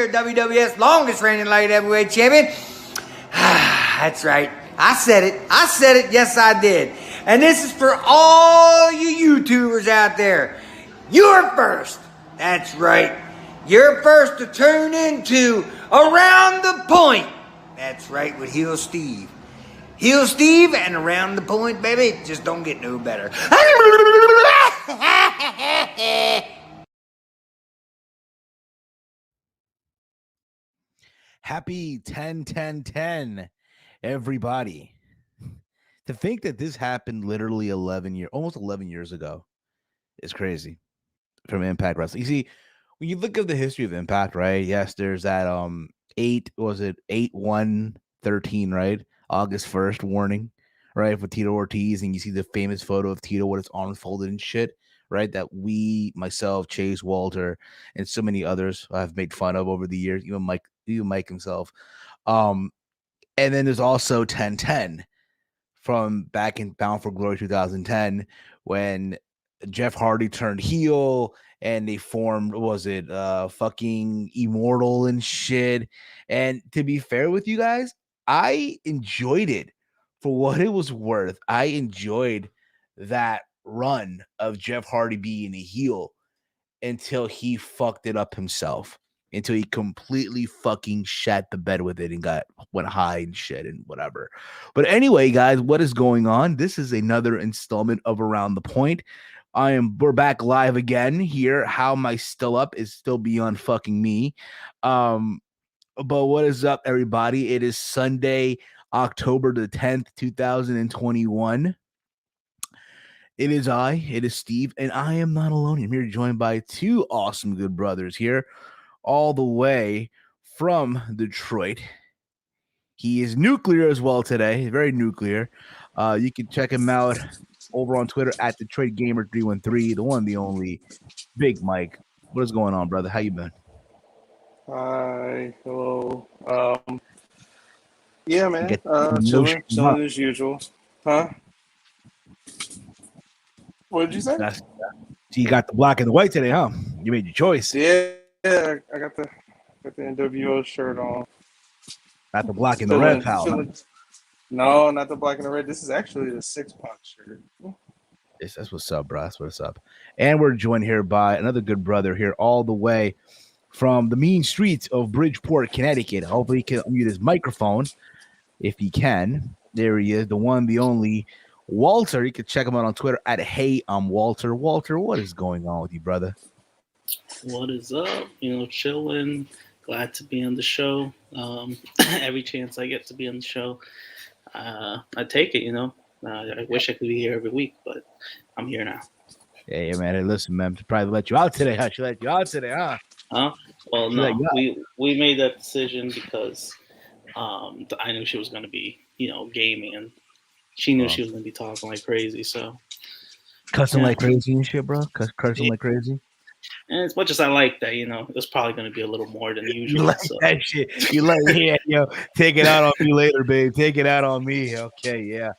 here, WWS longest reigning light heavyweight champion. That's right. I said it. Yes, I did. And this is for all you YouTubers out there. You're first. That's right. You're first to tune into Around the Point. That's right, with Heel Steve. Heel Steve and Around the Point, baby. Just don't get no better. Happy 10-10-10, everybody. To think that this happened literally almost 11 years ago is crazy from Impact Wrestling. You see, when you look at the history of Impact, right? Yes, there's that 8/1/13, right? August 1st warning, right? For Tito Ortiz, and you see the famous photo of Tito with his arms folded and shit, right? That myself, Chase, Walter, and so many others have made fun of over the years, even Mike himself. And then there's also 10-10 from back in Bound for Glory 2010 when Jeff Hardy turned heel and they formed, fucking Immortal and shit. And to be fair with you guys, I enjoyed it for what it was worth. I enjoyed that run of Jeff Hardy being a heel until he fucked it up himself. Until he completely fucking shat the bed with it and went high and shit and whatever. But anyway, guys, what is going on? This is another installment of Around the Point. We're back live again here. How am I still up is still beyond fucking me. But what is up, everybody? It is Sunday, October the 10th, 2021. It is Steve, and I am not alone. I'm here joined by two awesome good brothers here, all the way from Detroit. He is nuclear as well today, very nuclear. You can check him out over on Twitter at Detroit Gamer 313, the one, the only, Big Mike. What is going on, brother? How you been? Hi, hello. Yeah, man. Chilling as usual. Huh? What did you say? So you got the black and the white today, huh? You made your choice. Yeah, I got the NWO shirt on. Not the black and the red, pal. Huh? No, not the black and the red. This is actually the 6-pack shirt. That's what's up, bro. That's what's up. And we're joined here by another good brother here, all the way from the mean streets of Bridgeport, Connecticut. Hopefully he can unmute his microphone if he can. There he is, the one, the only, Walter. You can check him out on Twitter at Hey, I'm Walter. Walter, what is going on with you, brother? What is up? Chilling. Glad to be on the show. Every chance I get to be on the show, I take it. I wish I could be here every week, but I'm here now. Yeah, man. Hey, listen, man. Should probably let you out today. Huh? Should let you out today, huh? Well, no. We made that decision because I knew she was going to be, gaming, and she knew she was going to be talking like crazy. So cussing like crazy and shit, bro. Cussing like crazy. And as much as I like that, it was probably going to be a little more than usual. You like that shit. You like, take it out on me later, babe. Take it out on me. Okay, yeah.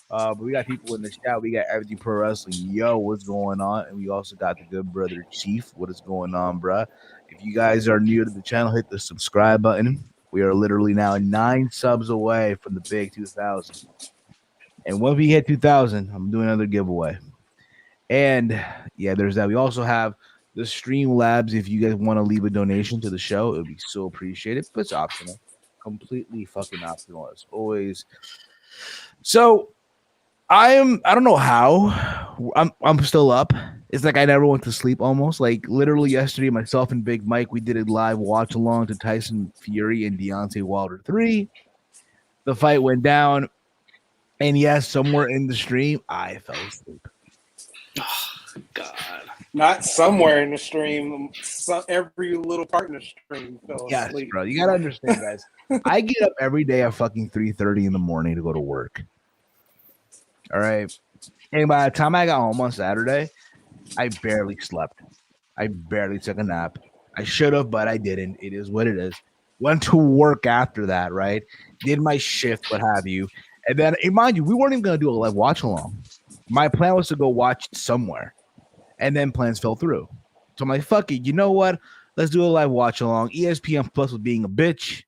But we got people in the chat. We got Everything Pro Wrestling. Yo, what's going on? And we also got the good brother Chief. What is going on, bruh? If you guys are new to the channel, hit the subscribe button. We are literally now 9 subs away from the big 2,000. And once we hit 2,000, I'm doing another giveaway. And yeah, there's that. We also have the Streamlabs. If you guys want to leave a donation to the show, it would be so appreciated. But it's optional, completely fucking optional as always. So I don't know how I'm still up. It's like I never went to sleep almost. Like literally yesterday, myself and Big Mike, we did a live watch along to Tyson Fury and Deontay Wilder 3. The fight went down, and yes, somewhere in the stream, I fell asleep. Oh, God. Not somewhere in the stream. Every little part in the stream fell asleep. Yes, bro. You gotta understand, guys. I get up every day at fucking 3:30 in the morning to go to work. All right. And by the time I got home on Saturday, I barely slept. I barely took a nap. I should have, but I didn't. It is what it is. Went to work after that, right? Did my shift, what have you. And then, mind you, we weren't even going to do a live watch along. My plan was to go watch somewhere. And then plans fell through. So I'm like, fuck it. You know what? let's do a live watch along. ESPN Plus was being a bitch,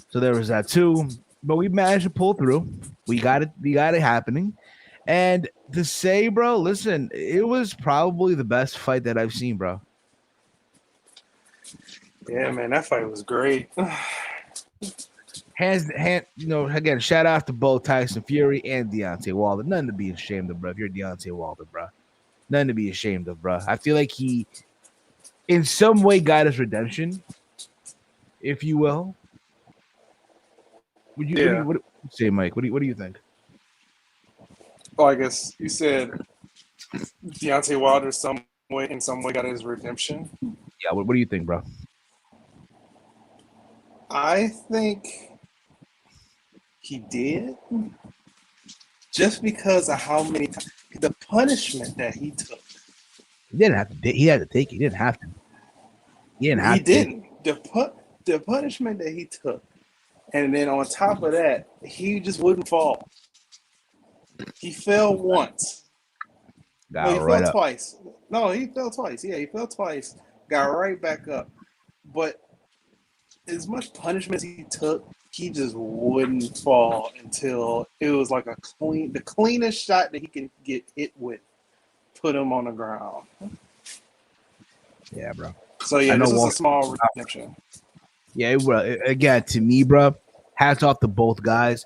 so there was that too. But we managed to pull through. We got it happening. And to say, bro, listen, it was probably the best fight that I've seen, bro. Yeah, man, that fight was great. Again, shout out to both Tyson Fury and Deontay Wilder. Nothing to be ashamed of, bro. If you're Deontay Wilder, bro, nothing to be ashamed of, bro. I feel like he, in some way, got his redemption, if you will. What do you say, Mike? What do you think? Oh, I guess you said Deontay Wilder in some way got his redemption. Yeah, what do you think, bro? I think he did, just because of how many times the punishment that he took. He didn't have to. He had to take it. He didn't have to. He didn't. The punishment that he took, and then on top of that, he just wouldn't fall. He fell once. He fell twice. No, he fell twice. Yeah, he fell twice. Got right back up. But as much punishment as he took, he just wouldn't fall until it was like the cleanest shot that he can get hit with, put him on the ground. Yeah, bro. So yeah, this was a small redemption. Yeah, again, to me, bro, hats off to both guys.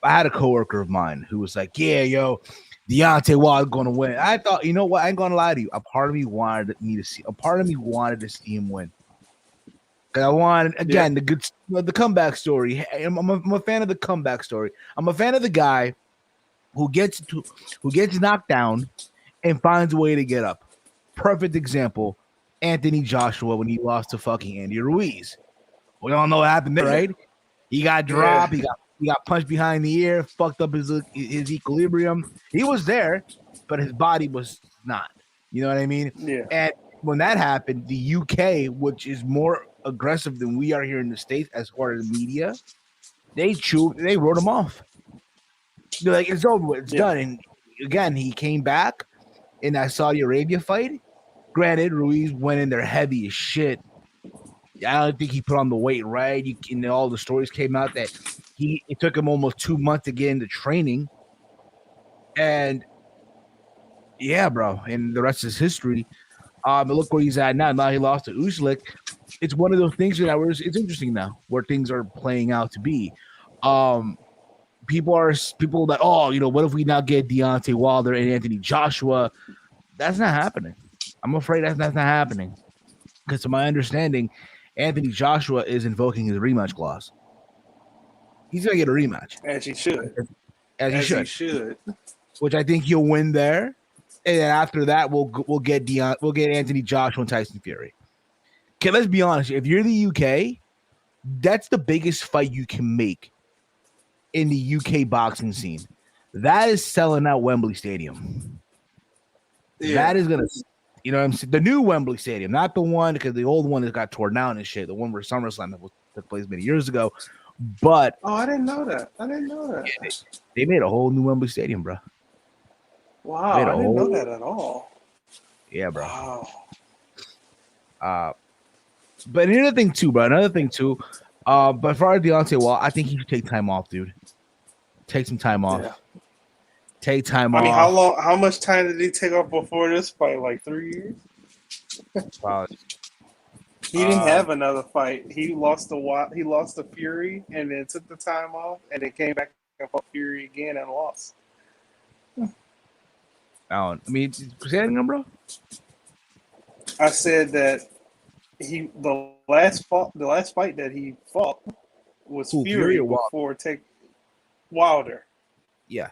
I had a coworker of mine who was like, "Yeah, yo, Deontay Wilder gonna win." I thought, you know what? I ain't gonna lie to you. A part of me wanted to see him win. Cause I wanted the comeback story. I'm a fan of the comeback story. I'm a fan of the guy who gets knocked down and finds a way to get up. Perfect example, Anthony Joshua when he lost to fucking Andy Ruiz. We all know what happened there, right? He got dropped. Yeah. He got punched behind the ear, fucked up his equilibrium. He was there, but his body was not. You know what I mean? Yeah. And when that happened, the UK, which is more aggressive than we are here in the States as far as media, they wrote him off. They're like, it's over with, it's done. And again, he came back in that Saudi Arabia fight. Granted, Ruiz went in there heavy as shit. I don't think he put on the weight right. All the stories came out that it took him almost 2 months to get into training. And yeah, bro. And the rest is history. But look where he's at now. Now he lost to Uslik. It's one of those things that it's interesting now where things are playing out to be. People that, what if we now get Deontay Wilder and Anthony Joshua? That's not happening. I'm afraid that's not happening. Because to my understanding, Anthony Joshua is invoking his rematch clause. He's gonna get a rematch, as he should. As he should. Which I think he'll win there, and then after that, we'll get Anthony Joshua and Tyson Fury. Okay, let's be honest. If you're the UK, that's the biggest fight you can make in the UK boxing scene. That is selling out Wembley Stadium. Yeah. That is gonna. You know what I'm saying? The new Wembley Stadium, not the one because the old one that got torn down and shit. The one where SummerSlam took place many years ago. But I didn't know that. Yeah, they made a whole new Wembley Stadium, bro. Wow, I didn't know that at all. Yeah, bro. Wow. But another thing too. But for our Deontay Wilder, I think he should take time off, dude. Take some time off. Yeah. Take time off. I mean, how much time did he take off before this fight? Like 3 years? He didn't have another fight. He lost to Fury and then took the time off and then came back and fought Fury again and lost. I mean, say that again, bro. I said that the last fight that he fought was Fury before take Wilder. Yeah.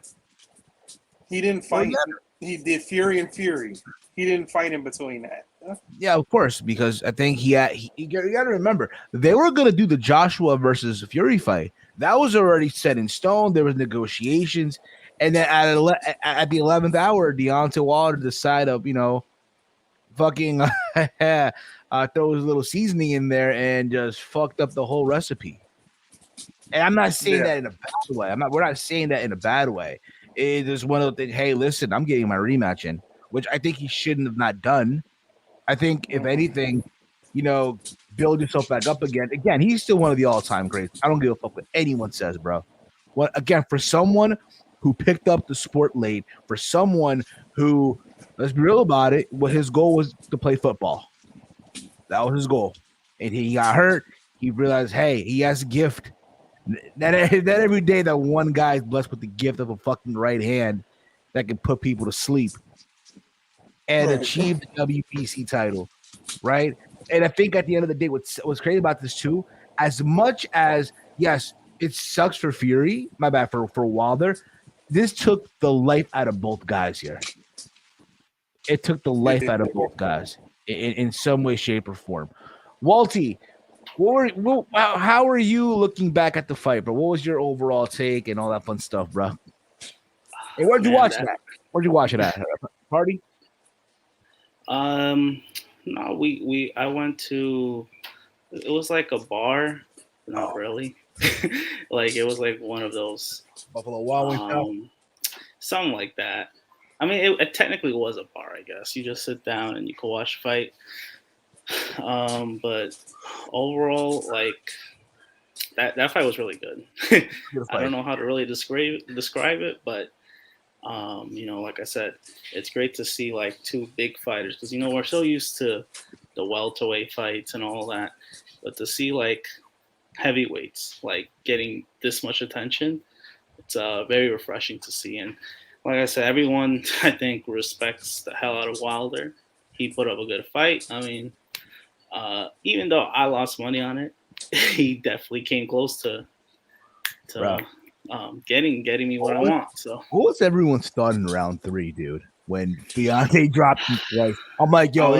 He didn't fight. He did Fury and Fury. He didn't fight in between that. Yeah, of course, because I think you got to remember they were going to do the Joshua versus Fury fight. That was already set in stone. There was negotiations, and then at the 11th hour, Deontay Wilder decided, fucking throw his little seasoning in there and just fucked up the whole recipe. And I'm not saying that in a bad way. We're not saying that in a bad way. It is one of the things. Hey, listen, I'm getting my rematch in, which I think he shouldn't have not done. I think if anything, build yourself back up again. Again, he's still one of the all-time greats. I don't give a fuck what anyone says, bro. What again, for someone who picked up the sport late, for someone who, let's be real about it, what his goal was to play football. That was his goal. And he got hurt. He realized, hey, he has a gift. That every day that one guy is blessed with the gift of a fucking right hand that can put people to sleep and achieve the WBC title, right? And I think at the end of the day, what's crazy about this too, as much as, yes, it sucks for Fury, my bad, for Wilder, this took the life out of both guys here. It took the life out of both guys in some way, shape, or form. Walty, how are you looking back at the fight, bro? What was your overall take and all that fun stuff, bro? Hey, where'd you watch that? Where'd you watch it at? Party? No, I went to, it was like a bar, not really. Like it was like one of those Buffalo Wild Wings, something like that. I mean, it technically was a bar, I guess. You just sit down and you can watch a fight. But overall, like that fight was really good. I don't know how to really describe it, but like I said, it's great to see like two big fighters because we're so used to the welterweight fights and all that, but to see like heavyweights like getting this much attention, it's very refreshing to see. And like I said, everyone I think respects the hell out of Wilder. He put up a good fight. I mean, even though I lost money on it, he definitely came close to getting me what I want. So what was everyone's thought in round 3, dude? When Deontay dropped him twice, I'm like, yo,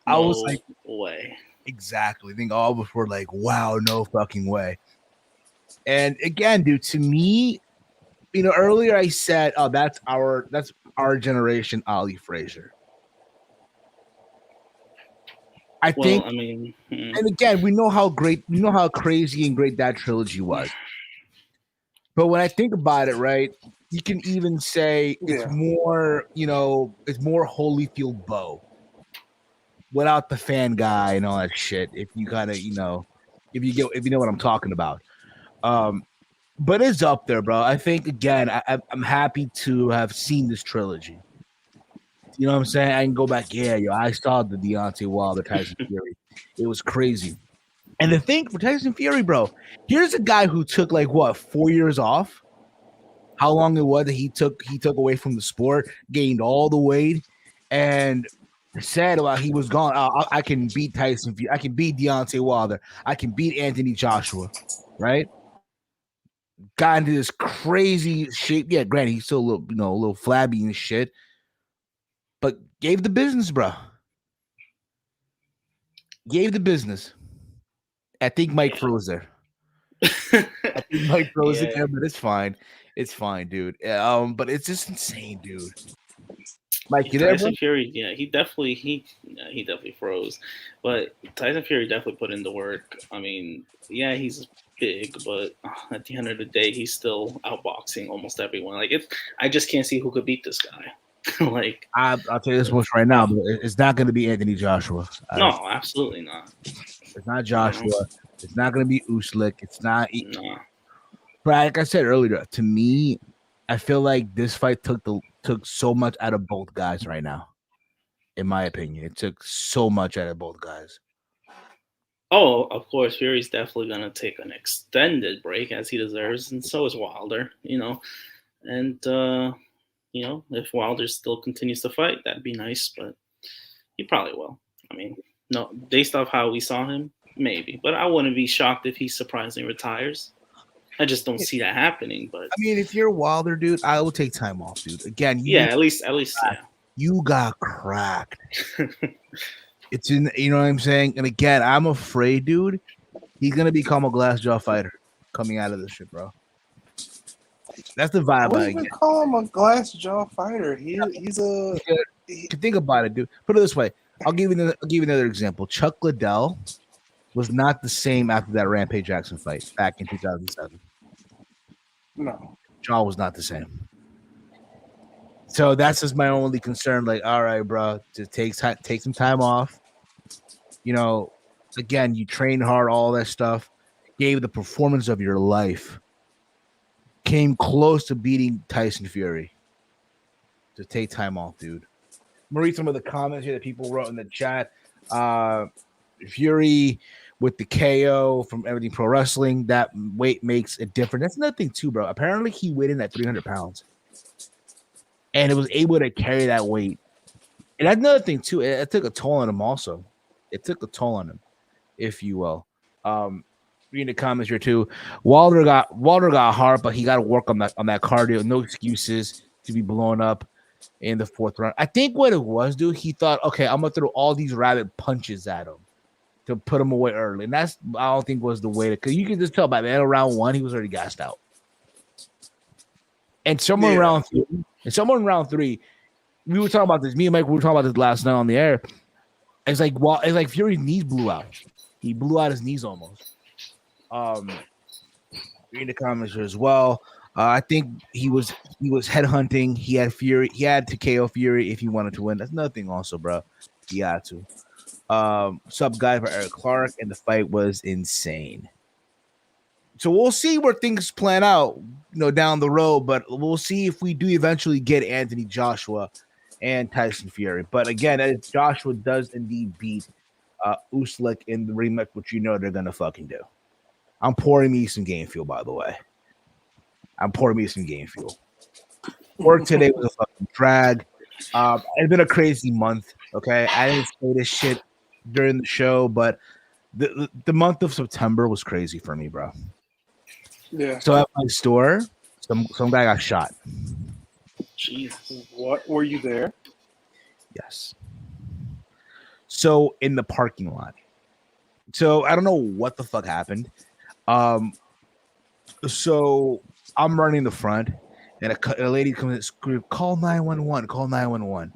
I was like, way. Exactly. I think all of us were like, wow, no fucking way. And again, dude, to me, earlier I said, oh, that's our generation, Ali Frazier. I mean, and again, we know how crazy and great that trilogy was. But when I think about it, right, you can even say it's more, it's more Holyfield Bow without the fan guy and all that shit. If you kind of, if you know what I'm talking about. But it's up there, bro. I think again, I'm happy to have seen this trilogy. You know what I'm saying? I can go back. Yeah, I saw the Deontay Wilder Tyson Fury. It was crazy. And the thing for Tyson Fury, bro, here's a guy who took 4 years off. How long it was that he took away from the sport, gained all the weight, and said while he was gone, I can beat Tyson Fury, I can beat Deontay Wilder, I can beat Anthony Joshua, right? Got into this crazy shape. Yeah, granted, he's still a little flabby and shit. But gave the business, bro. Gave the business. I think Mike froze there. I think Mike froze again, but it's fine. It's fine, dude. But it's just insane, dude. Mike, you there, Tyson Fury, he definitely froze. But Tyson Fury definitely put in the work. I mean, he's big, but at the end of the day, he's still outboxing almost everyone. I just can't see who could beat this guy. I'll tell you this much right now, but it's not going to be Anthony Joshua. No, absolutely not. It's not Joshua. It's not going to be Uslik. It's not. No. But like I said earlier, to me, I feel like this fight took so much out of both guys right now. In my opinion, it took so much out of both guys. Oh, of course, Fury's definitely going to take an extended break as he deserves, and so is Wilder. And. If Wilder still continues to fight, that'd be nice, but he probably will. I mean, no, based off how we saw him, maybe. But I wouldn't be shocked if he surprisingly retires. I just don't see that happening. But I mean, if you're Wilder, dude, I will take time off, dude. Again, at least, you got cracked. It's in, you know what I'm saying? And again, I'm afraid, dude, he's gonna become a glass jaw fighter coming out of this shit, bro. That's the vibe I get. Call him a glass jaw fighter. He's a. Think about it, dude. Put it this way. I'll give you another example. Chuck Liddell was not the same after that Rampage Jackson fight back in 2007. No, jaw was not the same. So that's just my only concern. Like, all right, bro, just take some time off. You know, again, you train hard, all that stuff, gave the performance of your life, came close to beating Tyson Fury. Just take time off, dude. I'm gonna read some of the comments here that people wrote in the chat. Fury with the KO from Everything Pro Wrestling, that weight makes a difference. That's another thing too, bro. Apparently he weighed in at 300 pounds and it was able to carry that weight. And that's another thing too. It took a toll on him also. It took a toll on him, if you will. Reading the comments here too. Wilder got hard, but he got to work on that cardio. No excuses to be blown up in the fourth round. I think what it was, dude, he thought, okay, I'm gonna throw all these rabbit punches at him to put him away early, and that's I don't think was the way to. Because you can just tell by the end of round one, he was already gassed out. And someone round three, we were talking about this. Me and Mike, we were talking about this last night on the air. It's like Fury's knees blew out. He blew out his knees almost. Reading the comments here as well. I think he was headhunting. He had to KO Fury if he wanted to win. That's nothing also, bro. He had to. Sub guy for Eric Clark, and the fight was insane. So we'll see where things plan out, down the road. But we'll see if we do eventually get Anthony Joshua and Tyson Fury. But again, if Joshua does indeed beat Uslik in the rematch, which they're gonna fucking do. I'm pouring me some game fuel, by the way. Work today was a fucking drag. It's been a crazy month. Okay, I didn't say this shit during the show, but the month of September was crazy for me, bro. Yeah. So at my store, some guy got shot. Jeez. What? Were you there? Yes. So in the parking lot. So I don't know what the fuck happened. So I'm running the front, and a lady comes and screams, "Call 911! Call 911!"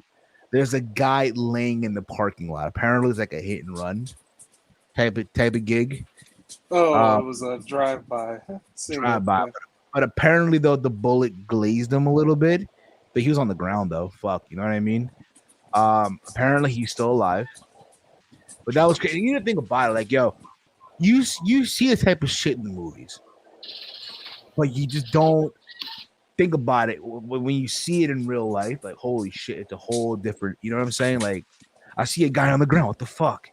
There's a guy laying in the parking lot. Apparently, it's like a hit and run type of gig. Oh, it was a drive-by. But apparently, though, the bullet glazed him a little bit. But he was on the ground, though. Fuck, you know what I mean? Apparently, he's still alive. But that was crazy. You need to think about it. Like, yo, you see the type of shit in the movies, but you just don't think about it when you see it in real life. Like, holy shit, it's a whole different. You know what I'm saying? Like, I see a guy on the ground. What the fuck?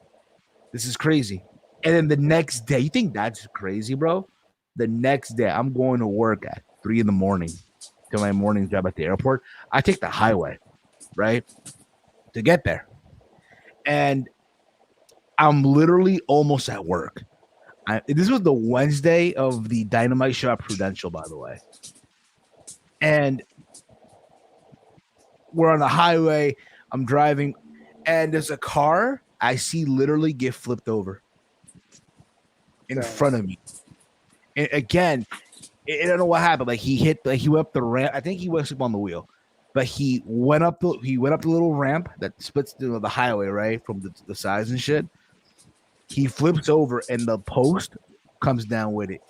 This is crazy. And then the next day, you think that's crazy, bro? The next day, I'm going to work at 3 a.m. to my morning job at the airport. I take the highway, right, to get there, and I'm literally almost at work. This was the Wednesday of the Dynamite show at Prudential, by the way. And we're on the highway. I'm driving, and there's a car I see literally get flipped over in front of me. And again, I don't know what happened. Like he went up the ramp. I think he was up on the wheel, but he went up the little ramp that splits the highway, right, from the sides and shit. He flips over, and the post comes down with it.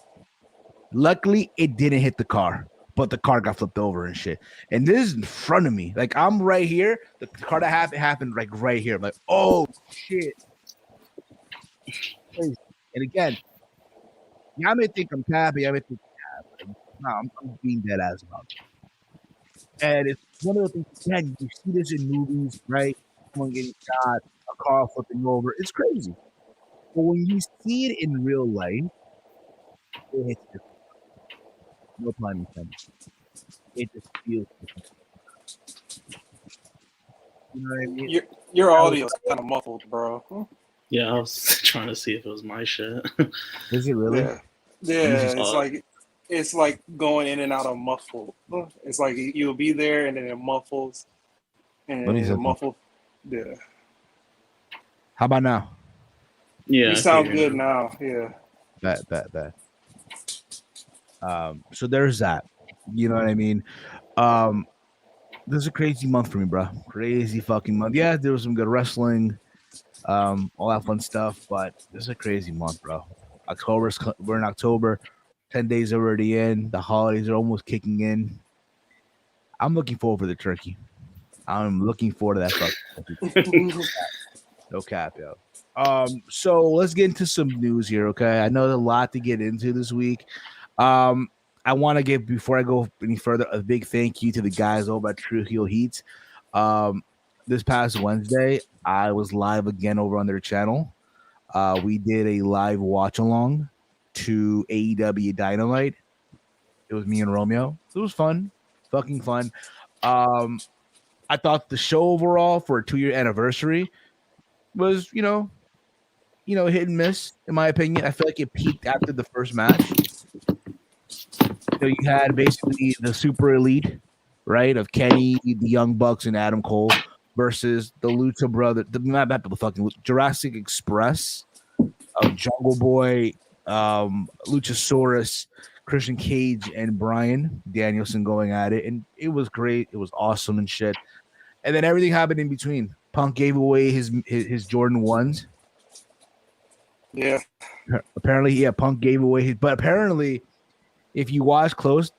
Luckily, it didn't hit the car, but the car got flipped over and shit. And this is in front of me. Like, I'm right here. The car that happened like right here. I'm like, oh, shit. And again, I may think I'm happy. I may think I'm happy. No, I'm being dead ass about it. And it's one of the things, again, you see this in movies, right? Someone getting shot, a car flipping over. It's crazy. But when you see it in real life, it hits different. No pun intended. It just feels different. You know what I mean? Your audio's kind of muffled, bro. Yeah, I was trying to see if it was my shit. Is it really? Yeah. It's like going in and out of muffled. It's like you'll be there and then it muffles. And then it muffled. Yeah. How about now? Yeah. You sound good now. Yeah. Bet. So there's that. You know what I mean? This is a crazy month for me, bro. Crazy fucking month. Yeah, there was some good wrestling, all that fun stuff, but this is a crazy month, bro. We're in October. 10 days already in. The holidays are almost kicking in. I'm looking forward for the turkey. I'm looking forward to that fucking turkey. No cap, yo. So let's get into some news here, okay? I know there's a lot to get into this week. I want to give, before I go any further, a big thank you to the guys over at True Heel Heat. This past Wednesday, I was live again over on their channel. We did a live watch along to AEW Dynamite. It was me and Romeo. It was fun, fucking fun. I thought the show overall for a 2-year anniversary was, hit and miss, in my opinion. I feel like it peaked after the first match. So you had basically the super elite, right, of Kenny, the Young Bucks, and Adam Cole versus the Lucha Brother, Jurassic Express of Jungle Boy, Luchasaurus, Christian Cage, and Bryan Danielson going at it, and it was great. It was awesome and shit. And then everything happened in between. Punk gave away his Jordan 1s. Yeah. Apparently, Punk gave away his, but apparently, if you watch close,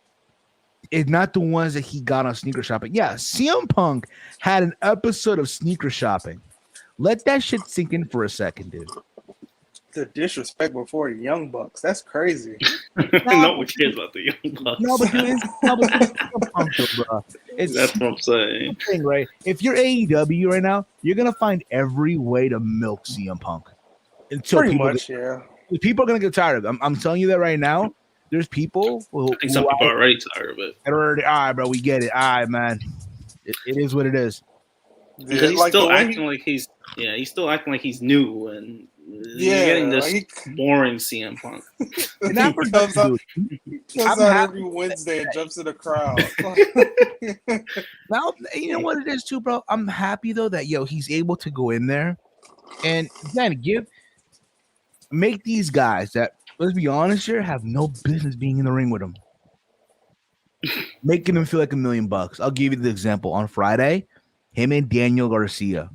it's not the ones that he got on sneaker shopping. Yeah, CM Punk had an episode of sneaker shopping. Let that shit sink in for a second, dude. The disrespect before the Young Bucks. That's crazy. No one cares about the Young Bucks. No, but dude, it's Punk, though, bro. That's what I'm saying. Thing, right? If you're AEW right now, you're gonna find every way to milk CM Punk. Until Pretty much, yeah. People are gonna get tired of it. I'm telling you that right now. There's people who I think some people are already tired of it. All right, bro, we get it. All right, man. It is what it is. Because he's still acting like he's still acting like he's new and getting this boring CM Punk. And that comes out every Wednesday and jumps in the crowd. Now, you know what it is too, bro? I'm happy though that he's able to go in there and again make these guys that, let's be honest here, have no business being in the ring with him. Making them feel like $1 million. I'll give you the example. On Friday, him and Daniel Garcia.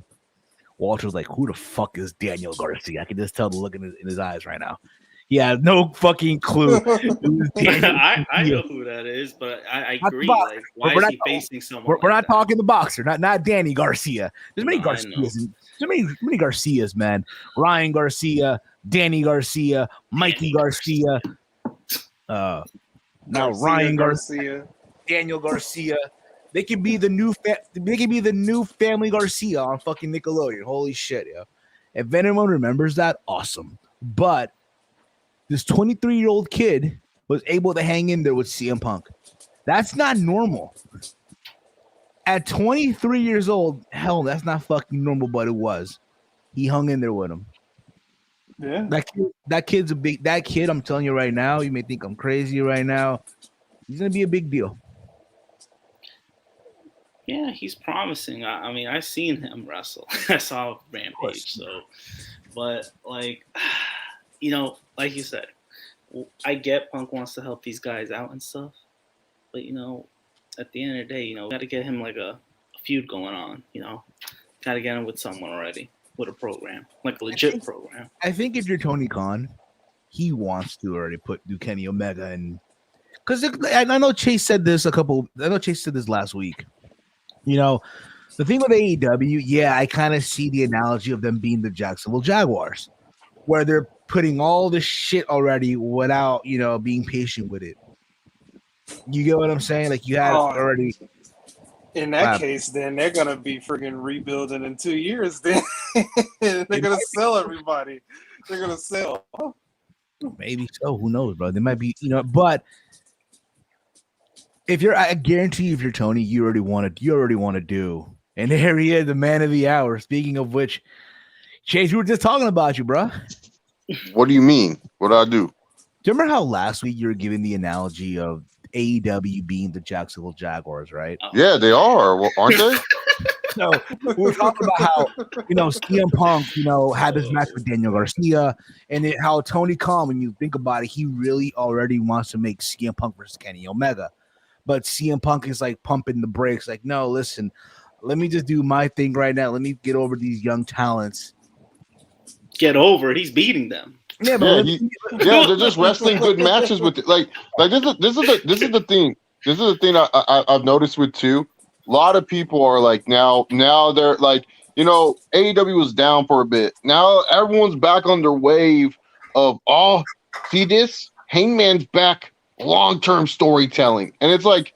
Walter's like, who the fuck is Daniel Garcia? I can just tell the look in his eyes right now. He has no fucking clue. I know who that is, but I agree. Like, why is he facing someone? We're not talking the boxer, not Danny Garcia. There's many Garcias. There's many Garcias, man. Ryan Garcia, Danny Garcia, Mikey Garcia. Now Ryan Garcia, Daniel Garcia. They could be the new Family Garcia on fucking Nickelodeon. Holy shit, yo! If anyone remembers that, awesome. But this 23-year-old kid was able to hang in there with CM Punk. That's not normal. At 23 years old, hell, that's not fucking normal, but it was. He hung in there with him. Yeah. That kid, I'm telling you right now, you may think I'm crazy right now. He's going to be a big deal. Yeah, he's promising. I mean, I've seen him wrestle. I saw Rampage, so. But, like, like you said, I get Punk wants to help these guys out and stuff. But, at the end of the day, got to get him, like, a feud going on, Got to get him with someone already, with a program, like a legit program. I think if you're Tony Khan, he wants to already do Kenny Omega and because I know Chase said this last week. The thing with AEW, I kind of see the analogy of them being the Jacksonville Jaguars, where they're putting all this shit already without, being patient with it. You get what I'm saying? Like you have already. In that case, then they're gonna be freaking rebuilding in 2 years. Then they're gonna sell everybody. They're gonna sell. Maybe so. Who knows, bro? They might be, But I guarantee you, if you're Tony, you already want to do. And here he is, the man of the hour. Speaking of which, Chase, we were just talking about you, bro. What do you mean? What do I do? Do you remember how last week you were giving the analogy of AEW being the Jacksonville Jaguars, right? Yeah, they are, aren't they? So we were talking about how CM Punk, had this match with Daniel Garcia, and how Tony Khan, when you think about it, he really already wants to make CM Punk versus Kenny Omega, but CM Punk is like pumping the brakes, like, no, listen, let me just do my thing right now. Let me get over these young talents. Get over it. He's beating them. Yeah, but they're just wrestling good matches with it. Like this is the thing. this is the thing I've noticed with too. A lot of people are like now they're like, you know, AEW was down for a bit. Now everyone's back on their wave of, oh, see this? Hangman's back, long-term storytelling. And it's like,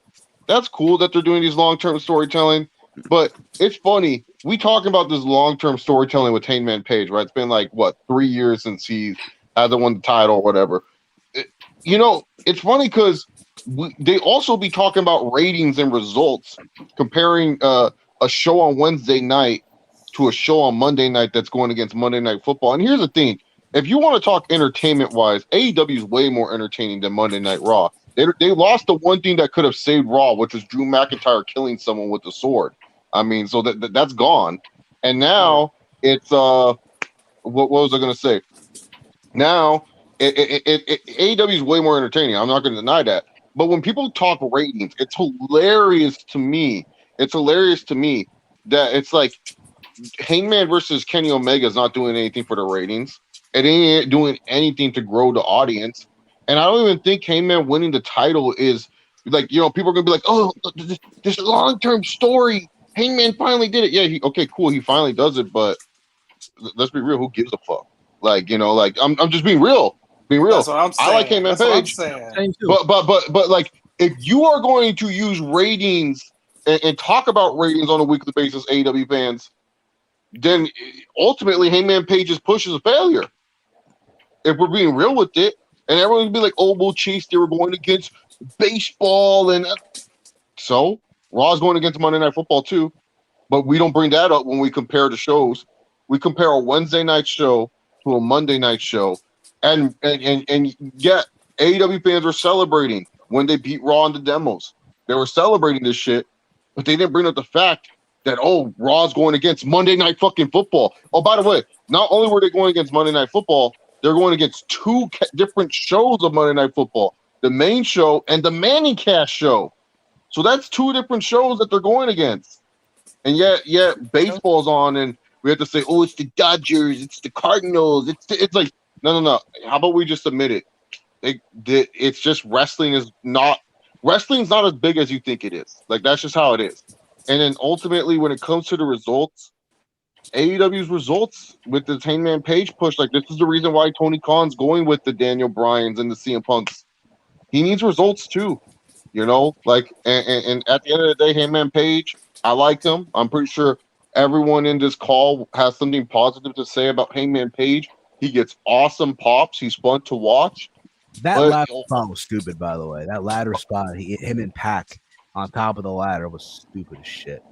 that's cool that they're doing these long-term storytelling, but it's funny. We talking about this long-term storytelling with Hangman Page, right? It's been like, what, 3 years since he hasn't won the title or whatever. You know, it's funny because they also be talking about ratings and results, comparing a show on Wednesday night to a show on Monday night that's going against Monday Night Football. And here's the thing. If you want to talk entertainment-wise, AEW is way more entertaining than Monday Night Raw. They lost the one thing that could have saved Raw, which was Drew McIntyre killing someone with a sword. I mean, so that's gone. And now it's what was I going to say? Now AEW is way more entertaining. I'm not going to deny that. But when people talk ratings, it's hilarious to me. It's hilarious to me that it's like Hangman versus Kenny Omega is not doing anything for the ratings. It ain't doing anything to grow the audience. And I don't even think Hangman winning the title is like, you know, people are going to be like, oh, this long-term story. Hangman finally did it. Yeah, okay, cool. He finally does it. But let's be real. Who gives a fuck? Like, you know, like I'm just being real. Being real. That's what I'm saying. I like Hangman Page. But like, if you are going to use ratings and talk about ratings on a weekly basis, AEW fans, then ultimately Hangman Page's push is a failure. If we're being real with it, and everyone would be like, oh, well, Chase, they were going against baseball, and so Raw's going against Monday Night Football too, but we don't bring that up when we compare the shows. We compare a Wednesday night show to a Monday night show, and yet AEW fans were celebrating when they beat Raw in the demos. They were celebrating this shit, but they didn't bring up the fact that, oh, Raw's going against Monday Night fucking Football. Oh, by the way, not only were they going against Monday Night Football, they're going against two different shows of Monday Night Football, the main show and the Manning Cast show. So that's two different shows that they're going against. And yet baseball's on, and we have to say, oh, it's the Dodgers, it's the Cardinals. It's like, no. How about we just admit it? It's just wrestling's not as big as you think it is. Like, that's just how it is. And then ultimately, when it comes to the results, AEW's results with the Hangman Page push, like, this is the reason why Tony Khan's going with the Daniel Bryans and the CM Punks. He needs results too, you know. Like, and at the end of the day, Hangman Page, I like him. I'm pretty sure everyone in this call has something positive to say about Hangman Page. He gets awesome pops. He's fun to watch. That ladder spot was stupid, by the way. That ladder spot, him and Pac on top of the ladder was stupid as shit.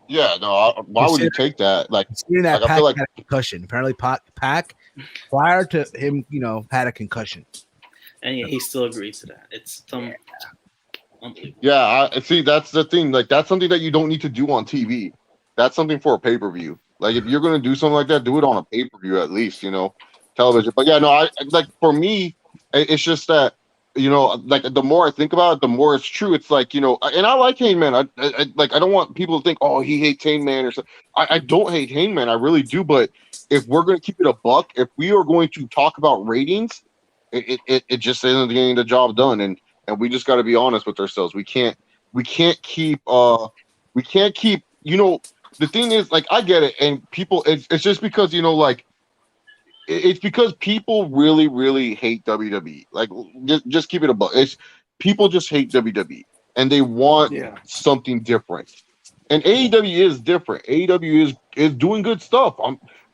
Yeah, no. Why would you take that? Like, that Pac had a concussion. Apparently, Pac, prior to him, you know, had a concussion. And yeah, he still agreed to that. It's unbelievable. Yeah, I see. That's the thing. Like, that's something that you don't need to do on TV. That's something for a pay-per-view. Like, if you're going to do something like that, do it on a pay-per-view at least, you know, television. But yeah, no, I like, for me, it's just that, you know, like, the more I think about it, the more it's true. It's like, you know, and I like Hangman. I don't want people to think, oh, he hates Hangman or something. I don't hate Hangman. I really do. But if we're going to keep it a buck, if we are going to talk about ratings, it just isn't getting the job done. And we just got to be honest with ourselves. We can't keep, you know, the thing is, like, I get it. And people, it's just because, you know, like, it's because people really, really hate WWE. Like, just keep it a buck. It's people just hate WWE, and they want something different. And AEW is different. AEW is doing good stuff.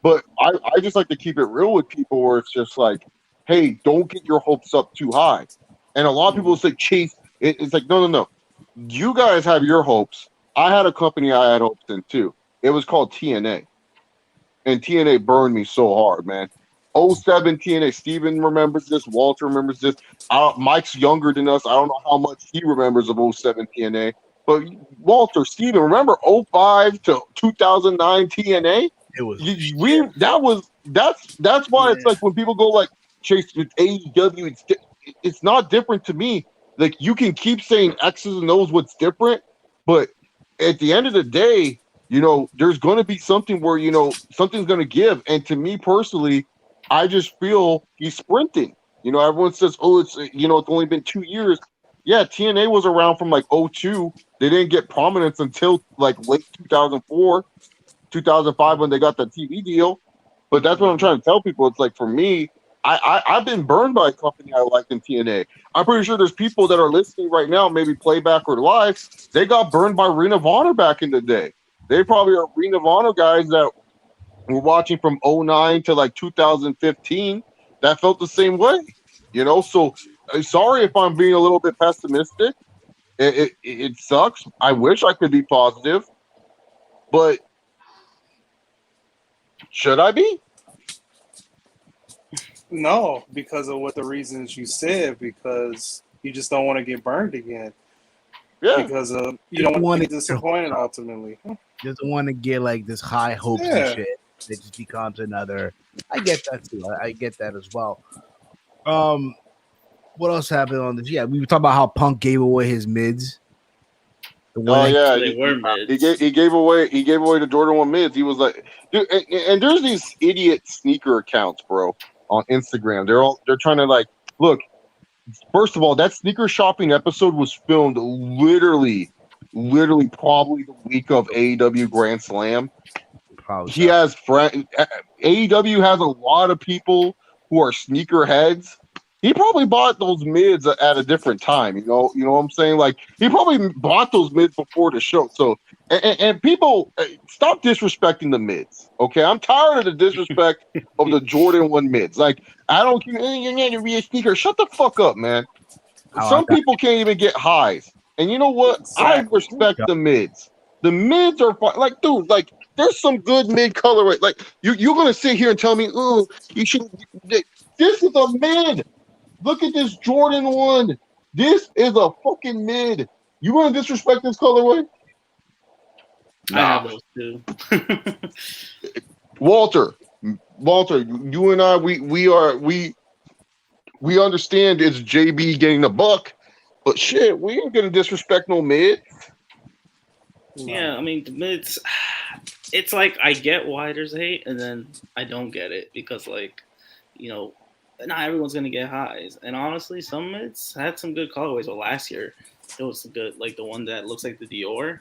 But I just like to keep it real with people, where it's just like, hey, don't get your hopes up too high. And a lot of people say, Chase, it's like, no. You guys have your hopes. I had a company I had hopes in too. It was called TNA. And TNA burned me so hard, man. 07 TNA. Steven remembers this. Walter remembers this. Mike's younger than us. I don't know how much he remembers of 07 TNA. But Walter, Steven, remember 05 to 2009 TNA? It was that's why it's like when people go like, Chase, with AEW, it's not different to me. Like, you can keep saying X's and O's what's different, but at the end of the day, you know, there's going to be something where, you know, something's going to give. And to me personally, I just feel he's sprinting. You know, everyone says, oh, it's, you know, it's only been 2 years. yeah, TNA was around from like 02. They didn't get prominence until like late 2004, 2005 when they got the TV deal. But that's what I'm trying to tell people. It's like, for me, I've been burned by a company I liked in TNA. I'm pretty sure there's people that are listening right now, maybe playback or live. They got burned by Ring of Honor back in the day. They probably are Ring of Honor guys that were watching from 09 to like 2015 that felt the same way. You know, so sorry if I'm being a little bit pessimistic. It sucks. I wish I could be positive, but should I be? No, because of what the reasons you said, because you just don't want to get burned again. Yeah. Because of you don't want to get disappointed ultimately. Doesn't want to get like this high hopes and shit. It just becomes another. I get that too. I get that as well. What else happened on this? Yeah, we were talking about how Punk gave away his mids. Oh yeah, they were mids. He gave away the Jordan 1 mids. He was like, dude, and there's these idiot sneaker accounts, bro, on Instagram. They're trying to like, look. First of all, that sneaker shopping episode was filmed literally probably the week of AEW Grand Slam. Probably he has friends. AEW has a lot of people who are sneaker heads. He probably bought those mids at a different time. You know what I'm saying? Like, he probably bought those mids before the show. So, and people, stop disrespecting the mids. Okay, I'm tired of the disrespect of the Jordan 1 mids. Like, I don't care. You're not a real sneaker. Shut the fuck up, man. Some people can't even get highs. And you know what? Exactly. I respect the mids. The mids are fine. Like, dude, like, there's some good mid colorway. Like, you're gonna sit here and tell me, oh, you should. This is a mid. Look at this Jordan 1. This is a fucking mid. You want to disrespect this colorway? Nah. I have those too. Walter, you and I, we understand it's JB getting the buck, but shit, we ain't gonna disrespect no mid. Yeah, I mean the mids. It's like I get why there's hate, and then I don't get it because, like, you know, not everyone's gonna get highs. And honestly, some mids had some good colorways. Well, last year it was good, like the one that looks like the Dior.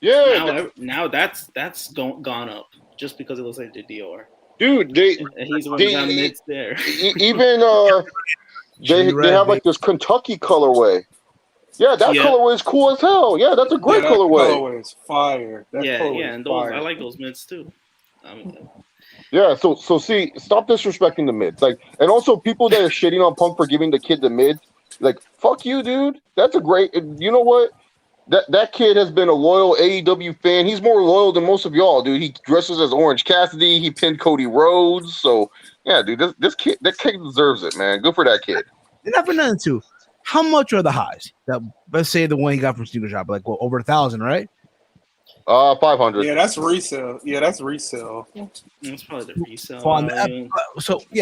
Yeah. Now that's gone up just because it looks like the Dior. Dude, he's one down mids there. Even they have like this Kentucky colorway. Yeah, that colorway is cool as hell. Yeah, that's a great colorway. That colorway is fire. And those I like those mids too. Yeah, so see, stop disrespecting the mids. Like, and also people that are shitting on Punk for giving the kid the mids, like, fuck you, dude. That's a great. You know what? That kid has been a loyal AEW fan. He's more loyal than most of y'all, dude. He dresses as Orange Cassidy. He pinned Cody Rhodes. So yeah, dude, that kid deserves it, man. Good for that kid. And not for nothing too. How much are the highs? Let's say the one he got from Sneaker Shop, like over 1,000, right? 500. Yeah, that's resale. That's probably the resale.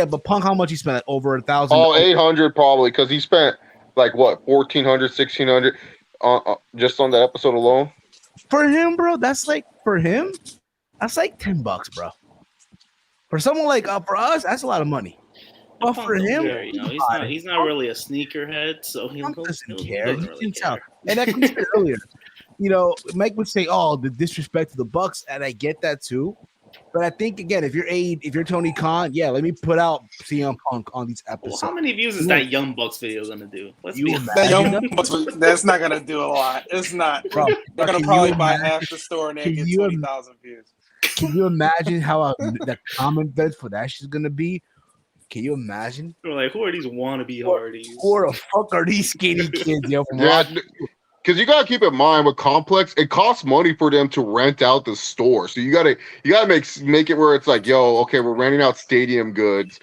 But Punk, how much he spent? Like, over 1,000. Oh, 800 probably, because he spent like what, 1,400, 1,600 just on that episode alone. For him, bro, that's like $10, bro. For someone like for us, that's a lot of money. But for him, he's not really a sneakerhead, so he doesn't care. He can tell. And like we said earlier, you know, Mike would say, "Oh, the disrespect to the Bucks," and I get that too. But I think again, if you're Tony Khan, yeah, let me put out CM Punk on these episodes. Well, how many views is that Young Bucks video gonna do? That's not gonna do a lot. It's not. Bro, they're gonna probably buy half the store and they get 20,000 views. Can you imagine how the comment bed for that shit's gonna be? Can you imagine? They're like, who are these wannabe Hardys? Who the fuck are these skinny kids? Yo, because you gotta keep in mind with Complex, it costs money for them to rent out the store. So you gotta make it where it's like, yo, okay, we're renting out stadium goods.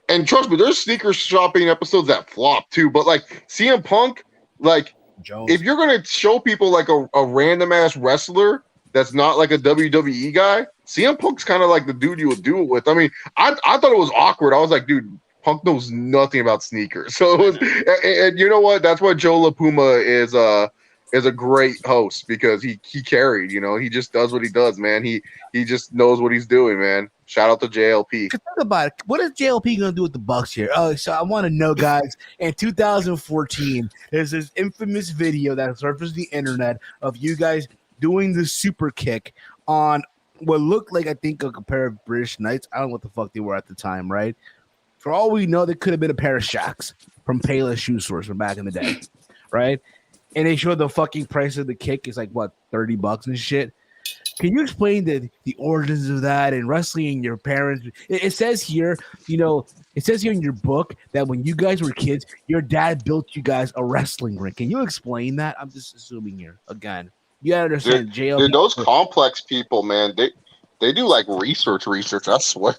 And trust me, there's sneaker shopping episodes that flop too. But like CM Punk, like Jones. If you're gonna show people like a random ass wrestler that's not like a WWE guy, CM Punk's kind of like the dude you would do it with. I mean, I thought it was awkward. I was like, dude, Punk knows nothing about sneakers. So it was, and you know what? That's why Joe LaPuma is a great host because he carried, he just does what he does, man. He just knows what he's doing, man. Shout out to JLP. Think about it. What is JLP going to do with the Bucks here? Oh, so I want to know, guys. In 2014, there's this infamous video that surfaced the internet of you guys doing the super kick on what looked like, I think, a pair of British Knights. I don't know what the fuck they were at the time, right? For all we know, they could have been a pair of Shaqs from Payless Shoe Stores from back in the day, right? And they showed the fucking price of the kick is like, what, $30 and shit? Can you explain the origins of that and wrestling and your parents? It says here, it says here in your book that when you guys were kids, your dad built you guys a wrestling ring. Can you explain that? I'm just assuming here. Again, you gotta understand, dude, those complex people, man, they do like research. I swear,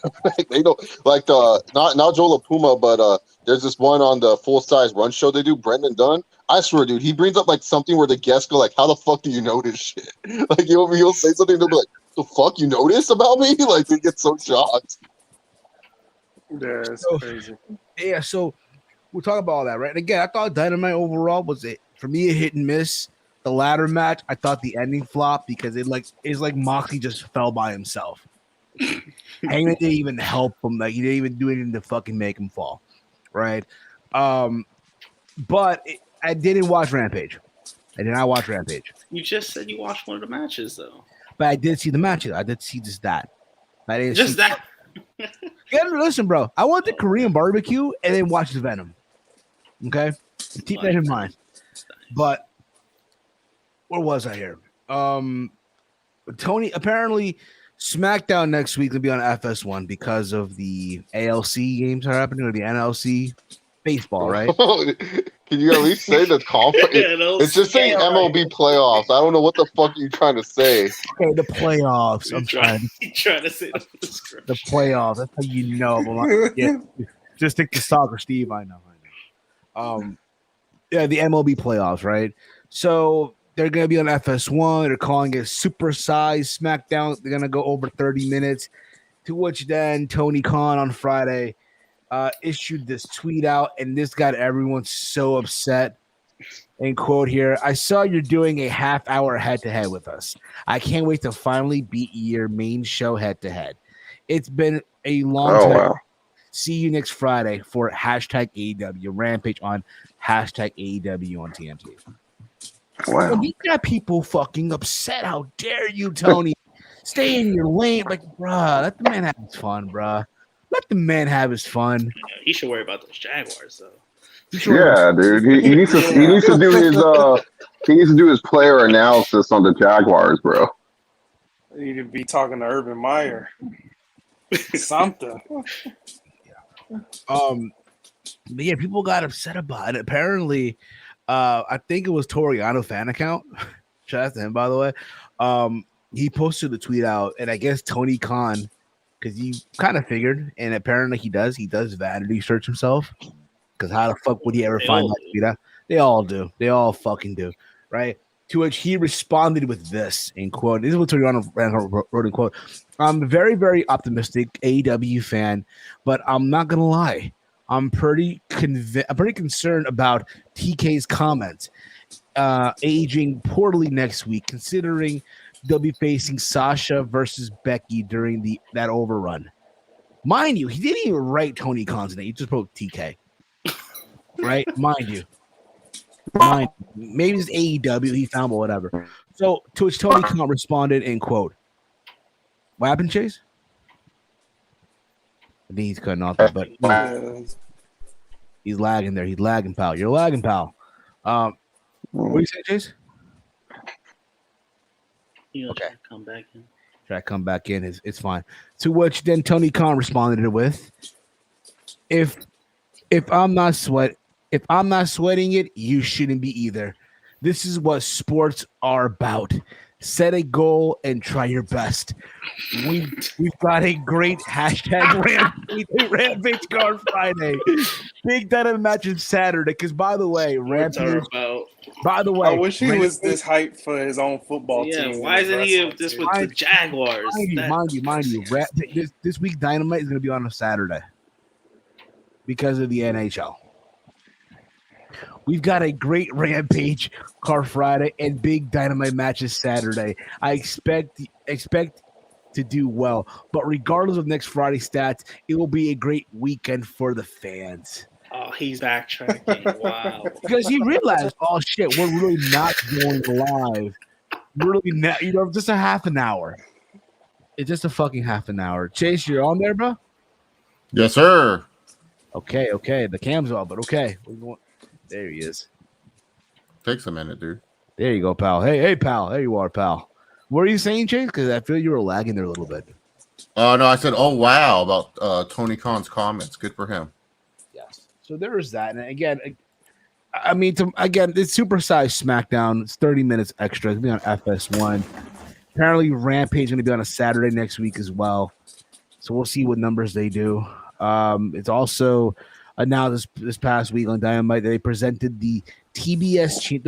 they don't like the not Joe LaPuma, but there's this one on the Full Size Run show they do. Brendan Dunn. I swear, dude, he brings up like something where the guests go like, "How the fuck do you know this shit?" Like he'll say something, they'll be like, "The fuck you know this about me?" Like they get so shocked. Yeah, it's crazy. Yeah, so we'll talk about all that, right? And again, I thought Dynamite overall was for me a hit and miss. The ladder match, I thought the ending flopped because it's like Moxley just fell by himself. Hangman didn't even help him. Like he didn't even do anything to fucking make him fall, right? But I didn't watch Rampage. I did not watch Rampage. You just said you watched one of the matches, though. But I did see the matches. I did see just that. I didn't just see that. Listen, bro. I want the Korean barbecue and then watch the Venom. Okay, keep that in mind. But where was I here? Tony, apparently SmackDown next week will be on FS1 because of the ALC games that are happening or the NLC baseball, right? Can you at least say the conference? It's just saying MLB playoffs. I don't know what the fuck you're trying to say. Okay, the playoffs. I'm trying to say the playoffs. That's how you know. Yeah, just stick to soccer, Steve. I know. Yeah, the MLB playoffs, right? So they're going to be on FS1. They're calling it Super-Size SmackDown. They're going to go over 30 minutes, to which then Tony Khan on Friday issued this tweet out, and this got everyone so upset. And quote here, "I saw you're doing a half-hour head-to-head with us. I can't wait to finally beat your main show head-to-head. It's been a long time. Wow. See you next Friday for hashtag AEW Rampage on hashtag AEW on TNT." Wow. And you got people fucking upset. How dare you, Tony? Stay in your lane. Like, bruh, let the man have his fun, bruh. Let the man have his fun. Yeah, he should worry about those Jaguars, though. Yeah, dude. He needs to do his player analysis on the Jaguars, bro. You need to be talking to Urban Meyer. Something. But yeah, people got upset about it. Apparently, I think it was Toriano fan account. Shout out to him, by the way. He posted the tweet out, and I guess Tony Khan, because he kind of figured, and apparently he does vanity search himself. Because how the fuck would he ever find that tweet out? They all do. They all fucking do, right? To which he responded with this, in quote. This is what Toriano wrote in quote. "I'm a very, very optimistic AEW fan, but I'm not gonna lie. I'm pretty concerned about TK's comments aging poorly next week, considering they'll be facing Sasha versus Becky during that overrun." Mind you, he didn't even write Tony Khan's name. He just wrote TK. Right? Mind you. Maybe it's AEW. He found, but whatever. So, to which Tony Khan responded in quote. What happened, Chase? I think he's cutting off there, but he's lagging there. He's lagging, pal. You're lagging, pal. What do you say, Chase? Okay. Come back in. Try to come back in. It's fine. To which then Tony Khan responded with, If I'm not sweating it, you shouldn't be either. This is what sports are about. Set a goal and try your best. We've got a great hashtag Rampage card Friday. Big Dynamite match is Saturday. Because by the way, Rampage. By the way, I wish he was this hyped for his own football team. Yeah, why isn't he this with the Jaguars? Mind you. This week Dynamite is going to be on a Saturday because of the NHL. We've got a great Rampage card Friday and big Dynamite matches Saturday. I expect to do well, but regardless of next Friday's stats, it will be a great weekend for the fans. Oh, he's backtracking. Wow. Because he realized, oh shit, we're really not going live. We're really not, just a half an hour. It's just a fucking half an hour. Chase, you're on there, bro? Yes, sir. Okay. The cam's on, but okay. There he is. Takes a minute, dude. There you go, pal. Hey, pal. There you are, pal. What are you saying, Chase? Because I feel you were lagging there a little bit. Oh, no, I said, oh, wow, about Tony Khan's comments. Good for him. Yes. So there is that. And again, it's supersized SmackDown. It's 30 minutes extra. It's going to be on FS1. Apparently, Rampage is going to be on a Saturday next week as well. So we'll see what numbers they do. It's also announced this past week on Dynamite that they presented the TBS,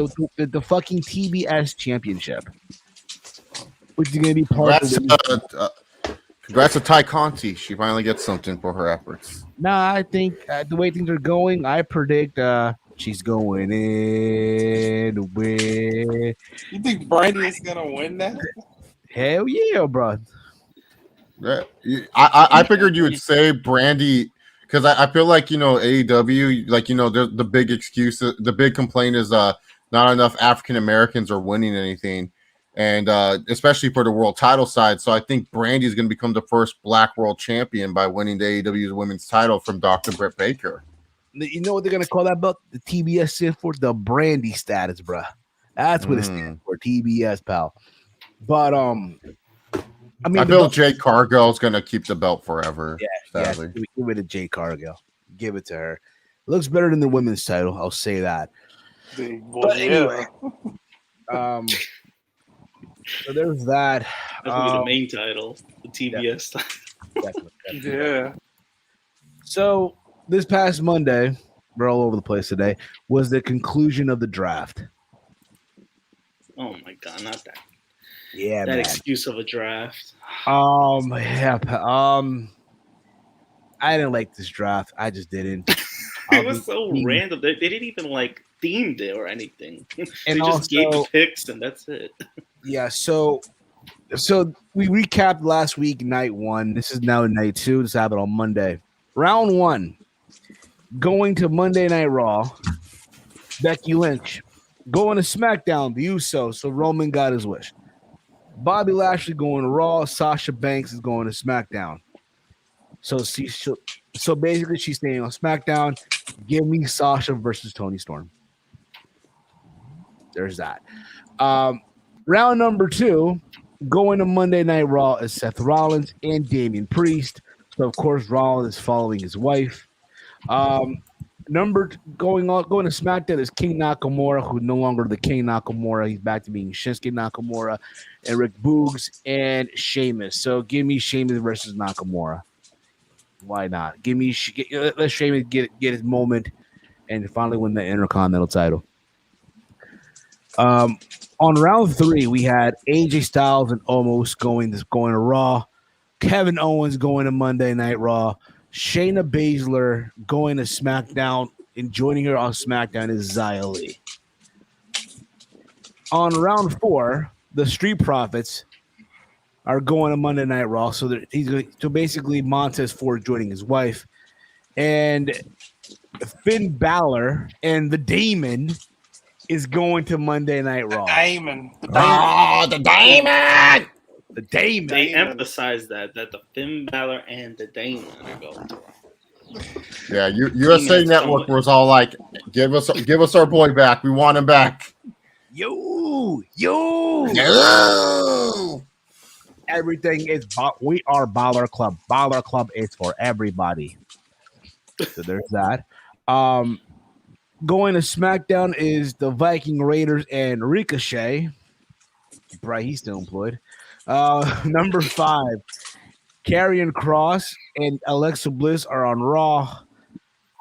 the fucking TBS Championship, which is going to be part of Congrats to Ty Conti. She finally gets something for her efforts. Nah, I think the way things are going, I predict she's going in to win. You think Brandy is going to win that? Hell yeah, bro. Yeah, I figured you would say Brandy because I feel like AEW, the big excuse, the big complaint is not enough African Americans are winning anything, and especially for the world title side. So I think Brandy is going to become the first Black world champion by winning the AEW's women's title from Dr. Britt Baker. You know what they're going to call that belt? The TBS stands for the Brandy status, bro. That's what it stands for, TBS, pal. But I feel Jade Cargill is going to keep the belt forever. Yeah, give it to Jade Cargill. Give it to her. It looks better than the women's title. I'll say that. But anyway, so there's that. That's going to be the main title, the TBS title. Definitely. Yeah. So this past Monday, we're all over the place today, was the conclusion of the draft. Oh my God, not that. Yeah, that man. Excuse of a draft. Yeah. I didn't like this draft. I just didn't. It was so random. They didn't even themed it or anything. They And just gave the picks and that's it. Yeah. So we recapped last week, night one. This is now night two. This happened on Monday. Round one, going to Monday Night Raw. Becky Lynch going to SmackDown. The Usos. So Roman got his wish. Bobby Lashley going to Raw. Sasha Banks is going to SmackDown. So basically, she's staying on SmackDown. Give me Sasha versus Toni Storm. There's that. Round number two, going to Monday Night Raw is Seth Rollins and Damian Priest. So of course, Rollins is following his wife. Going to SmackDown is King Nakamura, who's no longer the King Nakamura. He's back to being Shinsuke Nakamura, and Rick Boogs and Sheamus. So give me Sheamus versus Nakamura. Why not? Let Sheamus get his moment and finally win the Intercontinental title. On round three, we had AJ Styles and Omos going to Raw. Kevin Owens going to Monday Night Raw. Shayna Baszler going to SmackDown, and joining her on SmackDown is Xia Li. On round four, the Street Profits are going to Monday Night Raw. So basically Montez Ford joining his wife, and Finn Balor and the Damon is going to Monday Night Raw. The Damon. The Damon. They emphasize that the Finn Balor and the Damon are going to Raw. Yeah, USA Network was all like, give us our boy back. We want him back. Yo. Everything is we are Balor Club. Balor Club is for everybody. So there's that. Going to SmackDown is the Viking Raiders and Ricochet. Right, he's still employed. Number 5, Karrion Kross and Alexa Bliss are on Raw.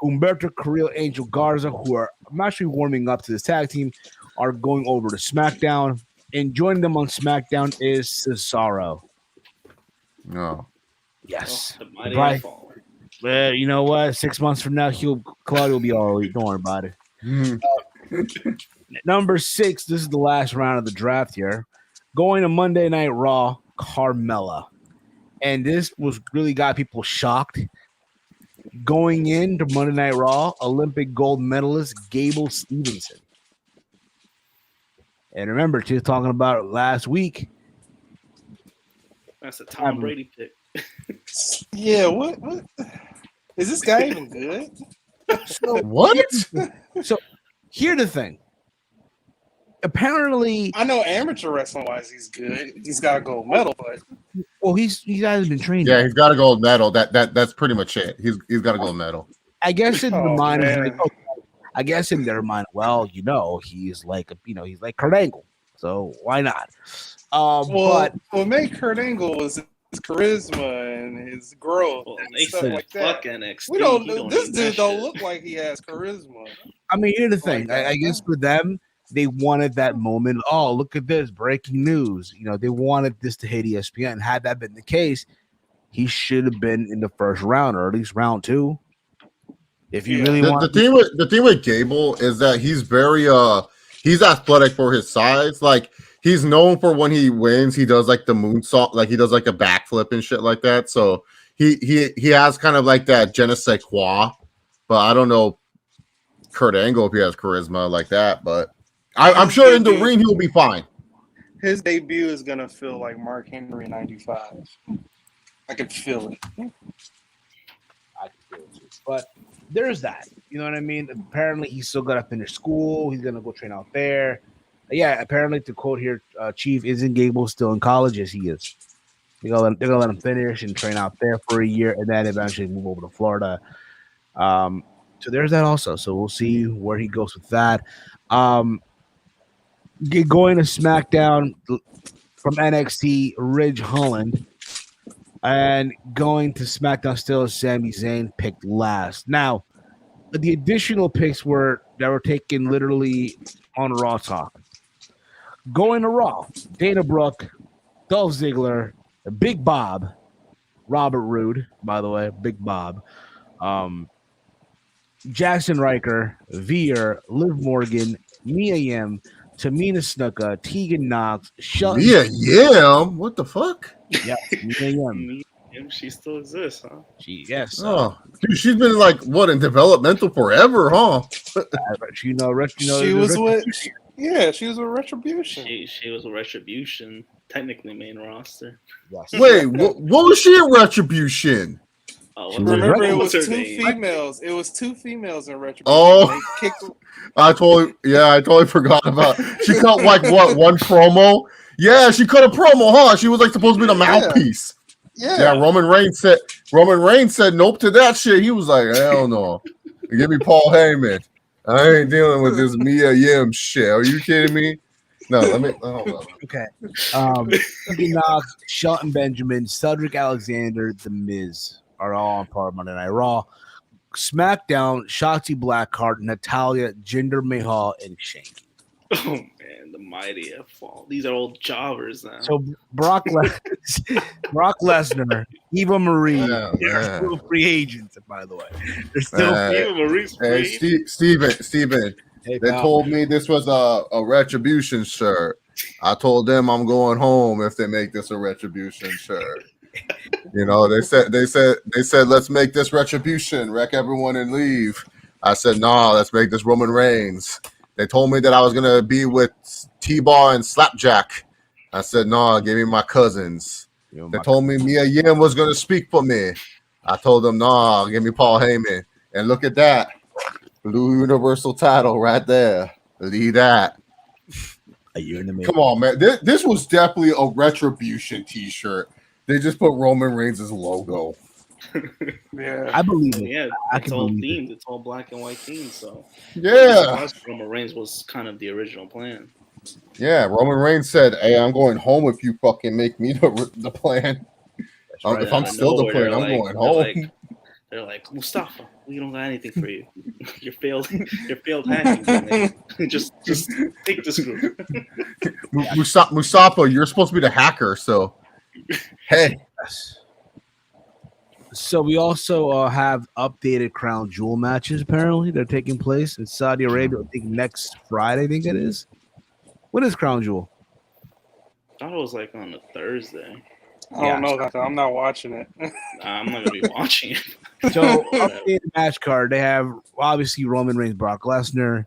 Humberto Carrillo, Angel Garza, who are I'm actually warming up to this tag team, are going over to SmackDown. And joining them on SmackDown is Cesaro. No. Yes. Right. Well, you know what? 6 months from now, Claudio will be all right. Don't worry about it. Number 6, this is the last round of the draft here. Going to Monday Night Raw, Carmella. And this was really got people shocked. Going into Monday Night Raw, Olympic gold medalist Gable Stevenson. And remember, she was talking about it last week. That's a Tom Brady pick. Yeah, what? Is this guy even good? So, what? So here's the thing. Apparently, I know amateur wrestling wise, he's good. He's got a gold medal, but he hasn't been trained. Yeah, he's got a gold medal. That's pretty much it. He's got a gold medal. I guess in the mind, man. I guess in their mind, well, he's like he's like Kurt Angle, so why not? But what made Kurt Angle was his charisma and his growth and stuff like that. NXT. We don't know. This dude don't look like he has charisma. I mean, here's the thing. I guess for them, they wanted that moment. Oh, look at this breaking news. They wanted this to hit ESPN. Had that been the case, he should have been in the first round or at least round 2. If you really want the thing with Gable is that he's very he's athletic for his size. Like he's known for when he wins, he does like the moonsault, like he does like a backflip and shit like that. So he has kind of like that je ne sais quoi. But I don't know Kurt Angle if he has charisma like that, but I'm sure in the ring he'll be fine. His debut is gonna feel like Mark Henry in '95. I can feel it. I can feel it too. But there's that. You know what I mean? Apparently he's still gonna finish school. He's gonna go train out there. Yeah, apparently to quote here, Chief, isn't Gable still in college? Yes, he is. They're gonna let him finish and train out there for a year and then eventually move over to Florida. So there's that also. So we'll see where he goes with that. Going to SmackDown from NXT, Ridge Holland, and going to SmackDown still, Sami Zayn picked last. Now, the additional picks that were taken literally on Raw Talk. Going to Raw, Dana Brooke, Dolph Ziggler, Big Bob, Robert Roode, by the way, Big Bob, Jackson Riker, Veer, Liv Morgan, Mia Yim, Tamina Snuka, Tegan Knox, Shelton. What the fuck? Yeah, Mia Yim. She still exists, huh? Yes. Oh, dude, she's been like in developmental forever, huh? She was with Retribution. She was with Retribution, technically main roster. Yes. Wait, what was she in Retribution? Remember, it was 2 females. It was 2 females in Retribution. Oh, I totally forgot about. She cut like one promo. Yeah, she cut a promo, huh? She was like supposed to be the mouthpiece. Yeah. Roman Reigns said nope to that shit. He was like, hell no. Give me Paul Heyman. I ain't dealing with this Mia Yim shit. Are you kidding me? No, let me. Oh, okay. Knox, Shelton Benjamin, Cedric Alexander, The Miz are all on par of Monday Night Raw. SmackDown, Shotzi Blackheart, Natalya, Jinder Mahal, and Shanky. Oh man, the mighty have fallen. These are old jobbers now. So Brock Lesnar, Eva Marie, they're still free agents, by the way. They're still Eva Marie's free agent. Steven, they told me this was a Retribution shirt. I told them I'm going home if they make this a Retribution shirt. They said let's make this Retribution, wreck everyone and leave. I said nah, let's make this Roman Reigns. They told me that I was gonna be with T-Bar and Slapjack. I said nah, give me my cousins. They told me Mia Yim was gonna speak for me. I told them nah, give me Paul Heyman. And look at that, blue Universal title right there. Leave that. Come on, man. This was definitely a Retribution T-shirt. They just put Roman Reigns' logo. Yeah, I believe it. Yeah, it's all themed. It's all black and white themed. So yeah, Roman Reigns was kind of the original plan. Yeah, Roman Reigns said, "Hey, I'm going home if you fucking make me the plan. Right. If I'm still the plan, I'm going home." They're like, Mustafa, we don't got anything for you. You're failed hacking. just take this group. Mustafa, you're supposed to be the hacker, so hey. So we also have updated Crown Jewel matches. Apparently, they're taking place in Saudi Arabia. I think next Friday. I think it is. When is Crown Jewel? I thought it was like on a Thursday. I don't know that. I'm not watching it. I'm not gonna be watching it. So updated match card. They have obviously Roman Reigns, Brock Lesnar.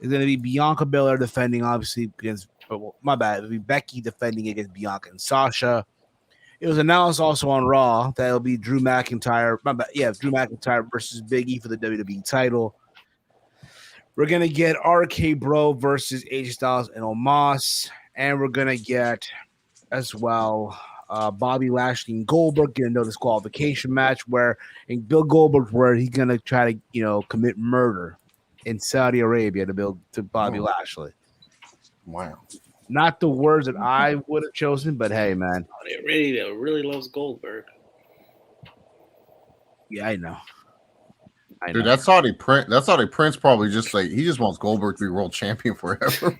It's going to be Bianca Belair defending obviously against. Oh, my bad. It'll be Becky defending against Bianca and Sasha. It was announced also on Raw that it'll be Drew McIntyre. My bad. Yeah, Drew McIntyre versus Big E for the WWE title. We're going to get RK Bro versus AJ Styles and Omos. And we're going to get as well Bobby Lashley and Goldberg get another disqualification match where in Bill Goldberg's where he's going to try to, commit murder in Saudi Arabia to Bobby Lashley. Wow. Not the words that I would have chosen, but hey, man. They really loves Goldberg. Yeah, I know. Dude, that's Saudi Prince probably just like he just wants Goldberg to be world champion forever.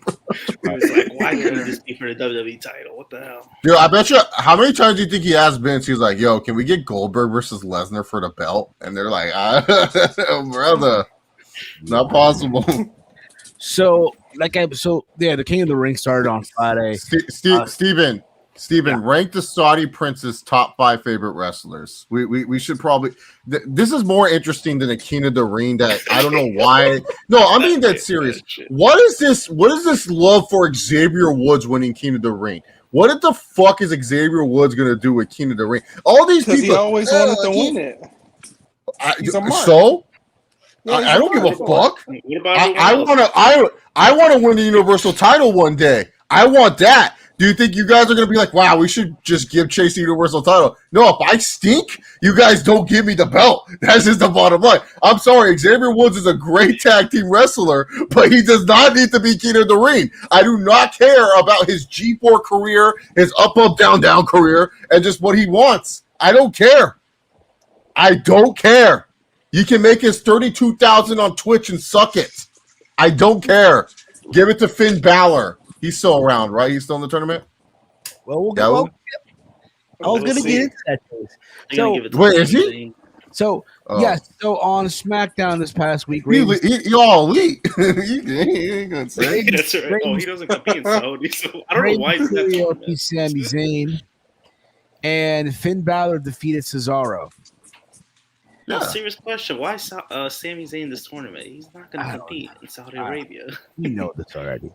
It's like, why can't he just be for the WWE title? What the hell? Dude, I bet you how many times do you think he asked Vince? He's like, yo, can we get Goldberg versus Lesnar for the belt? And they're like, brother, not possible. So the King of the Ring started on Friday. Steven, rank the Saudi Prince's top 5 favorite wrestlers. We should probably. This is more interesting than a King of the Ring. That I don't know why. No, I'm being dead serious. What is this? What is this love for Xavier Woods winning King of the Ring? What the fuck is Xavier Woods gonna do with King of the Ring? All these people. He always wanted to win it. I don't give a fuck. I want to win the Universal title one day. I want that. Do you think you guys are going to be like, wow, we should just give Chase the Universal title? No, if I stink, you guys don't give me the belt. That's just the bottom line. I'm sorry, Xavier Woods is a great tag team wrestler, but he does not need to be King of the Ring. I do not care about his G4 career, his up, down, down career, and just what he wants. I don't care. I don't care. You can make his 32,000 on Twitch and suck it. I don't care. Give it to Finn Balor. He's still around, right? He's still in the tournament? Well, we'll go. I was going to get into that. So, wait, is he? So, yes. So, on SmackDown this past week, he all elite. He ain't going to say. That's right. Oh, he doesn't compete in Saudi, so I don't know why he's that. Sami Zayn. And Finn Balor defeated Cesaro. No, serious question. Why is Sami Zayn in this tournament? He's not going to compete in Saudi Arabia. You know this already.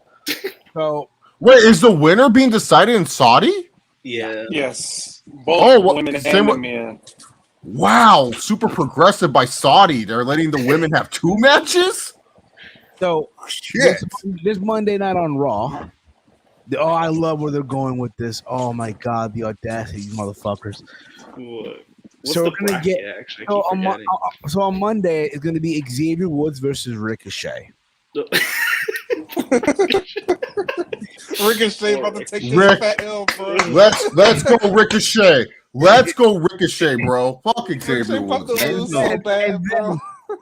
So, wait, is the winner being decided in Saudi? Yeah. Yes. Both women and the men. Wow, super progressive by Saudi. They're letting the women have 2 matches? So, this Monday night on Raw. I love where they're going with this. Oh, my God, the audacity, these motherfuckers. What? So we're gonna get so on Monday it's gonna be Xavier Woods versus Ricochet. Ricochet about to take this fat L, bro. Let's go Ricochet. Let's go Ricochet, bro. Fuck Xavier Woods. So bad, bro.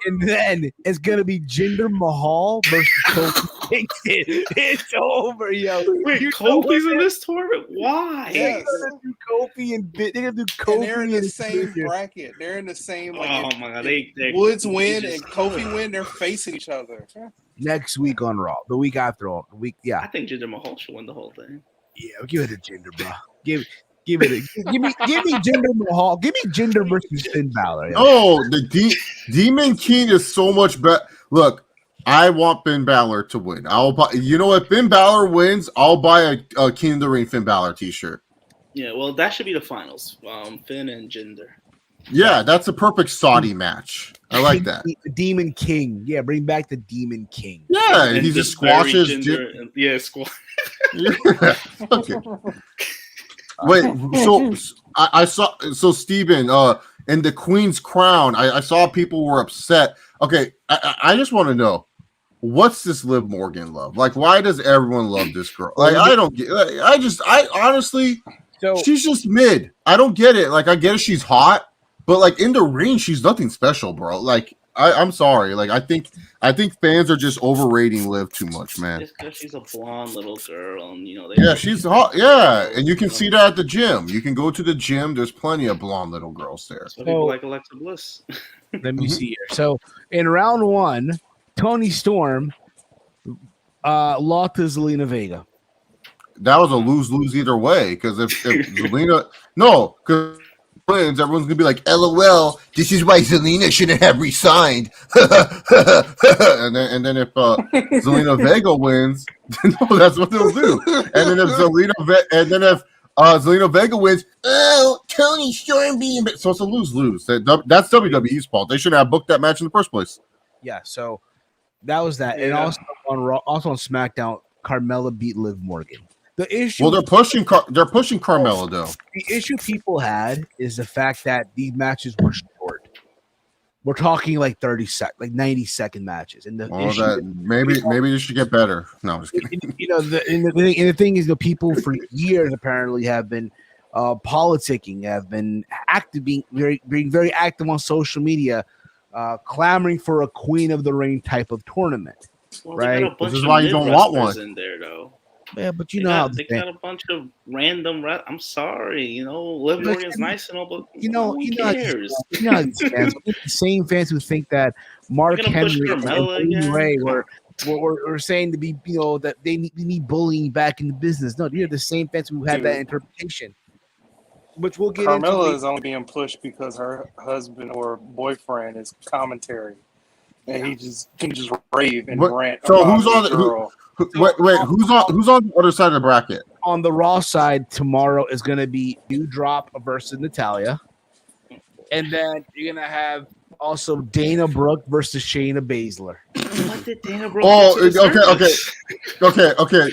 And then it's gonna be Jinder Mahal versus Kofi Kingston. It's over, yo. Wait, Kofi's in this tournament? Why? Yes. They're gonna do Kofi and they're in the same bracket. They're in the same. Like, oh my God! Woods win and Kofi win. They're facing each other next week on Raw. The week after all. The week, yeah. I think Jinder Mahal should win the whole thing. Yeah, give it to Jinder, bro. Give me Jinder Mahal. Give me Jinder versus Finn Balor. Yeah. Oh, the Demon King is so much better. Look, I want Finn Balor to win. I'll buy. You know what? Finn Balor wins. I'll buy a King of the Ring Finn Balor T-shirt. Yeah, well, that should be the finals. Finn and Jinder. Yeah, that's a perfect Saudi match. I like that. Demon King. Yeah, bring back the Demon King. Yeah, and he just squashes. Squash. Yeah. Okay. Wait, so I saw Steven, in the Queen's Crown, I saw people were upset. Okay, I just want to know, what's this Liv Morgan love? Like, why does everyone love this girl? Like, I don't get. I honestly, she's just mid. I don't get it. Like, I get it, she's hot, but like in the ring, she's nothing special, bro. Like, I'm sorry. Like I think fans are just overrating Liv too much, man. Just because she's a blonde little girl, and yeah, she's hot. Yeah, and you can see that at the gym. You can go to the gym. There's plenty of blonde little girls there. So people like Alexa Bliss. Let me see here. So in round 1, Toni Storm lost to Zelina Vega. That was a lose either way, because if Zelina because wins, everyone's gonna be like, "LOL, this is why Zelina shouldn't have resigned." and then if Zelina Vega wins, no, that's what they'll do. And then if Zelina Vega wins, oh, Toni Storm being, so it's a lose. That's WWE's fault. They shouldn't have booked that match in the first place. Yeah, so that was that. Yeah. And also on SmackDown, Carmella beat Liv Morgan. The issue. Well, they're pushing Carmella though. The issue people had is the fact that these matches were short. We're talking like 90-second matches, and maybe they should get better. No, I'm just kidding. The thing is, the people for years apparently have been politicking, have been being very active on social media, clamoring for a Queen of the Ring type of tournament. Well, right? This is why you don't want one in there, though. Yeah, but they got a bunch of random. I'm sorry, Liv Morgan's nice and all, but who cares? The same fans who think that Mark Henry and Ray were saying to be, that they need bullying back in the business. No, you're the same fans who had that interpretation. Which we'll get into. Carmella is only being pushed because her husband or boyfriend is commentary, and he can just rave and rant. So who's on the girl? Wait, who's on the other side of the bracket? On the Raw side, tomorrow is going to be Doudrop versus Natalya. And then you're going to have also Dana Brooke versus Shayna Baszler. What did Dana Brooke okay.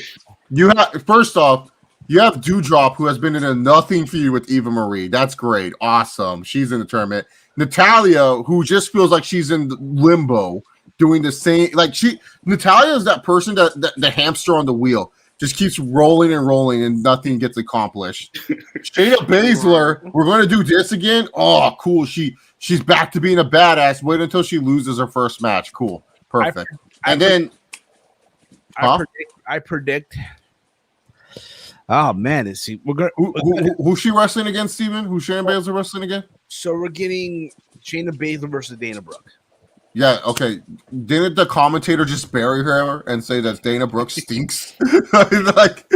First off, you have Doudrop, who has been in a nothing feud with Eva Marie. That's great. Awesome. She's in the tournament. Natalya, who just feels like she's in limbo, doing the same, Natalya is that person that the hamster on the wheel just keeps rolling and nothing gets accomplished. Shayna Baszler, we're going to do this again. Oh, cool. She's back to being a badass. Wait until she loses her first match. Cool, perfect. I predict. Oh man, we're going. Who's she wrestling against, Steven? Who's Shayna Baszler wrestling again? So we're getting Shayna Baszler versus Dana Brooke. Yeah, okay. Didn't the commentator just bury her and say that Dana Brooke stinks? like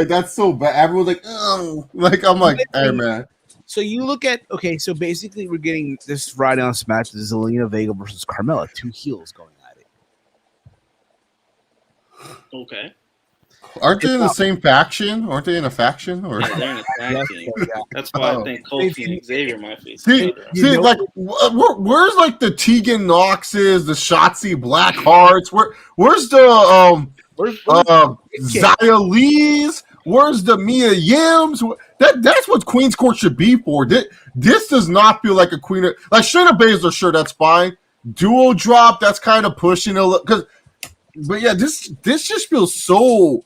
that's so bad. Everyone's like, oh, I'm like, hey man. So you look at so basically we're getting this Friday on Smash. This is Zelina Vega versus Carmella, 2 heels going at it. Okay. Aren't they in the same faction? Aren't they in a faction? Or they're in a faction. That's why I think Kofi and Xavier might be. Where's like the Tegan Knoxes, the Shotzi Blackhearts? Where's the Xia Lees? Where's the Mia Yims? That's what Queen's Court should be for. This does not feel like a Queen. Like Shayna Baszler, sure, that's fine. Dual drop, that's kind of pushing a little. But yeah, this just feels so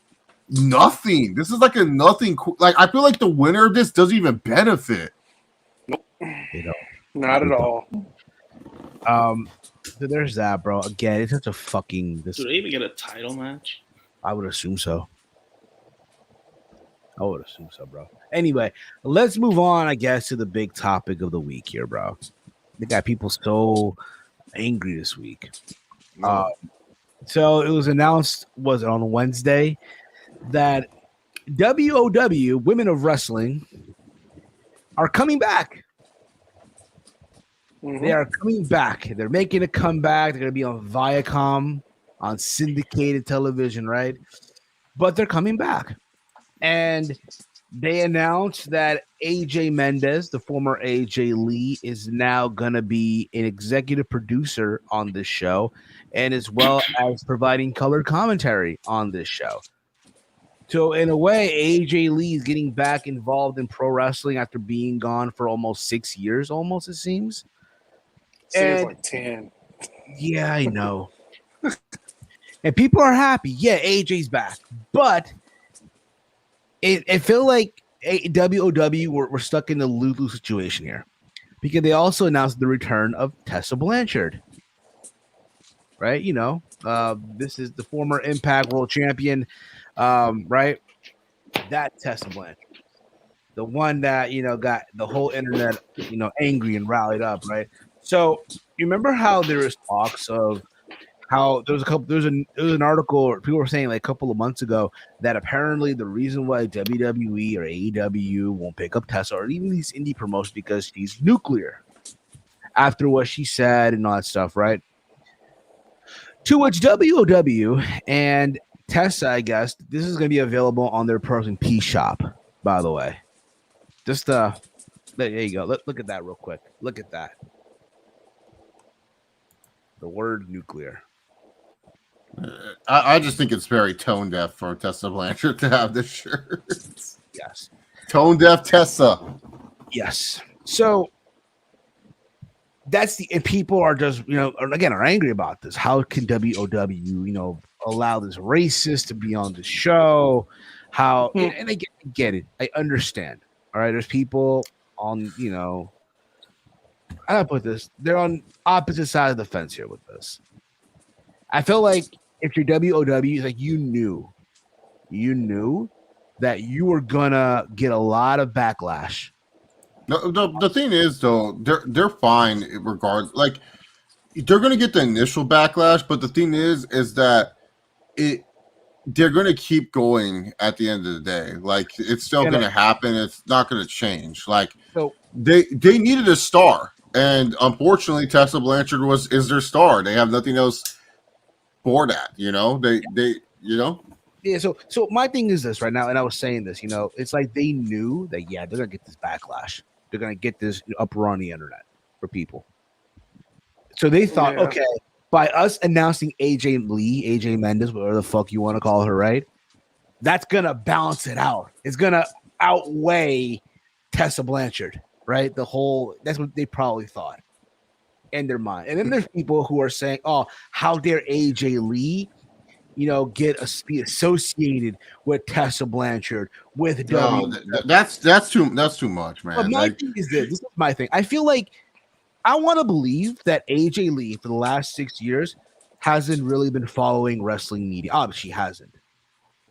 nothing. This is like a nothing. Like I feel like the winner of this doesn't even benefit. Nope. Not at all. So there's that, bro. Again, it's such a fucking. Do they even get a title match? I would assume so. Bro. Anyway, let's move on, I guess, to the big topic of the week here, bro. They got people so angry this week. So it was announced, was it on Wednesday, that WOW, Women of Wrestling, are coming back. Mm-hmm. They are coming back. They're making a comeback. They're going to be on Viacom, on syndicated television, right? But they're coming back. And they announced that AJ Mendez, the former AJ Lee, is now going to be an executive producer on this show, and as well as providing color commentary on this show. So in a way, AJ Lee is getting back involved in pro wrestling after being gone for almost 6 years, it seems. Seems like 10. Yeah, I know. And people are happy. Yeah, AJ's back. But it feel like WOW we're stuck in a lose-lose situation here, because they also announced the return of Tessa Blanchard. right? This is the former Impact World Champion, right? That Tessa Blanchard, the one that got the whole internet angry and rallied up, right? So you remember how there was talks of how there was an article, or people were saying like a couple of months ago that apparently the reason why WWE or AEW won't pick up Tessa or even these indie promotions because she's nuclear after what she said and all that stuff, right? To which WOW and Tessa, I guess, this is going to be available on their Person P shop, by the way. Just there you go. Look at that real quick. Look at that. The word nuclear. I just think it's very tone deaf for Tessa Blanchard to have this shirt. Yes. Tone deaf Tessa. Yes. So and people are just, are angry about this. How can WOW, allow this racist to be on the show? How, and I get it. I understand. All right. There's people on, I gotta put this, they're on opposite sides of the fence here with this. I feel like if you're WOW, it's like you knew that you were gonna get a lot of backlash. No, the thing is though, they're fine regardless. Like they're gonna get the initial backlash, but the thing is that they're gonna keep going at the end of the day. Like it's still gonna happen. It's not gonna change. Like they needed a star, and unfortunately, Tessa Blanchard is their star. They have nothing else for that. Yeah, so my thing is this right now, and I was saying this, it's like they knew that they're gonna get this backlash. They're gonna get this uproar on the internet for people. So they thought, okay, by us announcing AJ Mendes, whatever the fuck you want to call her, right? That's gonna balance it out. It's gonna outweigh Tessa Blanchard, right? That's what they probably thought in their mind. And then there's people who are saying, oh, how dare AJ Lee be associated with Tessa Blanchard with that's too much, man. But my thing is this is my thing. I feel like I want to believe that AJ Lee for the last 6 years hasn't really been following wrestling media. She hasn't.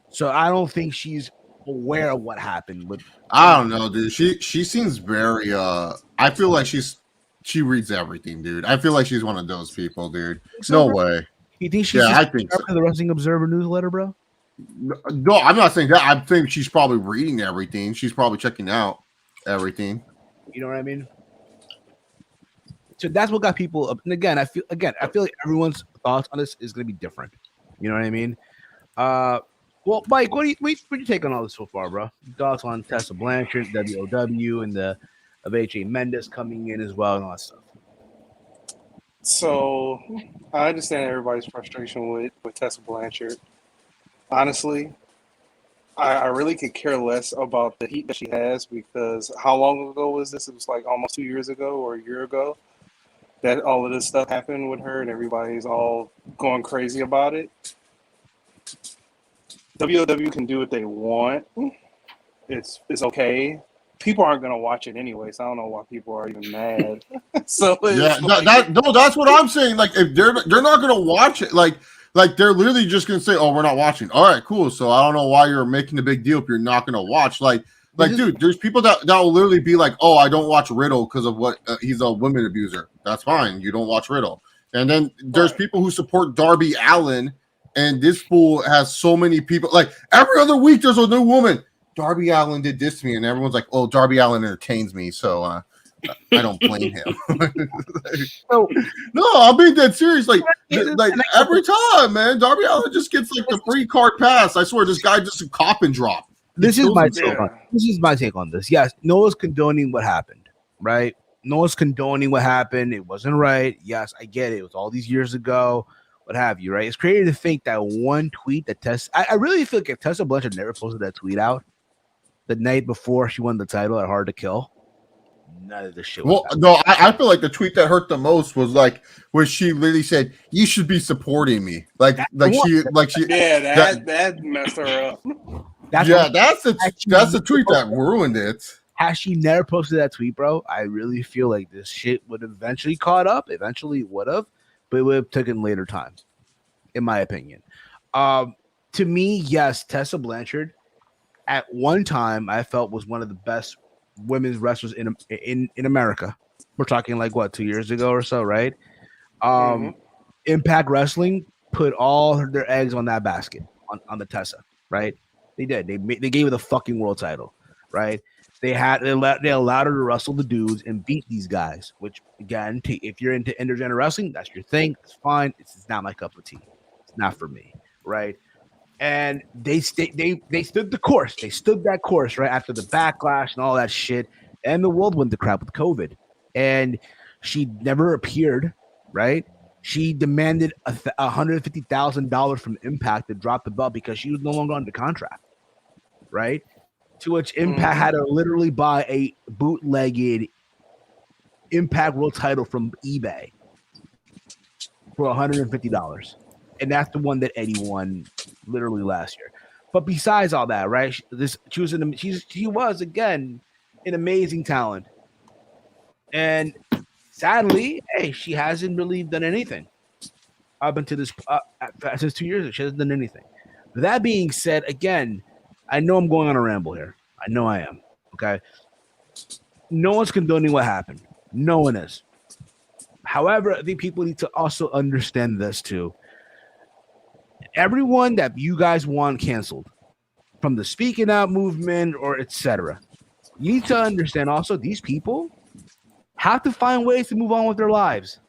So I don't think she's aware of what happened with. I don't know, dude. She seems very. I feel like she reads everything, dude. I feel like she's one of those people, dude. No way. You think she's I think so. The Wrestling Observer newsletter, bro? No, I'm not saying that. I think she's probably reading everything. She's probably checking out everything. You know what I mean? So that's what got people up. And again, I feel like everyone's thoughts on this is going to be different. You know what I mean? Well, Mike, what do you take on all this so far, bro? Thoughts on Tessa Blanchard, WOW, and the of AJ Mendes coming in as well and all that stuff. So I understand everybody's frustration with Tessa Blanchard. Honestly, I really could care less about the heat that she has, because how long ago was this? It was like almost 2 years ago or a year ago that all of this stuff happened with her and everybody's all going crazy about it. WOW can do what they want. It's okay. People aren't going to watch it anyway, so I don't know why people are even mad. So that's what I'm saying. Like, if they're not going to watch it, like they're literally just going to say, "Oh, we're not watching." All right, cool. So I don't know why you're making a big deal if you're not going to watch. Like, dude, there's people that will literally be like, "Oh, I don't watch Riddle because of what he's a women abuser." That's fine. You don't watch Riddle. And then there's people who support Darby Allin, and this fool has so many people. Like, every other week, there's a new woman. Darby Allin did this to me, and everyone's like, "Oh, Darby Allin entertains me," so I don't blame him. No, I'm being dead serious. Like every time, man, Darby Allin just gets like the free card pass. I swear, this guy just a cop and drop. This is my take on this. Yes, no one's condoning what happened, right? No one's condoning what happened. It wasn't right. Yes, I get it. It was all these years ago. What have you, right? It's crazy to think that one tweet that I really feel like if Tessa Blanchard never posted that tweet out the night before she won the title at Hard to Kill, none of this shit. I feel like the tweet that hurt the most was like where she literally said, "You should be supporting me." That messed her up. That's the tweet that ruined it. Had she never posted that tweet, bro, I really feel like this shit would eventually caught up. Eventually would have, but it would have taken later time, in my opinion. To me, yes, Tessa Blanchard at one time I felt was one of the best women's wrestlers in America. We're talking like what, 2 years ago or so, right? Impact Wrestling put all their eggs on that basket on the Tessa, right? They did. They gave her the fucking world title, right? They allowed her to wrestle the dudes and beat these guys. Which again, if you're into intergender wrestling, that's your thing. It's fine. It's not my cup of tea. It's not for me, right? And they stood the course. They stood that course right after the backlash and all that shit. And the world went to crap with COVID. And she never appeared, right? She demanded $150,000 from Impact to drop the belt because she was no longer under contract, right? To which Impact had to literally buy a bootlegged Impact World title from eBay for $150. And that's the one that Eddie won literally last year. But besides all that, right? She was again an amazing talent. And sadly, hey, she hasn't really done anything up until this since 2 years ago. She hasn't done anything. That being said, again, I know I'm going on a ramble here. I know I am. Okay. No one's condoning what happened. No one is. However, I think people need to also understand this too. Everyone that you guys want canceled, from the speaking out movement or etc., you need to understand also these people have to find ways to move on with their lives.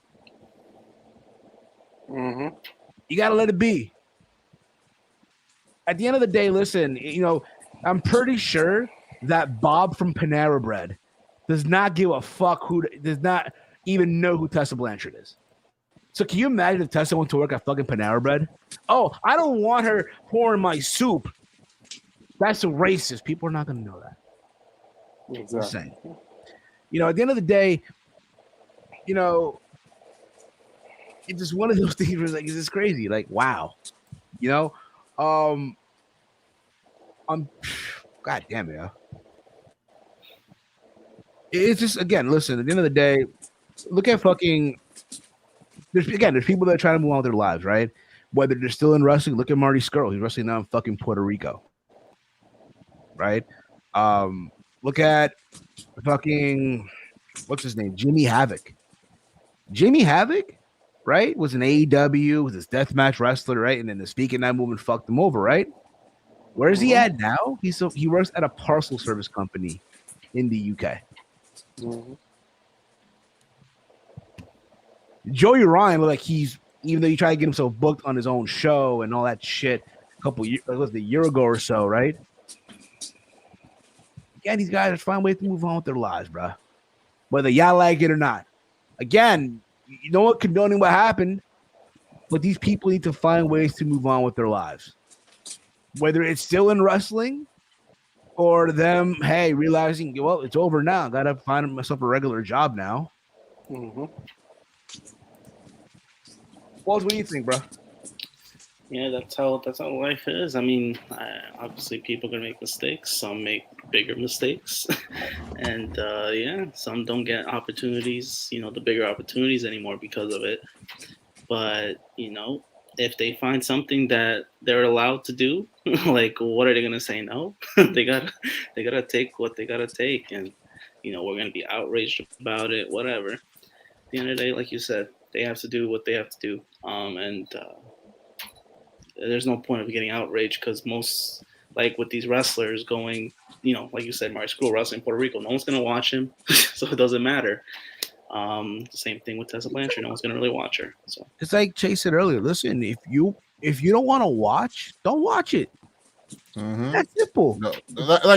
You got to let it be. At the end of the day, listen, I'm pretty sure that Bob from Panera Bread does not give a fuck does not even know who Tessa Blanchard is. So can you imagine if Tessa went to work at fucking Panera Bread? Oh, I don't want her pouring my soup. That's racist. People are not going to know that. Exactly. Just saying. At the end of the day, it's just one of those things where it's like, it's just crazy. Like, wow. God damn it, yeah. It's just, again, listen, at the end of the day, look at fucking, there's people that are trying to move on with their lives, right? Whether they're still in wrestling, look at Marty Scurll. He's wrestling now in fucking Puerto Rico, right? Look at fucking, what's his name? Jimmy Havoc. Jimmy Havoc, right? Was an AEW, was this deathmatch wrestler, right? And then the speaking that movement fucked him over, right? Where is he at now? He works at a parcel service company in the UK. Joey Ryan, like even though he tried to get himself booked on his own show and all that shit a year ago or so, right? Yeah, these guys are finding ways to move on with their lives, bro. Whether y'all like it or not. Again, you know what, condoning what happened, but these people need to find ways to move on with their lives. Whether it's still in wrestling or them, hey, realizing, well, it's over now. I got to find myself a regular job now. Walls, what do you think, bro? Yeah, that's how life is. I mean, obviously people are gonna make mistakes. Some make bigger mistakes, and some don't get opportunities. The bigger opportunities anymore because of it. But if they find something that they're allowed to do, like what are they gonna say no? they gotta take what they gotta take, and we're gonna be outraged about it. Whatever. At the end of the day, like you said, they have to do what they have to do, there's no point of getting outraged because most, like with these wrestlers going, like you said, Marty Scurll wrestling in Puerto Rico, no one's going to watch him, so it doesn't matter. The same thing with Tessa Blanchard, no one's going to really watch her. So it's like Chase said earlier, listen, if you don't want to watch, don't watch it. That's simple. No,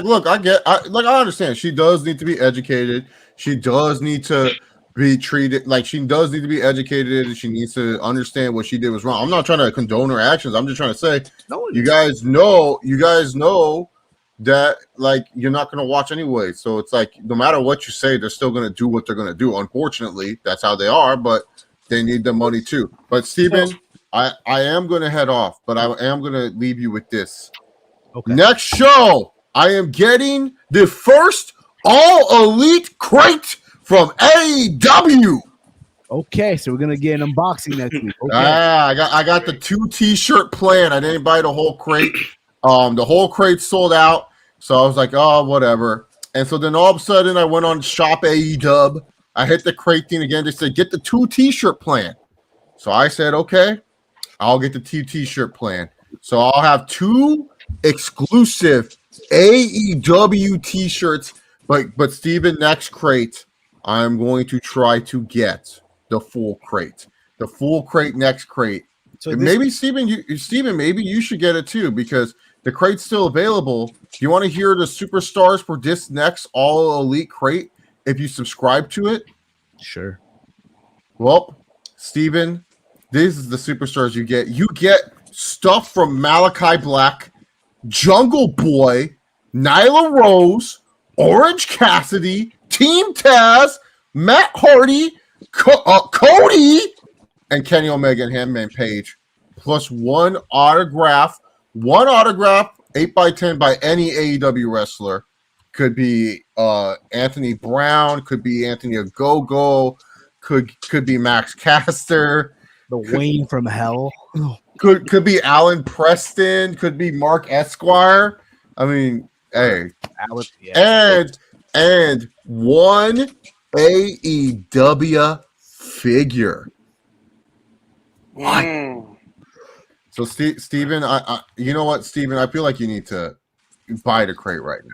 look, I understand. She does need to be educated. She does need to be treated like she does need to be educated, and she needs to understand what she did was wrong. I'm not trying to condone her actions. I'm just trying to say, you guys know that like you're not going to watch anyway. So it's like no matter what you say, they're still going to do what they're going to do. Unfortunately, that's how they are, but they need the money too. But Steven, I am going to head off, but I am going to leave you with this. Okay. Next show, I am getting the first All Elite crate from AEW. Okay, so we're gonna get an unboxing next week. Okay. I got the 2 T-shirt plan. I didn't buy the whole crate. The whole crate sold out, so I was like, oh, whatever. And so then all of a sudden, I went on Shop AEW. I hit the crate thing again. They said get the 2 T-shirt plan. So I said, okay, I'll get the 2 T-shirt plan. So I'll have 2 exclusive AEW T-shirts. But Steven, next crate, I'm going to try to get the full crate. The full crate next crate. So maybe Steven, maybe you should get it too, because the crate's still available. Do you want to hear the superstars for this next All Elite crate if you subscribe to it? Sure. Well, Steven, this is the superstars you get. You get stuff from Malachi Black, Jungle Boy, Nyla Rose, Orange Cassidy, Team Taz, Matt Hardy, Cody, and Kenny Omega and Hangman Page, plus one autograph 8x10 by any AEW wrestler. Could be Anthony Brown, could be Anthony Ogogo, could be Max Caster, the Wayne from Hell. Could be Alan Preston, could be Mark Esquire. I mean, hey, Alan, yeah. and one AEW figure. What? So, Steven, I you know what, Steven? I feel like you need to buy the crate right now.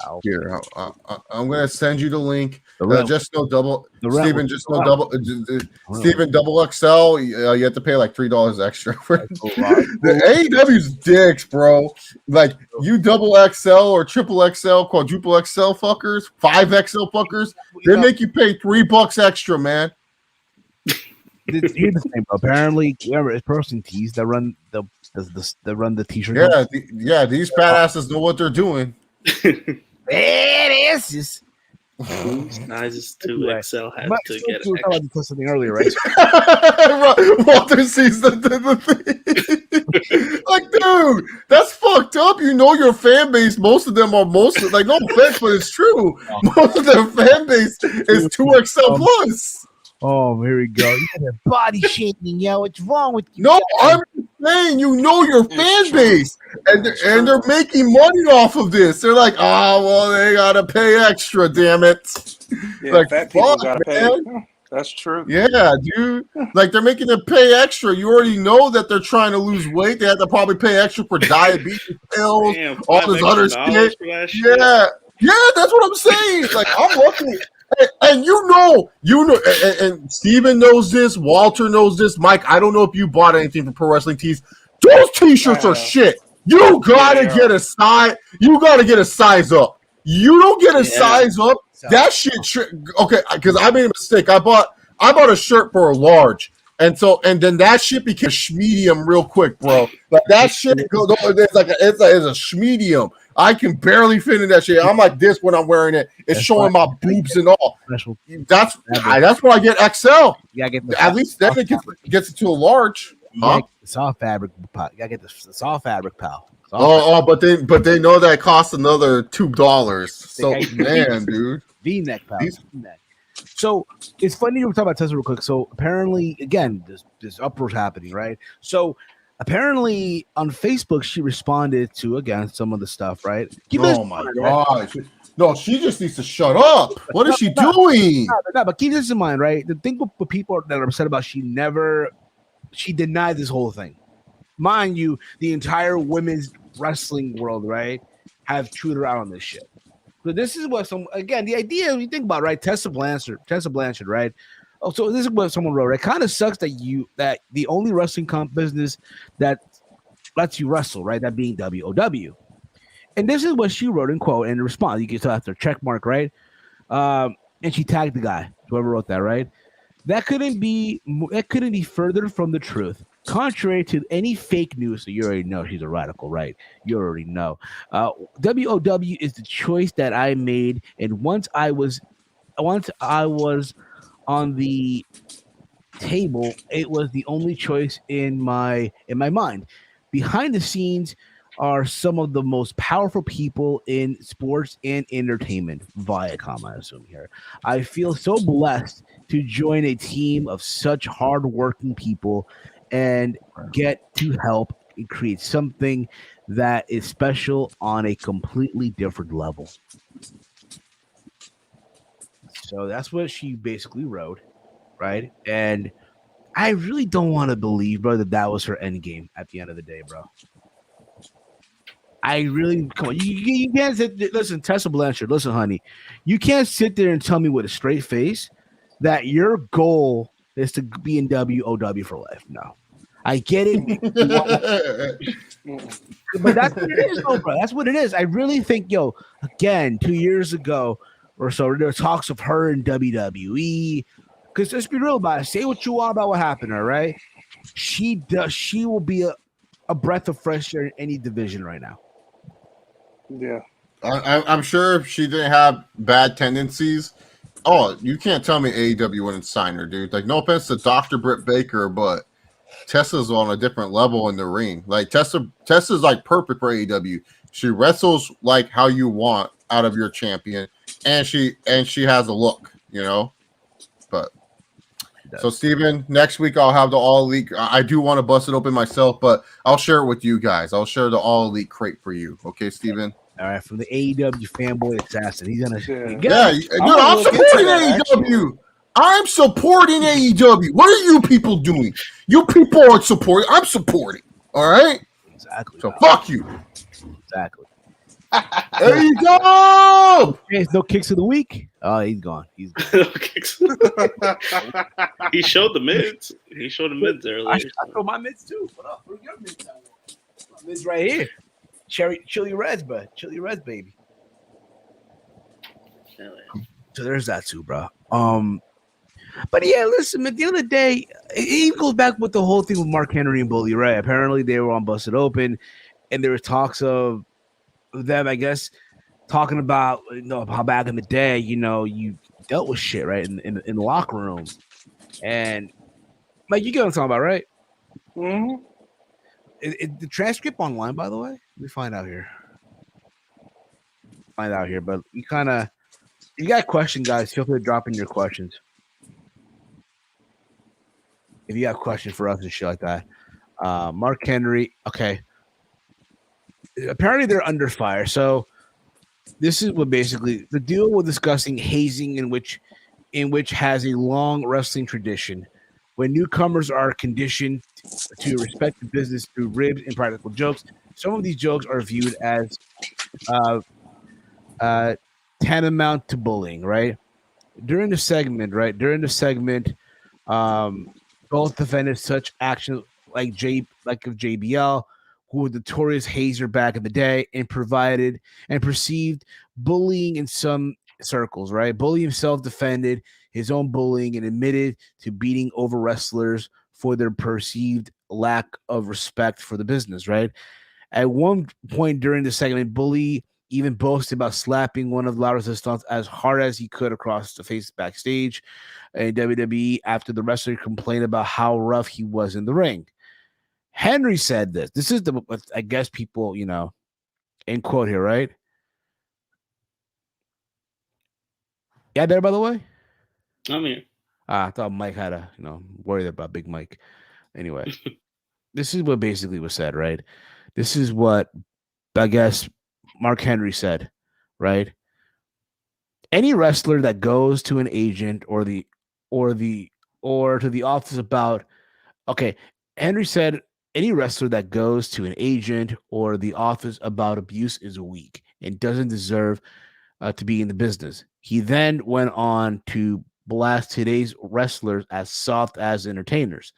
Wow. Here, I'm going to send you the link. Just no double, Steven. Just no double, Steven. Double XL. You have to pay like $3 extra for the AEW's dicks, bro. Like you double XL or triple XL, quadruple XL fuckers, 5XL fuckers. They make you pay $3 extra, man. Here's the thing, bro. Apparently, remember, it's Person Tees that run the t-shirt. Yeah, these badasses know what they're doing. Badasses. Nice is 2XL had to get it. I was something earlier, right? Walter sees the thing. Like, dude, that's fucked up. You know your fan base. Most of them are like, no offense, but it's true. Most of their fan base is 2XL plus. Oh, here we go. You got body shaming, yo. What's wrong with you? No, I'm saying you know your fan base, and they're making money off of this. They're like, oh, well, they gotta pay extra. Damn it! Yeah, like, fat people gotta pay. That's true. Yeah, dude. Like they're making them pay extra. You already know that they're trying to lose weight. They have to probably pay extra for diabetes pills, all this other shit. Yeah, that's what I'm saying. Like I'm looking. And you know, and Steven knows this, Walter knows this, Mike. I don't know if you bought anything from Pro Wrestling Tees. Those t-shirts are shit. You gotta get a size. You gotta get a size up. You don't get a size up. That shit. Okay, because I made a mistake. I bought a shirt for a large, and then that shit became a medium real quick, bro. Like that shit goes. It's a medium. I can barely fit in that shit. I'm like this when I'm wearing it. It's showing my boobs and all. That's why I get XL. Yeah, get at least then it gets it to a large. Huh? Soft fabric, pal. You gotta get the soft fabric, pal. But they know that costs another $2. So man, dude, V-neck, pal. V-neck. So it's funny we're talking about Tessa real quick. So apparently, again, this uproar's happening, right? So apparently on Facebook, she responded to again some of the stuff, right? Oh my gosh. No, she just needs to shut up. What is she doing? No, but keep this in mind, right? The thing with people that are upset about she denied this whole thing. Mind you, the entire women's wrestling world, right, have chewed her out on this shit. So this is what the idea you think about, right? Tessa Blanchard, right? Oh, so this is what someone wrote. It kind of sucks that the only wrestling comp business that lets you wrestle, right? That being WOW. And this is what she wrote in quote in response. You can tell after check mark, right? And she tagged the guy, whoever wrote that, right? That couldn't be further from the truth. Contrary to any fake news, so you already know she's a radical, right? You already know. WOW is the choice that I made, and once I was on the table, it was the only choice in my mind. Behind the scenes are some of the most powerful people in sports and entertainment. Viacom, I assume here. I feel so blessed to join a team of such hardworking people and get to help and create something that is special on a completely different level. So that's what she basically wrote, right? And I really don't want to believe, bro, that was her end game at the end of the day, bro. I really come on. You can't sit. Listen, Tessa Blanchard. Listen, honey, you can't sit there and tell me with a straight face that your goal is to be in WOW for life. No, I get it, but that's what it is, though, bro. That's what it is. I really think, again, 2 years ago or so, there were talks of her in WWE. Because let's be real about it. Say what you want about what happened, all right? She will be a breath of fresh air in any division right now. Yeah. I'm sure if she didn't have bad tendencies, you can't tell me AEW wouldn't sign her, dude. Like, no offense to Dr. Britt Baker, but Tessa's on a different level in the ring. Like, Tessa's like perfect for AEW. She wrestles like how you want out of your champion, and she has a look, But so, Steven, next week I'll have the All Elite. I do want to bust it open myself, but I'll share it with you guys. I'll share the All Elite crate for you. Okay, Steven? All right, from the AEW fanboy assassin. He's going to... Yeah, dude, I'm supporting AEW. I'm supporting AEW. What are you people doing? You people aren't supporting. I'm supporting. All right? Exactly. So, fuck you. Exactly. There you go. No kicks of the week. Oh, he's gone. He's gone. He showed the mids. He showed the mids earlier. I showed my mids too. What up? Where's your mids? My mids right here. Chili Reds, bud. Chili Reds, baby. So there's that too, bro. But yeah, listen, at the end of the day, it goes back with the whole thing with Mark Henry and Bully Ray. Apparently, they were on Busted Open, and there was talks of them, I guess, talking about how back in the day, you dealt with shit, right, in the locker room. And Mike, you get what I'm talking about, right? Mm-hmm. Is the transcript online, by the way? Let me find out here. But you got a question, guys. Feel free to drop in your questions. If you have questions for us and shit like that. Mark Henry, okay. Apparently they're under fire. So this is what basically the deal with discussing hazing in which has a long wrestling tradition. When newcomers are conditioned to respect the business through ribs and practical jokes, some of these jokes are viewed as tantamount to bullying, right? During the segment, both defended such actions like of JBL, who was notorious hazer back in the day, and perceived bullying in some circles, right? Bully himself defended his own bullying and admitted to beating over wrestlers for their perceived lack of respect for the business, right? At one point during the segment, Bully even boasted about slapping one of La Resistance as hard as he could across the face backstage in WWE after the wrestler complained about how rough he was in the ring. Henry said this. This is I guess people, in quote here, right? Yeah, there, by the way? I'm here. I thought Mike had worried about Big Mike. Anyway, this is what basically was said, right? This is what, I guess, Mark Henry said, right? Any wrestler that goes to an agent or to the office about, okay, Henry said, any wrestler that goes to an agent or the office about abuse is weak and doesn't deserve to be in the business. He then went on to blast today's wrestlers as soft as entertainers,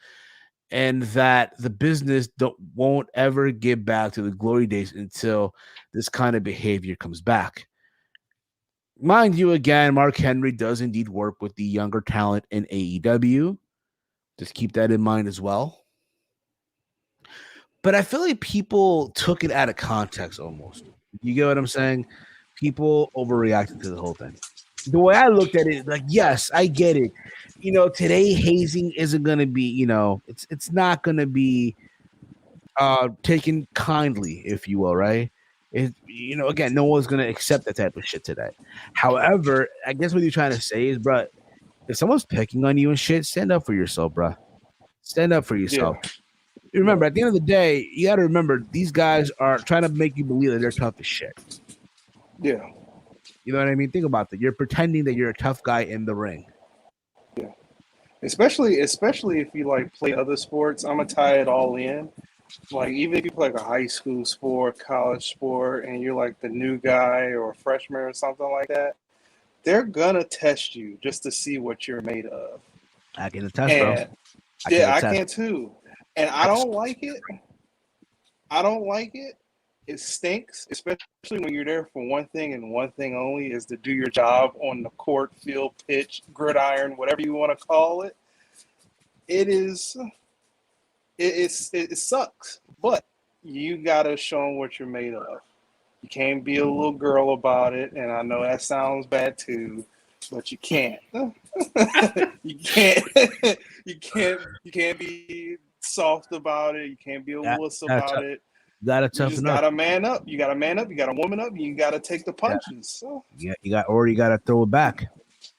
and that the business won't ever get back to the glory days until this kind of behavior comes back. Mind you, again, Mark Henry does indeed work with the younger talent in AEW. Just keep that in mind as well. But I feel like people took it out of context almost. You get what I'm saying? People overreacted to the whole thing. The way I looked at it, like, yes, I get it. Today hazing isn't going to be, it's not going to be taken kindly, if you will, right? Again, no one's going to accept that type of shit today. However, I guess what you're trying to say is, bro, if someone's picking on you and shit, stand up for yourself, bro. Stand up for yourself. Yeah. Remember, at the end of the day, you got to remember these guys are trying to make you believe that they're tough as shit. Yeah. You know what I mean? Think about that. You're pretending that you're a tough guy in the ring. Yeah. Especially if you like play other sports, I'm gonna tie it all in. Like even if you play like a high school sport, college sport, and you're like the new guy or a freshman or something like that, they're gonna test you just to see what you're made of. I can attest, bro. I can too. And I don't like it. It stinks, especially when you're there for one thing and one thing only is to do your job on the court, field, pitch, gridiron, whatever you want to call it. It sucks, but you gotta show them what you're made of. You can't be a little girl about it, and I know that sounds bad too, but you can't. you can't be soft about it. You can't be a wuss about it. You just gotta man up. You gotta man up. You gotta woman up. You gotta take the punches. So. Yeah, you gotta throw it back.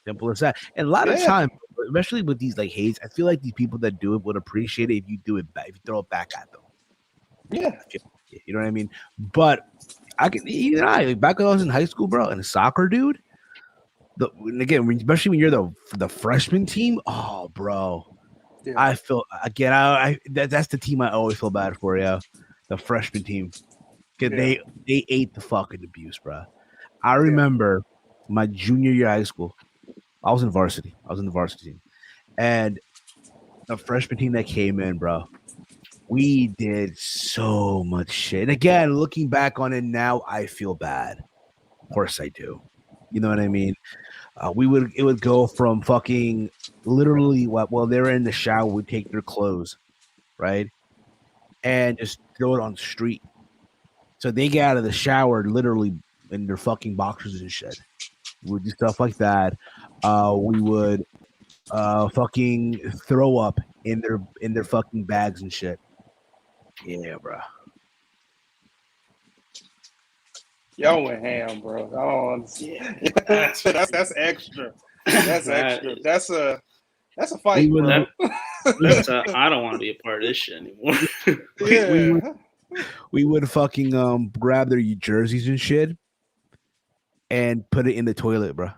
Simple as that. And a lot of times, especially with these like hates, I feel like these people that do it would appreciate it if you do it back, if you throw it back at them. Yeah, you know what I mean. But back when I was in high school, bro, and a soccer dude. Again, especially when you're the freshman team. Oh, bro, I feel again. That's the team I always feel bad for. Yeah. The freshman team, they ate the fucking abuse, bro. I remember my junior year of high school. I was in varsity. I was in the varsity team, and the freshman team that came in, bro, we did so much shit. And again, looking back on it now, I feel bad. Of course, I do. You know what I mean? It would go from fucking literally while they were in the shower, we'd take their clothes, right? And just throw it on the street. So they get out of the shower literally in their fucking boxers and shit. We would do stuff like that. We would fucking throw up in their fucking bags and shit. Yeah, bro. Y'all went ham, bro. I don't understand. That's extra. That's extra. That's a fight, bro. I don't want to be a part of this shit anymore. We would fucking grab their jerseys and shit and put it in the toilet, bro.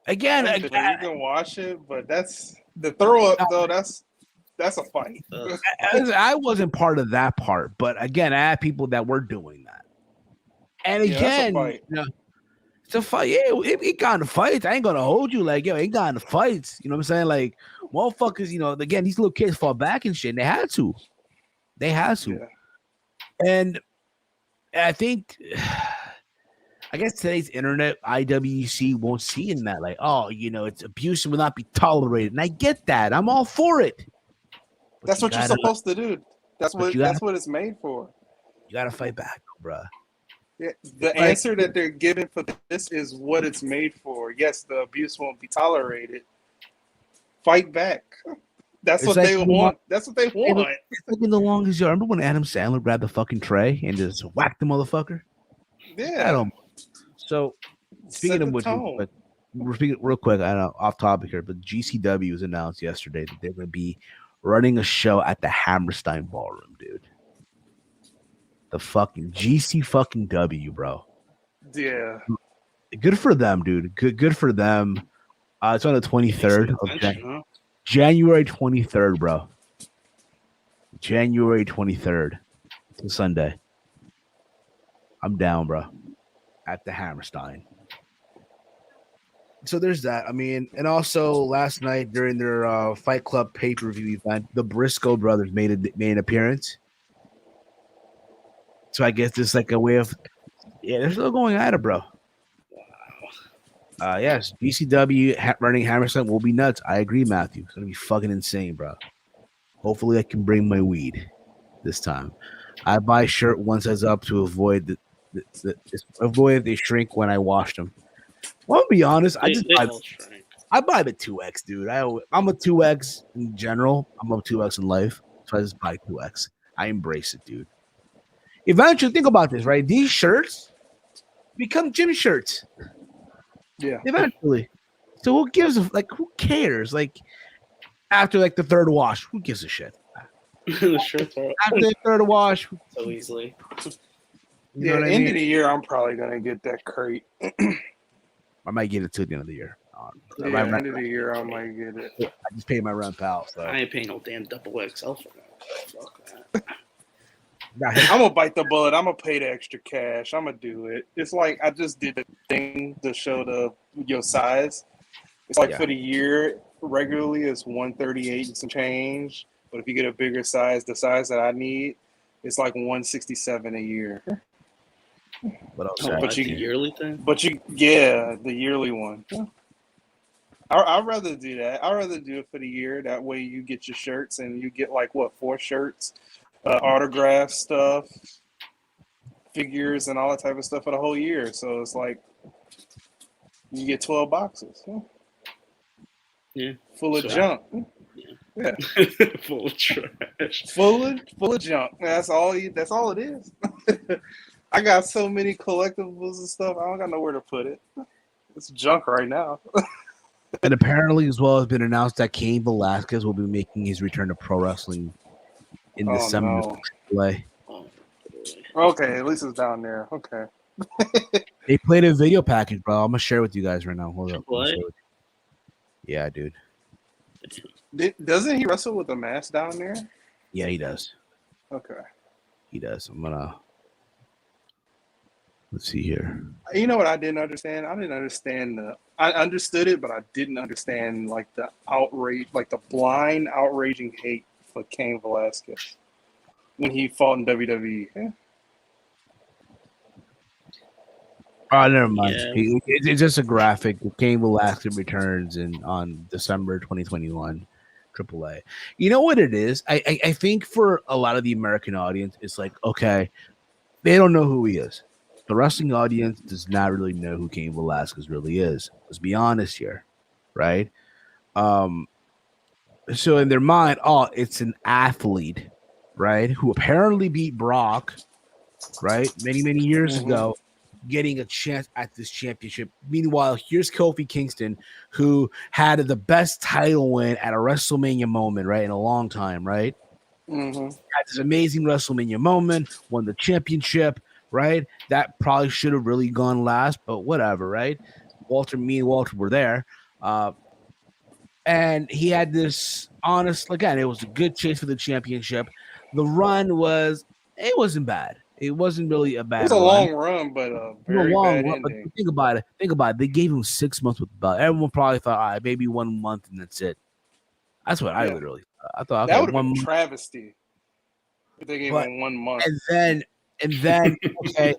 Again, you can wash it, but that's the throw up though. That's a fight. I wasn't part of that part, but again, I had people that were doing that. And again, it's a fight. Yeah, it got into fights. I ain't gonna hold you like, yo, it got into fights. You know what I'm saying? Like, motherfuckers, again, these little kids fall back and shit, and they had to. Yeah. And I think, I guess today's internet, IWC won't see in that, like, oh, it's abuse and will not be tolerated. And I get that. I'm all for it. But that's what you're supposed to do. That's what it's made for. You gotta fight back, bro. Yeah, the answer that they're giving for this is what it's made for. Yes, the abuse won't be tolerated. Fight back. That's what they want. That's what they want. It's taking the longest. You remember when Adam Sandler grabbed the fucking tray and just whacked the motherfucker? Yeah. So speaking of which, we're speaking real quick. I know off topic here, but GCW was announced yesterday that they're going to be running a show at the Hammerstein Ballroom, dude. The fucking GC fucking W, bro. Yeah. Good for them, dude. Good for them. It's on the 23rd of January 23rd, bro. January 23rd. It's a Sunday. I'm down, bro. At the Hammerstein. So there's that. I mean, and also last night during their Fight Club pay-per-view event, the Briscoe brothers made an appearance. So I guess it's like a way of, they're still going at it, bro. Wow. Yes, BCW running Hammerstein will be nuts. I agree, Matthew. It's gonna be fucking insane, bro. Hopefully, I can bring my weed this time. I buy shirt one size up to avoid avoid they shrink when I wash them. Well, I'll be honest. I buy the 2X, dude. I'm a 2X in general. I'm a 2X in life, so I just buy 2X. I embrace it, dude. Eventually, think about this, right? These shirts become gym shirts. Yeah. Eventually. So who gives a like? Who cares? Like after like the third wash, who gives a shit? Sure, After the third wash, so easily. You know what end of the year, I'm probably gonna get that crate. I might get it to the end of the year. End of the year, I might get it. I just paid my rent, pal. So I ain't paying no damn double XL for that. Fuck that. I'm gonna bite the bullet. I'm gonna pay the extra cash. I'm gonna do it. It's like I just did the thing to show your size. It's like for the year, regularly it's 138 and some change. But if you get a bigger size, the size that I need, it's like 167 a year. But the yearly thing. The yearly one. I'd rather do that. I'd rather do it for the year. That way you get your shirts and you get like 4 shirts, autograph stuff, figures, and all that type of stuff for the whole year. So it's like you get 12 boxes. Yeah. Full of junk. Yeah. Full of trash. Full of junk. That's all it is. I got so many collectibles and stuff. I don't got nowhere to put it. It's junk right now. And apparently, as well, has been announced that Cain Velasquez will be making his return to pro wrestling in December. No. Okay, at least it's down there. Okay. They played a video package, bro. I'm gonna share with you guys right now. Hold up. What? Yeah, dude. Doesn't he wrestle with a mask down there? Yeah, he does. Okay. He does. Let's see here. You know what I didn't understand? I didn't understand I understood it, but I didn't understand like the outrage, like the blind outraging hate for Cain Velasquez when he fought in WWE. Yeah. Oh, never mind. Yeah. It's just a graphic. Cain Velasquez returns on December 2021. AAA. You know what it is? I think for a lot of the American audience, it's like, okay, they don't know who he is. The wrestling audience does not really know who Cain Velasquez really is. Let's be honest here, right? So in their mind, it's an athlete, right, who apparently beat Brock, right, many years ago, getting a chance at this championship. Meanwhile, here's Kofi Kingston, who had the best title win at a WrestleMania moment, right, in a long time, right? Had this amazing WrestleMania moment, won the championship, right? That probably should have really gone last, but whatever, right? Me and Walter were there. And he had this again, it was a good chase for the championship. The run wasn't bad. It wasn't really a bad run. It was a long run, but a very bad ending. But think about it. They gave him 6 months with the belt. Everyone probably thought, all right, maybe 1 month and that's it. That's what I literally thought. I thought, that would have been travesty if they gave him 1 month. And then okay,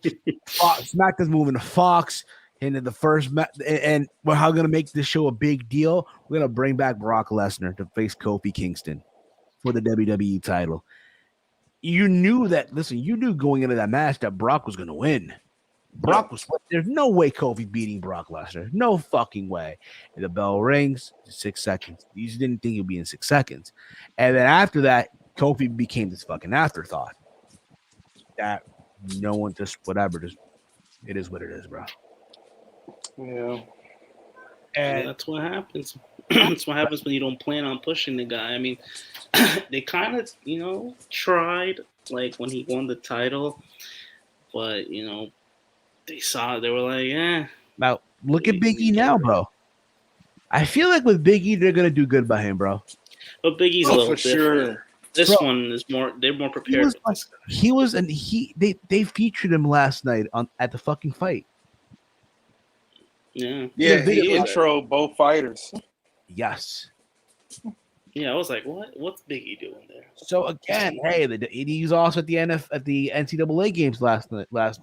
SmackDown's moving to Fox. And in the first and we're how gonna make this show a big deal. We're gonna bring back Brock Lesnar to face Kofi Kingston for the WWE title. You knew going into that match that Brock was gonna win. There's no way Kofi beating Brock Lesnar. No fucking way. And the bell rings, 6 seconds. You didn't think it would be in 6 seconds. And then after that, Kofi became this fucking afterthought. That no one it is what it is, bro. Yeah. And that's what happens. That's what happens when you don't plan on pushing the guy. I mean, they kind of, tried like when he won the title, but they were like, Now look at Big E now, bro. I feel like with Big E, they're gonna do good by him, bro. But Big E's a little different. Sure. This one is they're more prepared. They featured him last night at the fucking fight. Yeah. Yeah, he introed both fighters. Yes. Yeah, I was like, what's Big E doing there? So again, hey, he was also at the NCAA games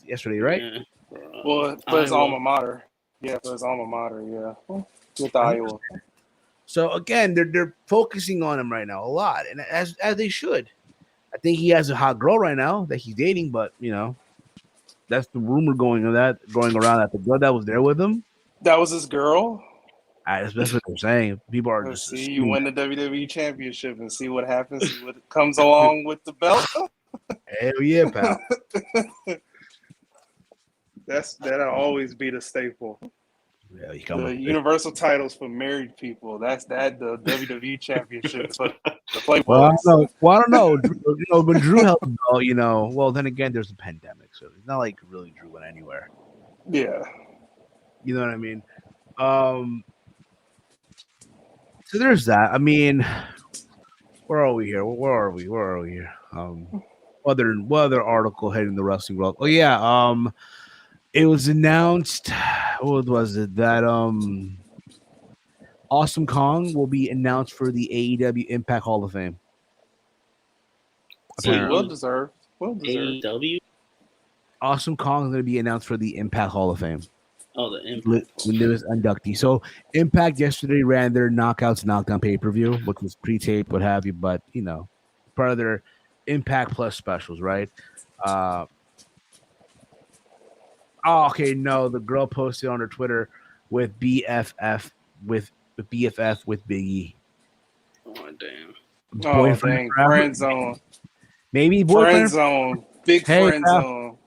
yesterday, right? Yeah. Well, for his alma mater. Yeah, for his alma mater, yeah. With Iowa. So again, they're focusing on him right now a lot, and as they should. I think he has a hot girl right now that he's dating, but that's the rumor going around that the girl that was there with him. That was his girl. That's what they're saying. People are just see you win the WWE championship and see what happens. See what comes along with the belt. Hell yeah, pal. That'll always be the staple. Yeah, you the universal titles for married people. That's the WWE Championship for the Playboys. Well, I don't know. When Drew held the belt, well, then again, there's a pandemic, so it's not like really Drew went anywhere. Yeah. You know what I mean? So there's that. I mean, where are we here? Where are we here? What other article heading the wrestling world? Oh yeah, it was announced. What was it that Awesome Kong will be announced for the AEW Impact Hall of Fame? Well deserved. AEW. Awesome Kong is going to be announced for the Impact Hall of Fame. Oh, the Impact. The newest inductee. So Impact yesterday ran their Knockouts Knockdown pay-per-view, which was pre-taped, what have you, but part of their Impact Plus specials, right? Okay, no, the girl posted on her Twitter with BFF with Big E. Oh damn. Boyfriend friend zone. Maybe boyfriend friend zone. Big friend zone.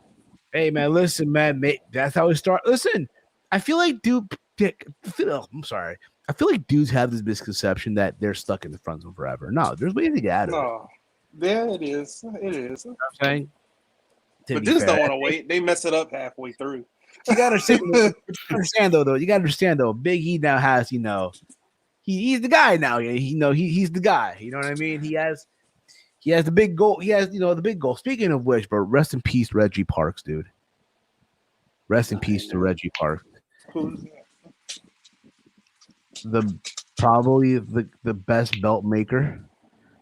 Hey man, listen, man. That's how it starts. Listen, I feel like I'm sorry. I feel like dudes have this misconception that they're stuck in the friend zone forever. No, there's ways to get out of it. Yeah, it is. It is. You know what I'm saying? But dudes don't want to wait. They mess it up halfway through. You gotta understand though. Big E now has, he's the guy now. He's the guy. You know what I mean? He has the big goal. He has, the big goal. Speaking of which, but rest in peace, Reggie Parks, dude. Rest in peace to Reggie Parks. Who's that? Probably the best belt maker.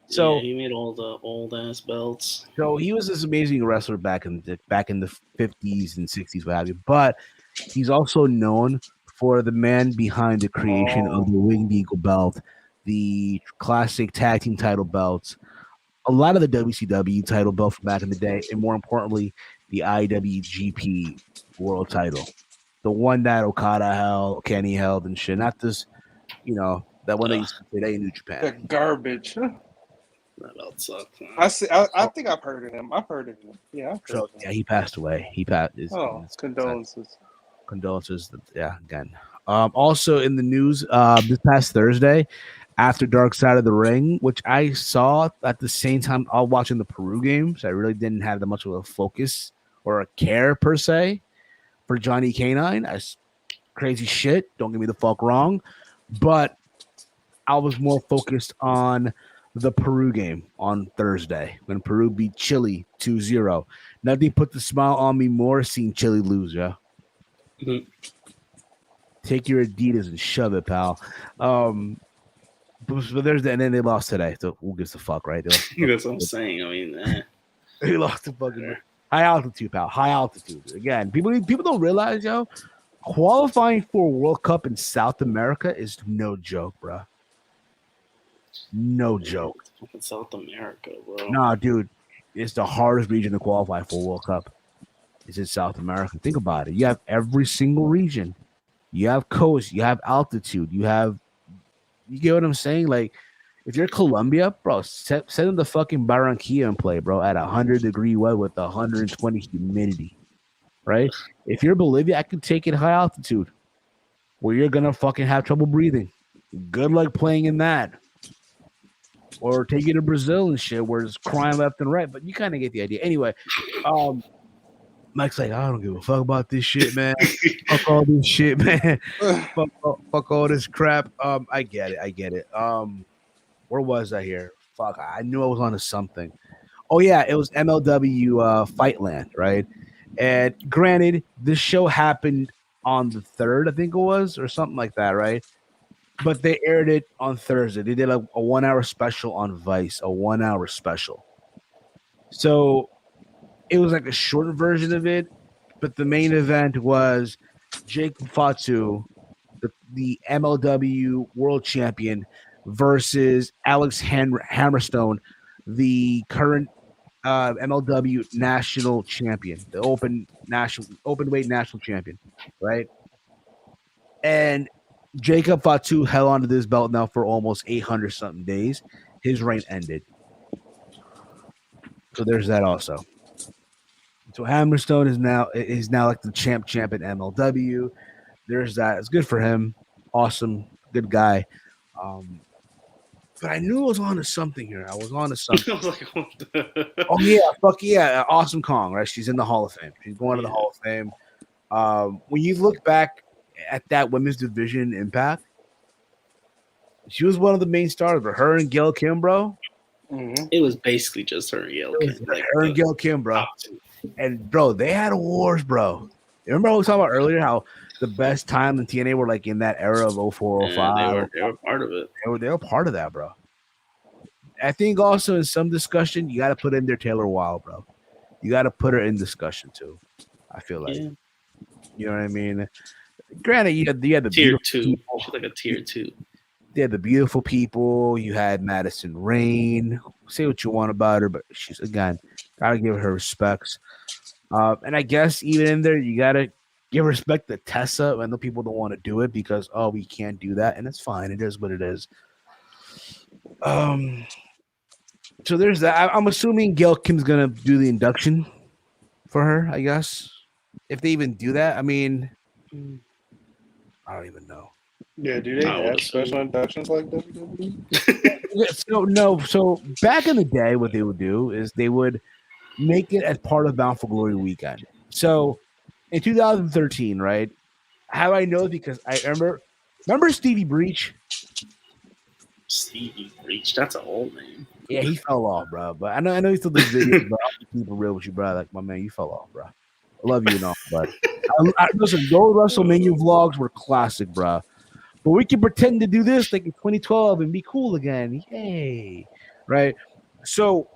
So he made all the old ass belts. So he was this amazing wrestler back in the 50s and 60s, what have you. But he's also known for the man behind the creation of the Winged Eagle belt, the classic tag team title belts, a lot of the WCW title belts from back in the day, and more importantly, the IWGP World title, the one that Okada held, Kenny held, and shit. Not this, that one that used to play in New Japan. That garbage. That belt sucked. I think I've heard of him. Yeah. He passed away. He passed. Condolences. Condolences. Yeah, again. Also in the news, this past Thursday, after Dark Side of the Ring, which I saw at the same time I was watching the Peru game, so I really didn't have that much of a focus or a care per se for Johnny Canine. That's crazy shit. Don't get me the fuck wrong, but I was more focused on the Peru game on Thursday when Peru beat Chile 2-0. Nothing put the smile on me more seeing Chile lose, yeah. Mm-hmm. Take your Adidas and shove it, pal. But there's and then they lost today. So who gives a fuck, right? That's what I'm saying. I mean, they lost the fucking high altitude, pal. High altitude. Again, people don't realize, qualifying for a World Cup in South America is no joke, bro. No joke. South America, bro. Nah, dude, it's the hardest region to qualify for a World Cup. It's in South America. Think about it. You have every single region. You have coast. You have altitude. You get what I'm saying? Like, if you're Colombia, bro, send them the fucking Barranquilla and play, bro, at 100-degree weather with 120 humidity, right? If you're Bolivia, I can take it high altitude where you're gonna fucking have trouble breathing. Good luck playing in that. Or take you to Brazil and shit where it's crime left and right, but you kind of get the idea. Anyway, Mike's like, I don't give a fuck about this shit, man. Fuck all this shit, man. fuck all this crap. I get it. Where was I here? Fuck, I knew I was on to something. Oh yeah, it was MLW Fightland, right? And granted, this show happened on the 3rd, I think it was, or something like that, right? But they aired it on Thursday. They did a 1-hour special on Vice, a 1-hour special. So it was like a short version of it, but the main event was Jake Fatu, the MLW World Champion, versus Alex Hammerstone, the current MLW National Champion, the open weight national champion, right? And Jacob Fatu held onto this belt now for almost 800 something days. His reign ended. So there's that also. So Hammerstone is now like the champ at MLW. there's that. It's good for him. Awesome, good guy. But I knew I was on to something here. I was on to something. Oh yeah, fuck yeah, Awesome Kong, right? She's in the Hall of Fame. She's going to the Hall of Fame. When you look back at that women's division Impact, she was one of the main stars. But her and Gail Kim, bro. Mm-hmm. It was basically just her and Gail Kim. Her and Gail Kim, bro. And bro, they had wars, bro. Remember what we were talking about earlier? How the best time in TNA were like in that era of 04, 05. They were part of it. They were part of that, bro. I think also in some discussion, you got to put in there Taylor Wilde, bro. You got to put her in discussion too. I feel like, you know what I mean. Granted, you had the tier 2. She's like a tier 2. They had the beautiful people. You had Madison Rain. Say what you want about her, but she's again gotta give her respects. And I guess even in there, you gotta give respect to Tessa. I know people don't want to do it because we can't do that, and it's fine. It is what it is. So there's that. I'm assuming Gail Kim's gonna do the induction for her. I guess if they even do that, I mean, I don't even know. Yeah, do they have special inductions like WWE? No. So back in the day, what they would do is they would make it as part of Bound for Glory weekend. So in 2013, right? How I know because I remember Stevie Breach. Stevie Breach, that's an old name. Yeah, he fell off, bro. But I know he still does videos, but I'll keep it real with you, bro. Like my man, you fell off, bro. I love you and all, but listen, those WrestleMania vlogs were classic, bro. But we can pretend to do this like in 2012 and be cool again. Yay. Right? So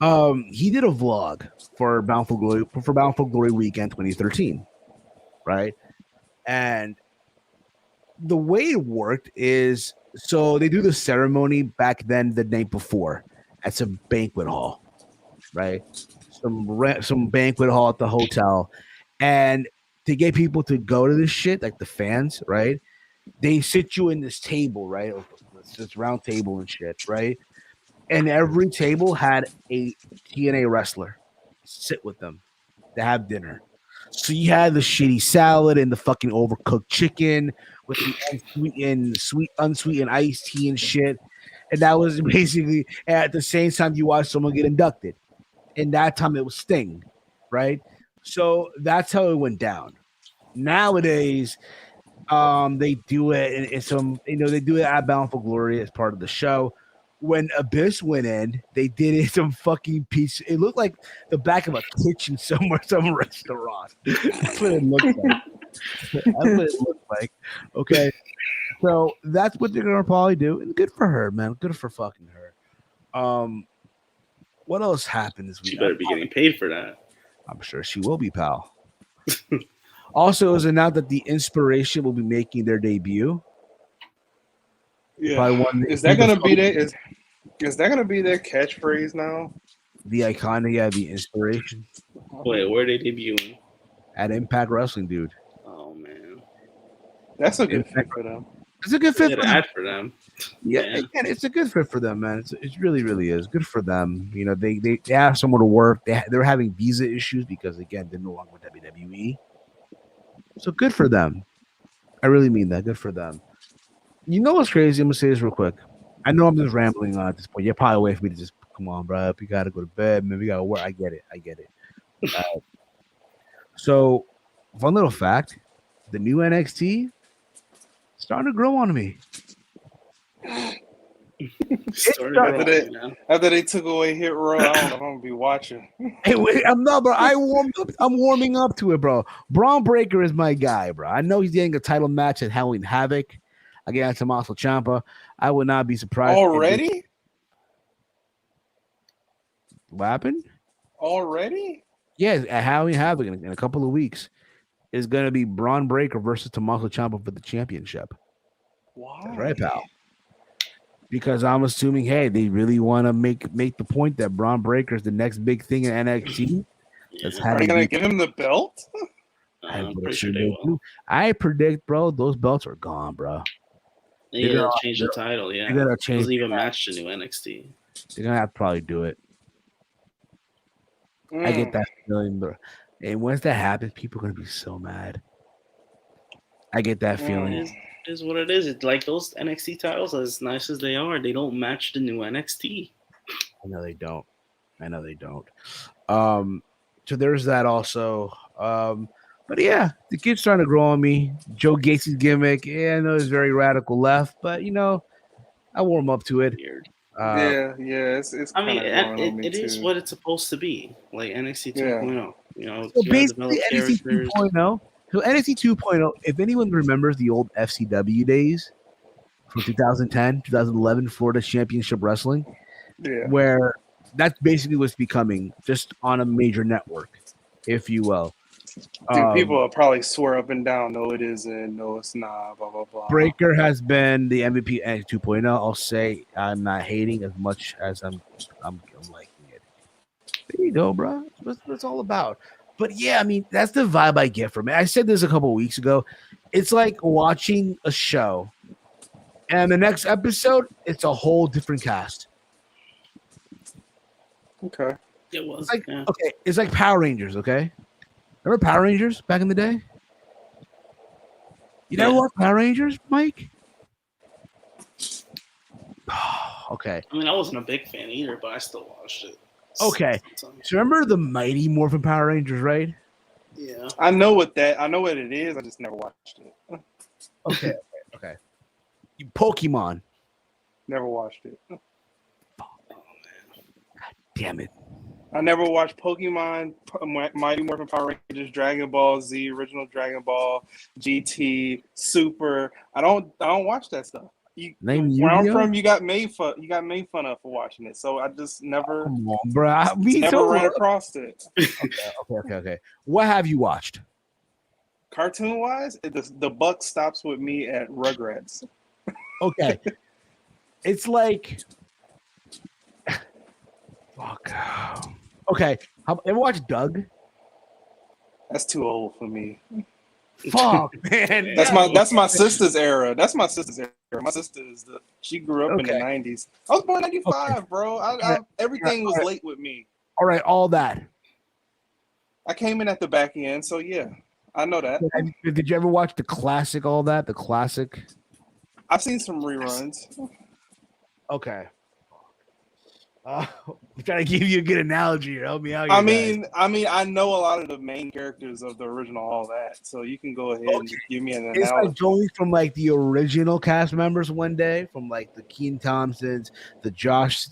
he did a vlog for Bound for Glory weekend 2013. Right? And the way it worked is so they do the ceremony back then the night before at some banquet hall. Right? Some banquet hall at the hotel. And to get people to go to this shit, like the fans, right? They sit you in this table, right? This round table and shit, right? And every table had a TNA wrestler sit with them to have dinner. So you had the shitty salad and the fucking overcooked chicken with the unsweetened iced tea and shit. And that was basically at the same time you watched someone get inducted. And that time it was Sting, right? So that's how it went down. Nowadays, they do it in some, they do it at Bound for Glory as part of the show. When Abyss went in, they did it some fucking piece. It looked like the back of a kitchen somewhere, some restaurant. That's what it looked like. That's what it looked like. Okay. So that's what they're gonna probably do. And good for her, man. Good for fucking her. What else happened this week? She better be getting paid for that. I'm sure she will be, pal. Also, it was announced that the Inspiration will be making their debut. Yeah. Is that gonna be their catchphrase now? The iconic, the Inspiration. Wait, where are they debuting? At Impact Wrestling, dude. Oh man, that's a good fit for them. It's a good fit for them. Yeah, again, it's a good fit for them, man. It really, really is good for them. They have somewhere to work. They're having visa issues because again, they're no longer with WWE. So good for them. I really mean that. Good for them. You know what's crazy? I'm gonna say this real quick. I know I'm just rambling on at this point. You're probably waiting for me to just come on, bro. You gotta go to bed, man. We gotta work. I get it. So, fun little fact: the new NXT starting to grow on me. After they took away Hit Row, I don't know if I'm gonna be watching. Hey, wait, I'm not, bro. I'm warming up to it, bro. Braun Breaker is my guy, bro. I know he's getting a title match at Halloween Havoc against Tommaso Ciampa. I would not be surprised. Already? What happened? Already? Yeah, at Halloween Havoc in a couple of weeks is going to be Braun Breaker versus Tommaso Ciampa for the championship. Why? That's right, pal. Because I'm assuming, hey, they really want to make the point that Braun Breaker is the next big thing in NXT. Are they going to give him the belt? I'm pretty sure they will. I predict, bro, those belts are gone, bro. They're going to change the title, yeah. They're going to change. Doesn't even match the new NXT. They're going to have to probably do it. I get that feeling, bro. And once that happens, people are going to be so mad. I get that feeling. It is what it is. It's like those NXT titles, as nice as they are, they don't match the new NXT. I know they don't. So there's that also. But yeah, the kid's trying to grow on me. Joe Gacy's gimmick, yeah, I know it's very radical left, but I warm up to it. Weird. It's I mean, it is what it's supposed to be, like NXT 2.0. So basically, NXT 2.0. So NXT 2.0. If anyone remembers the old FCW days from 2010, 2011, Florida Championship Wrestling, where that's basically what's becoming, just on a major network, if you will. Dude, people will probably swear up and down, no, it isn't, no, it's not, blah, blah, blah. Breaker has been the MVP at 2.0. I'll say I'm not hating as much as I'm liking it. There you go, bro. That's what it's all about. But yeah, I mean, that's the vibe I get from it. I said this a couple of weeks ago. It's like watching a show, and the next episode, it's a whole different cast. Okay. It was. It's like, okay, it's like Power Rangers, okay? Remember Power Rangers back in the day? You never watched Power Rangers, Mike? Okay. I mean, I wasn't a big fan either, but I still watched it. Okay. So remember the Mighty Morphin Power Rangers, right? Yeah. I know what it is. I just never watched it. Okay. Pokemon. Never watched it. Oh, man. God damn it. I never watched Pokemon, Mighty Morphin Power Rangers, Dragon Ball Z, original Dragon Ball, GT, Super. I don't watch that stuff. Where I'm from, you got made fun of for watching it. So I just never, come on, bro. Never ran across it. Okay. What have you watched? Cartoon wise, the buck stops with me at Rugrats. Okay. It's like, fuck. Okay. Ever watch Doug? That's too old for me. Fuck, man. That's my sister's era. My sister she grew up in the 90s. I was born in 95, bro. Everything was late with me. All right, all that. I came in at the back end, so yeah, I know that. Did you ever watch the classic, all that? The classic? I've seen some reruns. Okay. I'm trying to give you a good analogy here. Help me out. I mean, I know a lot of the main characters of the original, all that. So you can go ahead and give me an analogy. It's like going from like the original cast members one day, from like the Keane Thompsons, the Josh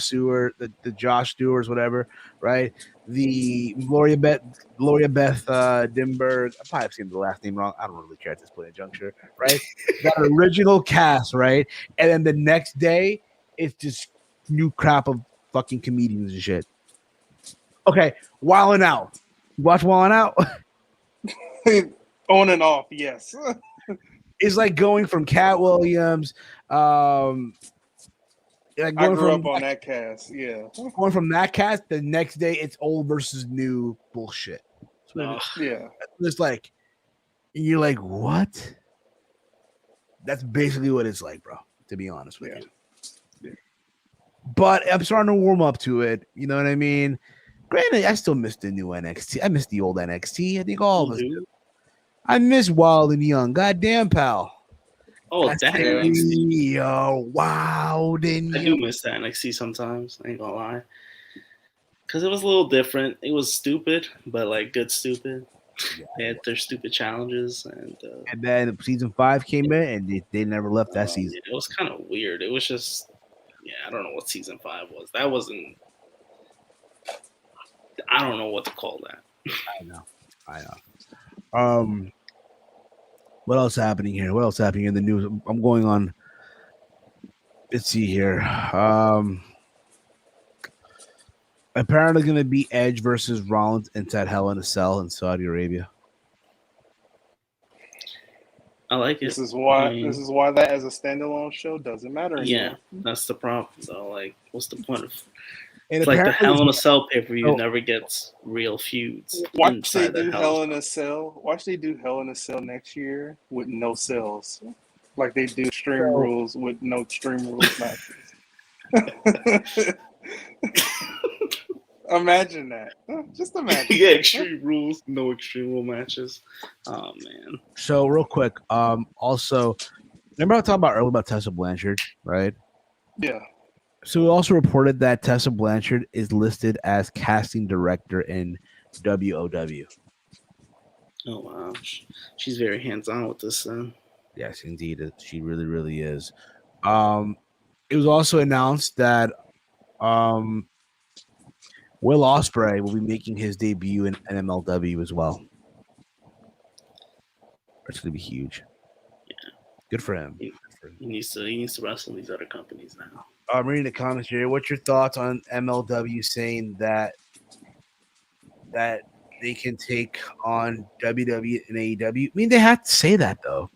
Stewarts, whatever, right? The Gloria Beth Dimberg. I probably have seen the last name wrong. I don't really care at this point in juncture, right? That original cast, right? And then the next day, it's just new crop of fucking comedians and shit. Okay, Wildin' Out. You watch Wildin' Out? On and off, yes. It's like going from Cat Williams. I grew up on that cast, yeah. Going from that cast, the next day it's old versus new bullshit. Yeah. It's like, you're like, what? That's basically what it's like, bro, to be honest with you. But I'm starting to warm up to it. You know what I mean? Granted, I still miss the new NXT. I miss the old NXT. I think all of us do. I miss Wild and Young. Goddamn, pal. Oh, that NXT. Yo, wow. I do miss that NXT sometimes. I ain't gonna lie. Because it was a little different. It was stupid, but like good stupid. Yeah. They had their stupid challenges. And then season 5 came in and they never left that season. Yeah, it was kind of weird. It was just... Yeah, I don't know what season 5 was. That wasn't. I don't know what to call that. I know. What else happening here? What else happening in the news? I'm going on. Let's see here. Apparently, going to be Edge versus Rollins inside Hell in a Cell in Saudi Arabia. I like it. This is why that as a standalone show doesn't matter anymore. Yeah, that's the problem. So, like, what's the point of? It's like the Hell in a Cell pay-per-view never gets real feuds. Watch they do Hell in a Cell. Watch they do Hell in a Cell next year with no cells, like they do Extreme Rules with no Extreme Rules matches. Imagine that. Just imagine. Yeah, Extreme Rules, no Extreme Rule matches. Oh man. So real quick, also, remember I was talking about earlier about Tessa Blanchard, right? Yeah. So we also reported that Tessa Blanchard is listed as casting director in WOW. Oh wow, she's very hands-on with this. Yes, indeed, she really, really is. It was also announced that Will Ospreay will be making his debut in NMLW as well. It's going to be huge. Yeah, good for him. He needs to wrestle in these other companies now. I'm reading the comments here. What's your thoughts on MLW saying that they can take on WWE and AEW? I mean, they have to say that though.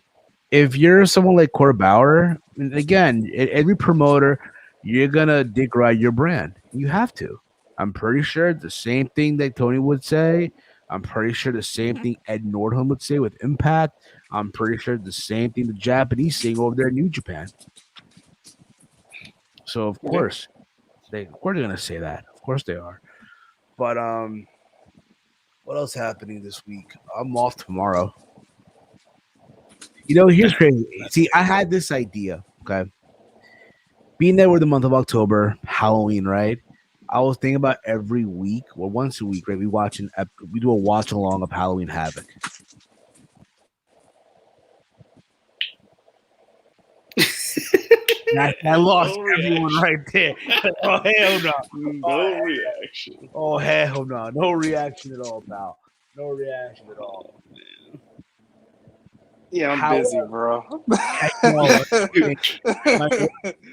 If you're someone like Court Bauer, again, every promoter, you're gonna dick ride your brand. You have to. I'm pretty sure the same thing that Tony would say. I'm pretty sure the same thing Ed Nordholm would say with Impact. I'm pretty sure the same thing the Japanese saying over there in New Japan. So of course they're gonna say that. Of course they are. But what else happening this week? I'm off tomorrow. Here's crazy. See, I had this idea, okay? Being there with the month of October, Halloween, right? I was thinking about every week or once a week, right? We do a watch along of Halloween Havoc. I lost everyone right there. Oh hell no! No reaction. Oh hell no! No reaction at all, pal. No reaction at all. Yeah, I'm busy, bro.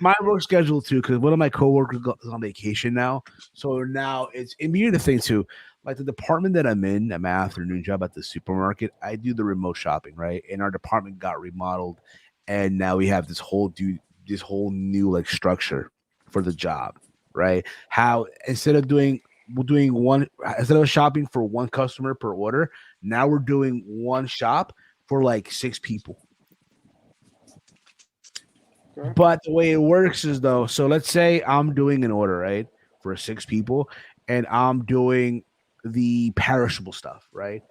my work schedule too, because one of my coworkers is on vacation now. So now it's the thing too. Like the department that I'm in, at my afternoon job at the supermarket, I do the remote shopping, right? And our department got remodeled, and now we have this whole new like structure for the job, right? How instead of shopping for one customer per order, now we're doing one shop for like 6 people. Okay. But the way it works is though, so let's say I'm doing an order, right, for 6 people, and I'm doing the perishable stuff, right?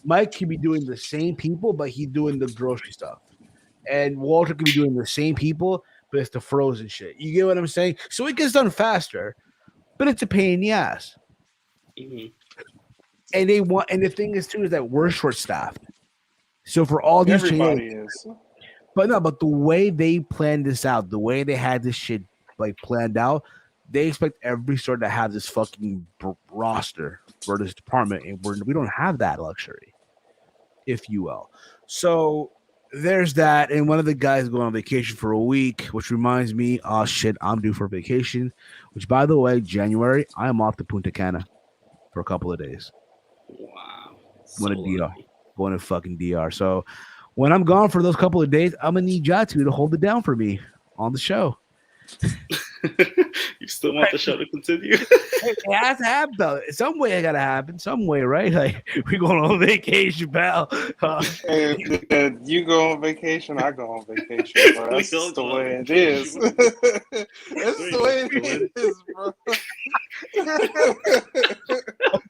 Mike can be doing the same people, but he's doing the grocery stuff. And Walter can be doing the same people, but it's the frozen shit. You get what I'm saying? So it gets done faster, but it's a pain in the ass. Mm-hmm. And the thing is too is that we're short staffed. So for all these changes, but the way they planned this out, the way they had this shit like planned out, they expect every store to have this fucking roster for this department, and we don't have that luxury, if you will. So there's that, and one of the guys going on vacation for a week, which reminds me, oh shit, I'm due for vacation. Which, by the way, January, I am off to Punta Cana for a couple of days. Wow, going to fucking DR. So when I'm gone for those couple of days, I'm gonna need Jatu to hold it down for me on the show. You still want the show to continue? It has to happen though. Some way it gotta happen. Some way, right? Like we going on vacation, pal. You go on vacation, I go on vacation, bro. That's just the way it is. That's the way it is, bro.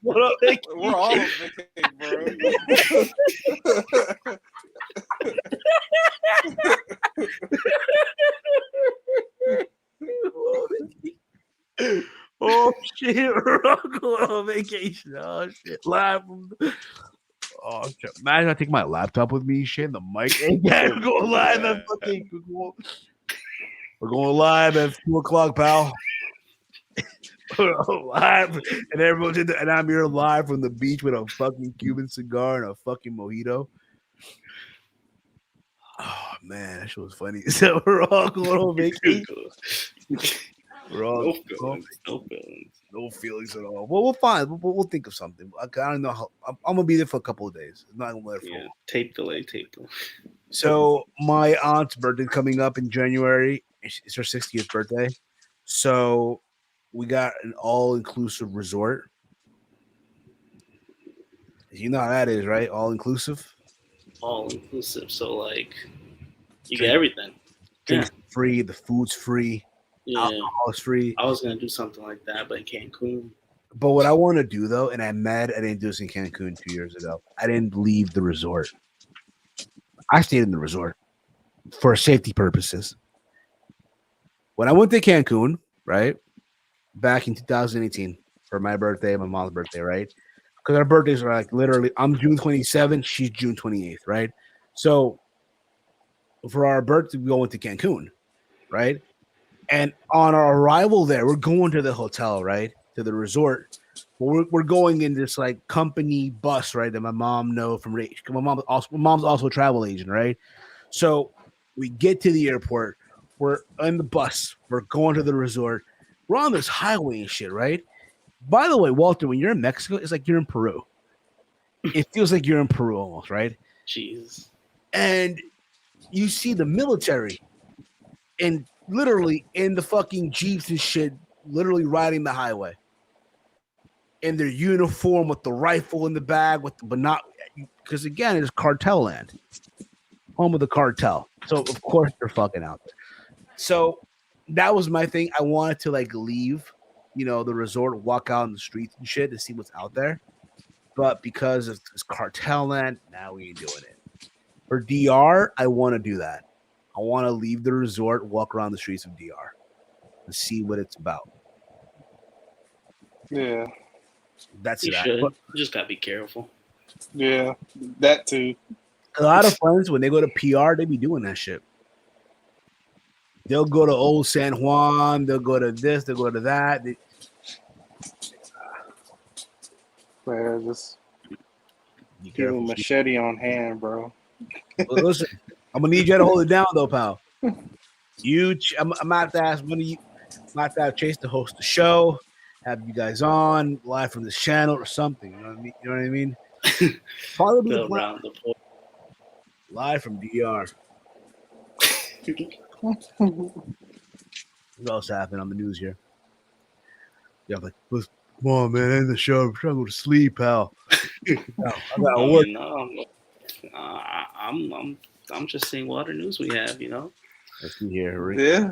We're all on vacation, bro. Oh shit, we're all going on vacation. Oh shit, live from shit. Imagine I take my laptop with me, shit, the mic. We're going live at we're going live at 2:00, pal. Live, and everyone's and I'm here live from the beach with a fucking Cuban cigar and a fucking mojito. Oh man, that shit was funny. So we're all going on vacation. We're all no feelings at all. Well, we'll find. We'll think of something. I don't know how. I'm gonna be there for a couple of days. I'm not gonna let it for tape delay. So my aunt's birthday coming up in January. It's her 60th birthday. So we got an all-inclusive resort. You know how that is, right? All-inclusive. All-inclusive. So like, you get everything. Drinks free. The food's free. Yeah. Alcohol is free. I was gonna do something like that, but in Cancun. But what I want to do though, and I'm mad I didn't do this in Cancun 2 years ago. I didn't leave the resort. I stayed in the resort for safety purposes. When I went to Cancun, right, back in 2018 for my birthday, my mom's birthday, right? Because our birthdays are like literally, I'm June 27th, she's June 28th, right? So for our birthday, we go into Cancun, right? And on our arrival there, we're going to the hotel, right? To the resort. We're going in this like company bus, right? That my mom knows from my mom's also a travel agent, right? So we get to the airport, we're in the bus, we're going to the resort, we're on this highway and shit, right? By the way, Walter, when you're in Mexico, it's like you're in Peru. It feels like you're in Peru almost, right? Jeez. And you see the military and literally in the fucking Jeeps and shit, literally riding the highway. In their uniform with the rifle in the bag, but not because again, it's cartel land, home of the cartel. So of course they're fucking out there. So that was my thing. I wanted to like leave, the resort, walk out in the streets and shit to see what's out there. But because of this cartel land, now we ain't doing it. For DR, I want to do that. I want to leave the resort, walk around the streets of DR, and see what it's about. Yeah. That's you that. should. But you just gotta be careful. Yeah, that too. a lot of friends, when they go to PR, they be doing that shit. They'll go to Old San Juan. They'll go to this. They'll go to that. Man, just keep a machete on hand, bro. Well, listen, I'm gonna need you to hold it down, though, pal. I'm about to ask one of you. I'm about to have Chase to host the show. Have you guys on live from this channel or something? You know what I mean? Probably live from DR. What else happened on the news here? Yeah, I'm like, come on, man, end the show. I'm trying to go to sleep, pal. No, I gotta work. I'm just seeing what other news we have, Let's see here. Rick. Yeah.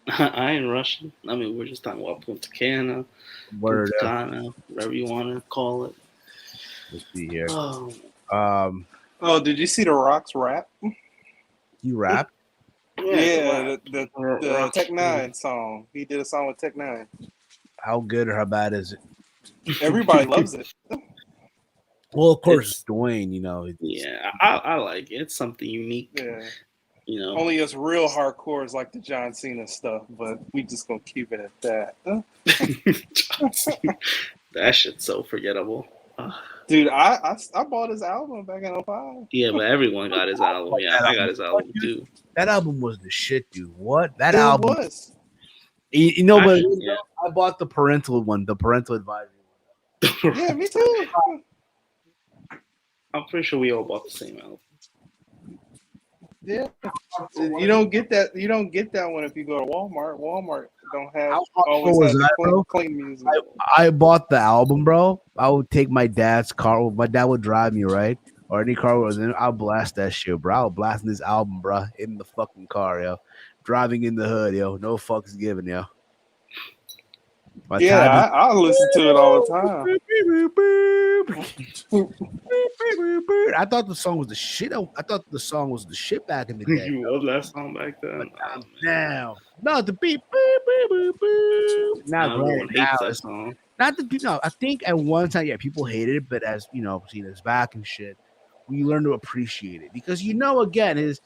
I ain't rushing. I mean, we're just talking about Punta Cana, Word Punta Cana, whatever you want to call it. Let's see here. Oh, did you see The Rock's rap? You rap? Yeah, the Tech Nine song. He did a song with Tech Nine. How good or how bad is it? Everybody loves it. Well, of course, it's Dwayne. Yeah, I like it. It's something unique. Yeah. Only us real hardcores like the John Cena stuff, but we just gonna keep it at that. That shit's so forgettable. Dude, I bought his album back in 2005. Yeah, but everyone got his album. Yeah, I got his album too. That album was the shit, dude. What? That it album was. I bought the parental one, the parental advisory one. Yeah, me too. I'm pretty sure we all bought the same album. Yeah, you don't get that. You don't get that one if you go to Walmart. Walmart don't have always have clean music. I bought the album, bro. I would take my dad's car. My dad would drive me, right? Or any car was in. I'll blast that shit, bro. I'll blast this album, bro, in the fucking car, yo. Driving in the hood, yo. No fucks given, yo. I listen to it all the time. I thought the song was the shit. I thought the song was the shit back in the day. You love that song back then? Now, no, the beep, boop, boop, boop. Now, everyone hates that song. Not the, I think at one time, yeah, people hated it, but as seeing his back and shit, we learn to appreciate it because again, his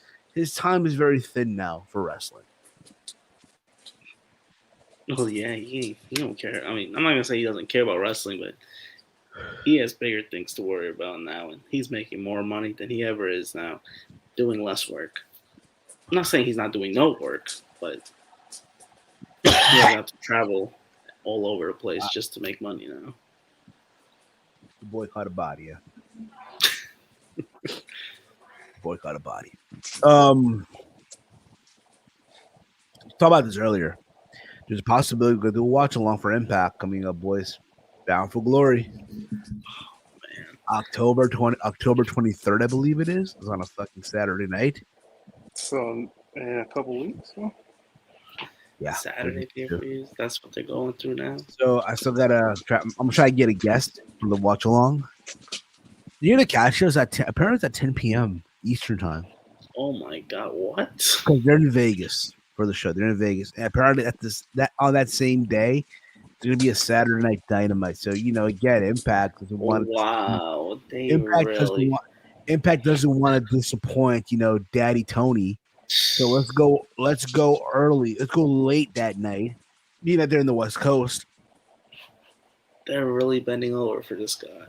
time is very thin now for wrestling. Oh yeah, he don't care. I mean, I'm not gonna say he doesn't care about wrestling, but he has bigger things to worry about now, and he's making more money than he ever is now, doing less work. I'm not saying he's not doing no work, but he doesn't have to travel all over the place just to make money now. The boy caught a body, yeah. Boy caught a body. Talk about this earlier. There's a possibility we're going to do a watch along for Impact coming up, boys. Bound for Glory. Oh, man. October 23rd, I believe it is. It's on a fucking Saturday night. So in a couple weeks. Huh? Yeah, Saturday pay-per-views. That's what they're going through now. So I still gotta. I'm gonna try to get a guest for the watch along. You know, the cat shows apparently it's at 10 p.m. Eastern time. Oh my god, what? Because they're in Vegas for the show. They're in Vegas, and apparently on that same day, it's gonna be a Saturday Night Dynamite. So again, Impact doesn't want. Wow, Impact doesn't want to disappoint. Daddy Tony. So let's go early. Let's go late that night. Being that they're in the West Coast. They're really bending over for this guy.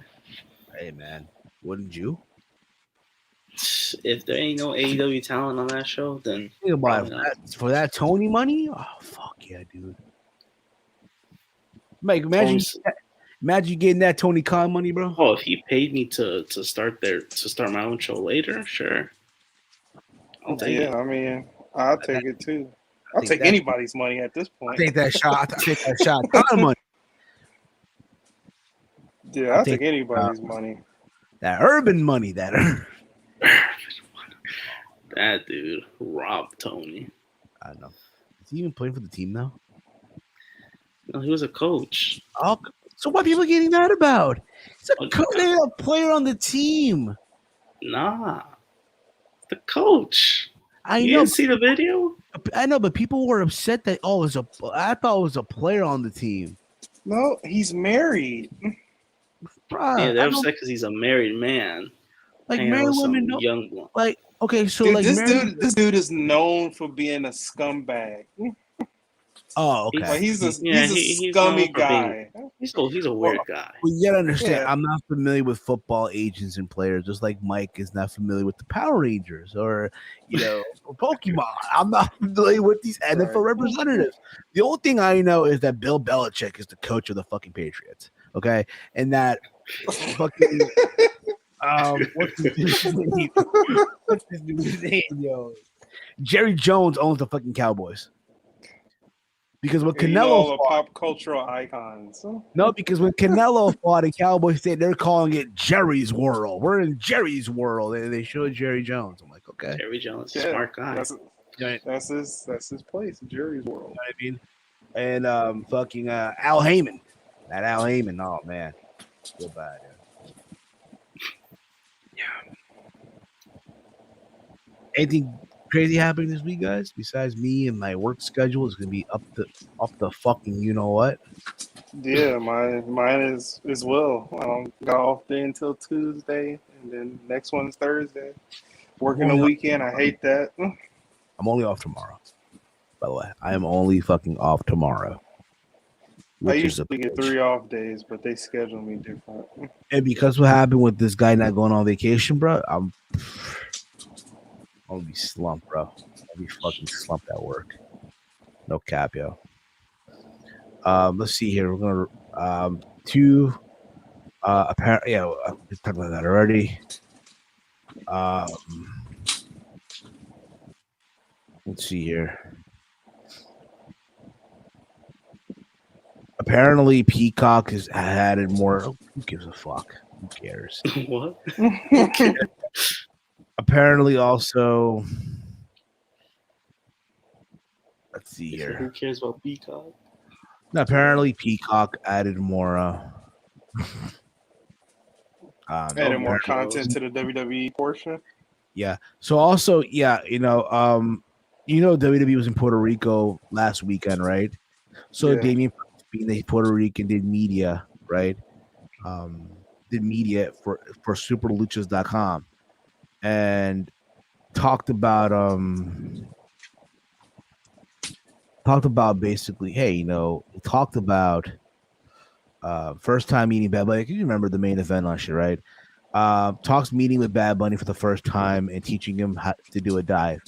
Hey man, wouldn't you? If there ain't no AEW talent on that show, then think about it. For that Tony money, oh fuck yeah, dude. Mike, imagine you getting that Tony Khan money, bro. Oh, if he paid me to start my own show later, sure. I'll take it. I mean, I'll take it too. I'll take anybody's money at this point. I'll take that shot. Ton of money. Yeah, I'll take anybody's money. That urban money, that dude robbed Tony. I know. Is he even playing for the team now? No, he was a coach. Oh, so what are people getting mad about? He's a player on the team. Nah, the coach. I know. Didn't see the video? I know, but people were upset that I thought it was a player on the team. No, he's married. Bruh, yeah, they're upset because he's a married man. Like married women, young one. Like okay, so dude, like this dude is known for being a scumbag. Oh, okay. Like he's a scummy guy. He's a weird guy. Well, you gotta understand, I'm not familiar with football agents and players, just like Mike is not familiar with the Power Rangers or Pokemon. I'm not familiar with these NFL representatives. The only thing I know is that Bill Belichick is the coach of the fucking Patriots. Okay, and that fucking what's his name? Yo, Jerry Jones owns the fucking Cowboys. Because when Canelo fought, pop cultural icons. No, because when Canelo fought in Cowboy State, they're calling it Jerry's World. We're in Jerry's World, and they showed Jerry Jones. I'm like, okay, Jerry Jones, smart guy. That's his place, Jerry's World. You know what I mean? And fucking Al Heyman, that Al Heyman. Oh man, feel bad. Yeah. Anything crazy happening this week, guys? Besides me and my work schedule is gonna be up the fucking what? Yeah, mine is as well. I don't got off day until Tuesday, and then next one's Thursday. Working the weekend, I hate that. I'm only off tomorrow. By the way, I am only fucking off tomorrow. I usually get 3 off days, but they schedule me different. And because what happened with this guy not going on vacation, bro, I'm gonna be slumped, bro. I'll be fucking slumped at work. No cap, yo. Let's see here. We're gonna apparently, we talked about that already. Let's see here. Apparently, Peacock has added more. Who gives a fuck? Who cares? What? Apparently, also, let's see here. Who cares about Peacock? No, apparently, Peacock added more. Added more content to the WWE portion. Yeah. So also, WWE was in Puerto Rico last weekend, right? So Damian, being the Puerto Rican, did media, right? Did media for superluchas.com. And talked about basically, hey, talked about first time meeting Bad Bunny. You remember the main event last year, right? Talks meeting with Bad Bunny for the first time and teaching him how to do a dive.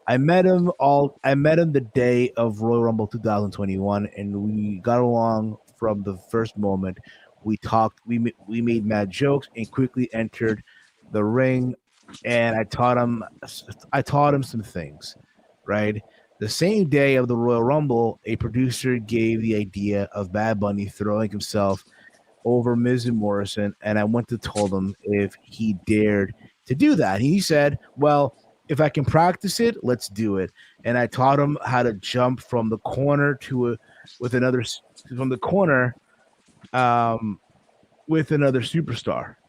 I met him the day of Royal Rumble 2021, and we got along from the first moment. We talked, we made mad jokes, and quickly entered the ring. And I taught him some things, right? The same day of the Royal Rumble, a producer gave the idea of Bad Bunny throwing himself over Miz and Morrison, and I went to told him if he dared to do that. He said, well, if I can practice it, let's do it. And I taught him how to jump from the corner with another superstar.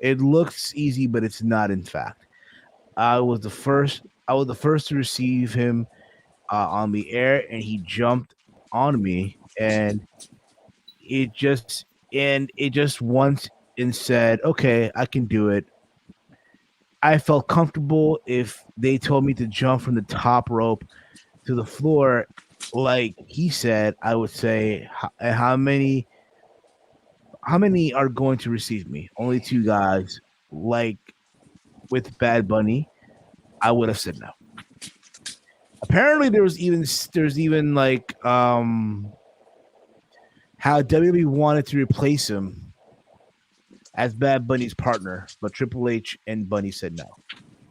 It looks easy, but it's not. In fact, I was the first to receive him on the air, and he jumped on me, and it just once and said, "Okay, I can do it." I felt comfortable if they told me to jump from the top rope to the floor, like he said. I would say, how many are going to receive me? Only 2 guys. Like with Bad Bunny, I would have said no. Apparently, there's even like how WWE wanted to replace him as Bad Bunny's partner, but Triple H and Bunny said no.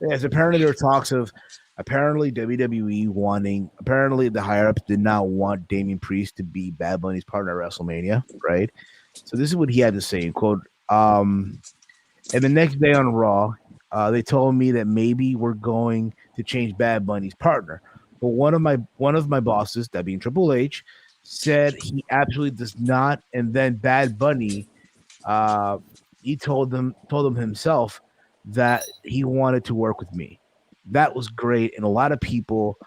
Yes, apparently there were talks of WWE apparently the higher ups did not want Damian Priest to be Bad Bunny's partner at WrestleMania, right? So this is what he had to say, quote, and the next day on Raw, they told me that maybe we're going to change Bad Bunny's partner. But one of my bosses, that being Triple H, said he absolutely does not. And then Bad Bunny, he told him himself that he wanted to work with me. That was great, and a lot of people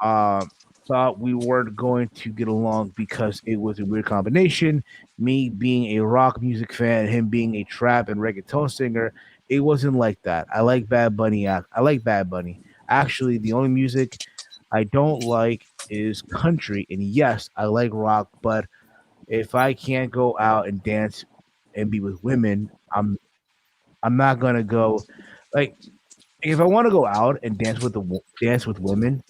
thought we weren't going to get along because it was a weird combination. Me being a rock music fan, him being a trap and reggaeton singer, it wasn't like that. I like Bad Bunny. Actually, the only music I don't like is country, and yes, I like rock, but if I can't go out and dance and be with women, I'm not gonna go. Like, if I want to go out and dance with women,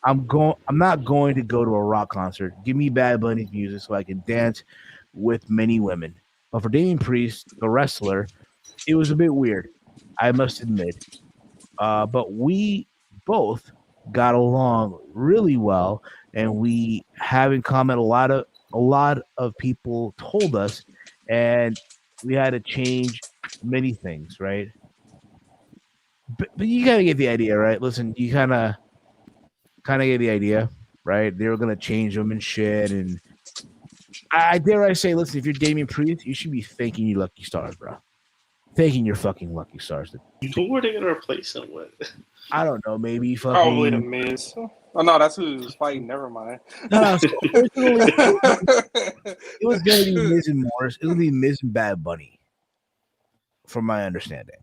I'm not going to go to a rock concert. Give me Bad Bunny's music so I can dance with many women. But for Damian Priest, the wrestler, it was a bit weird, I must admit. But we both got along really well, and we have in common a lot of people told us, and we had to change many things, right? But you kind of get the idea, right? Listen, you kind of get the idea, right? They were gonna change them and shit, and I dare I say, listen, if you're Damian Priest, you should be thanking your lucky stars, bro. Thanking your fucking lucky stars. Who were they gonna replace him with? I don't know, maybe fucking probably the Miz. Oh no, that's who was fighting. Never mind. No, so originally it was gonna be Miz and Morris. It would be Miz and Bad Bunny, from my understanding.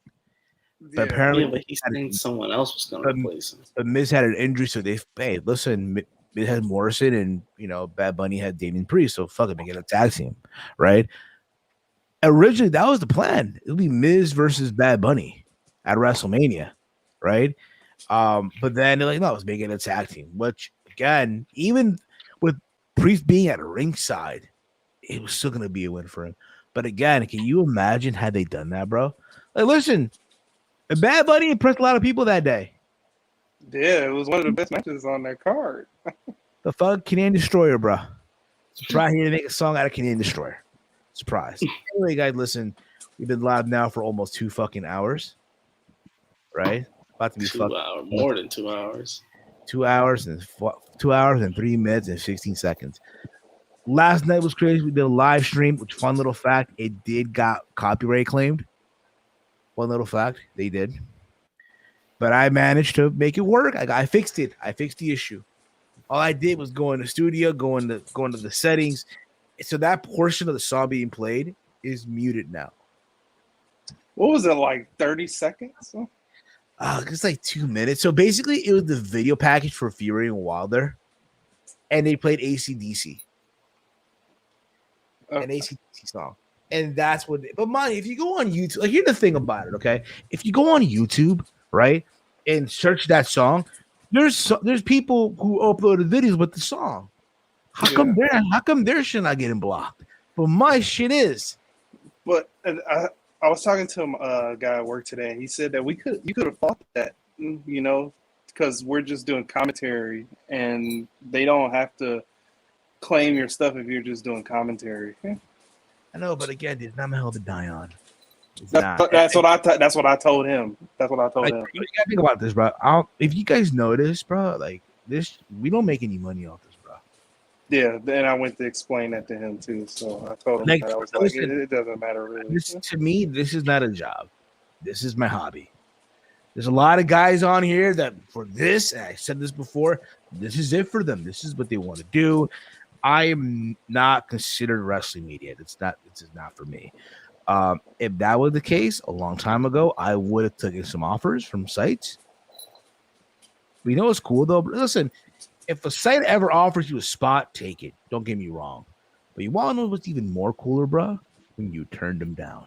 But apparently, but he's saying someone else was going to replace him. But Miz had an injury, so hey, listen, Miz had Morrison, and Bad Bunny had Damian Priest, so fuck it, make it a tag team, right? Originally, that was the plan. It would be Miz versus Bad Bunny at WrestleMania, right? But then they're like, no, let's make it a tag team. Which again, even with Priest being at ringside, it was still gonna be a win for him. But again, can you imagine had they done that, bro? Like, listen. Bad Bunny impressed a lot of people that day. Yeah, it was one of the best matches on that card. The fuck Canadian Destroyer, bro. Surprised he didn't make a song out of Canadian Destroyer. Surprise. Anyway, guys, listen. We've been live now for almost 2 fucking hours. Right? About to be 2 hours, more than 2 hours. 2 hours and 3 minutes and 16 seconds. Last night was crazy. We did a live stream, which fun little fact, it did got copyright claimed. One little fact, they did. But I managed to make it work. I fixed it. I fixed the issue. All I did was go in the studio, go into the settings. So that portion of the song being played is muted now. What was it, like 30 seconds? It's like 2 minutes. So basically, it was the video package for Fury and Wilder. And they played AC/DC. Okay. An AC/DC song. And that's what. But mind you, if you go on YouTube, like, here's the thing about it, okay? If you go on YouTube, right, and search that song, there's people who uploaded videos with the song. How come their shit not getting blocked? But my shit is. But I was talking to a guy at work today, and he said that you could have fought that, because we're just doing commentary, and they don't have to claim your stuff if you're just doing commentary. I know, but again, there's not a hell to die on. That's what I told him. That's what I told him. You gotta think about this, bro. If you guys notice, bro, like this, we don't make any money off this, bro. Yeah, then I went to explain that to him too. So I told him that I was like, it doesn't matter really. To me, this is not a job. This is my hobby. There's a lot of guys on here that for this, and I said this before, this is it for them. This is what they want to do. I am not considered wrestling media. This is not for me. If that was the case a long time ago, I would have taken some offers from sites. But you know what's cool though? Listen, if a site ever offers you a spot, take it. Don't get me wrong. But you want to know what's even more cooler, bro? When you turned them down.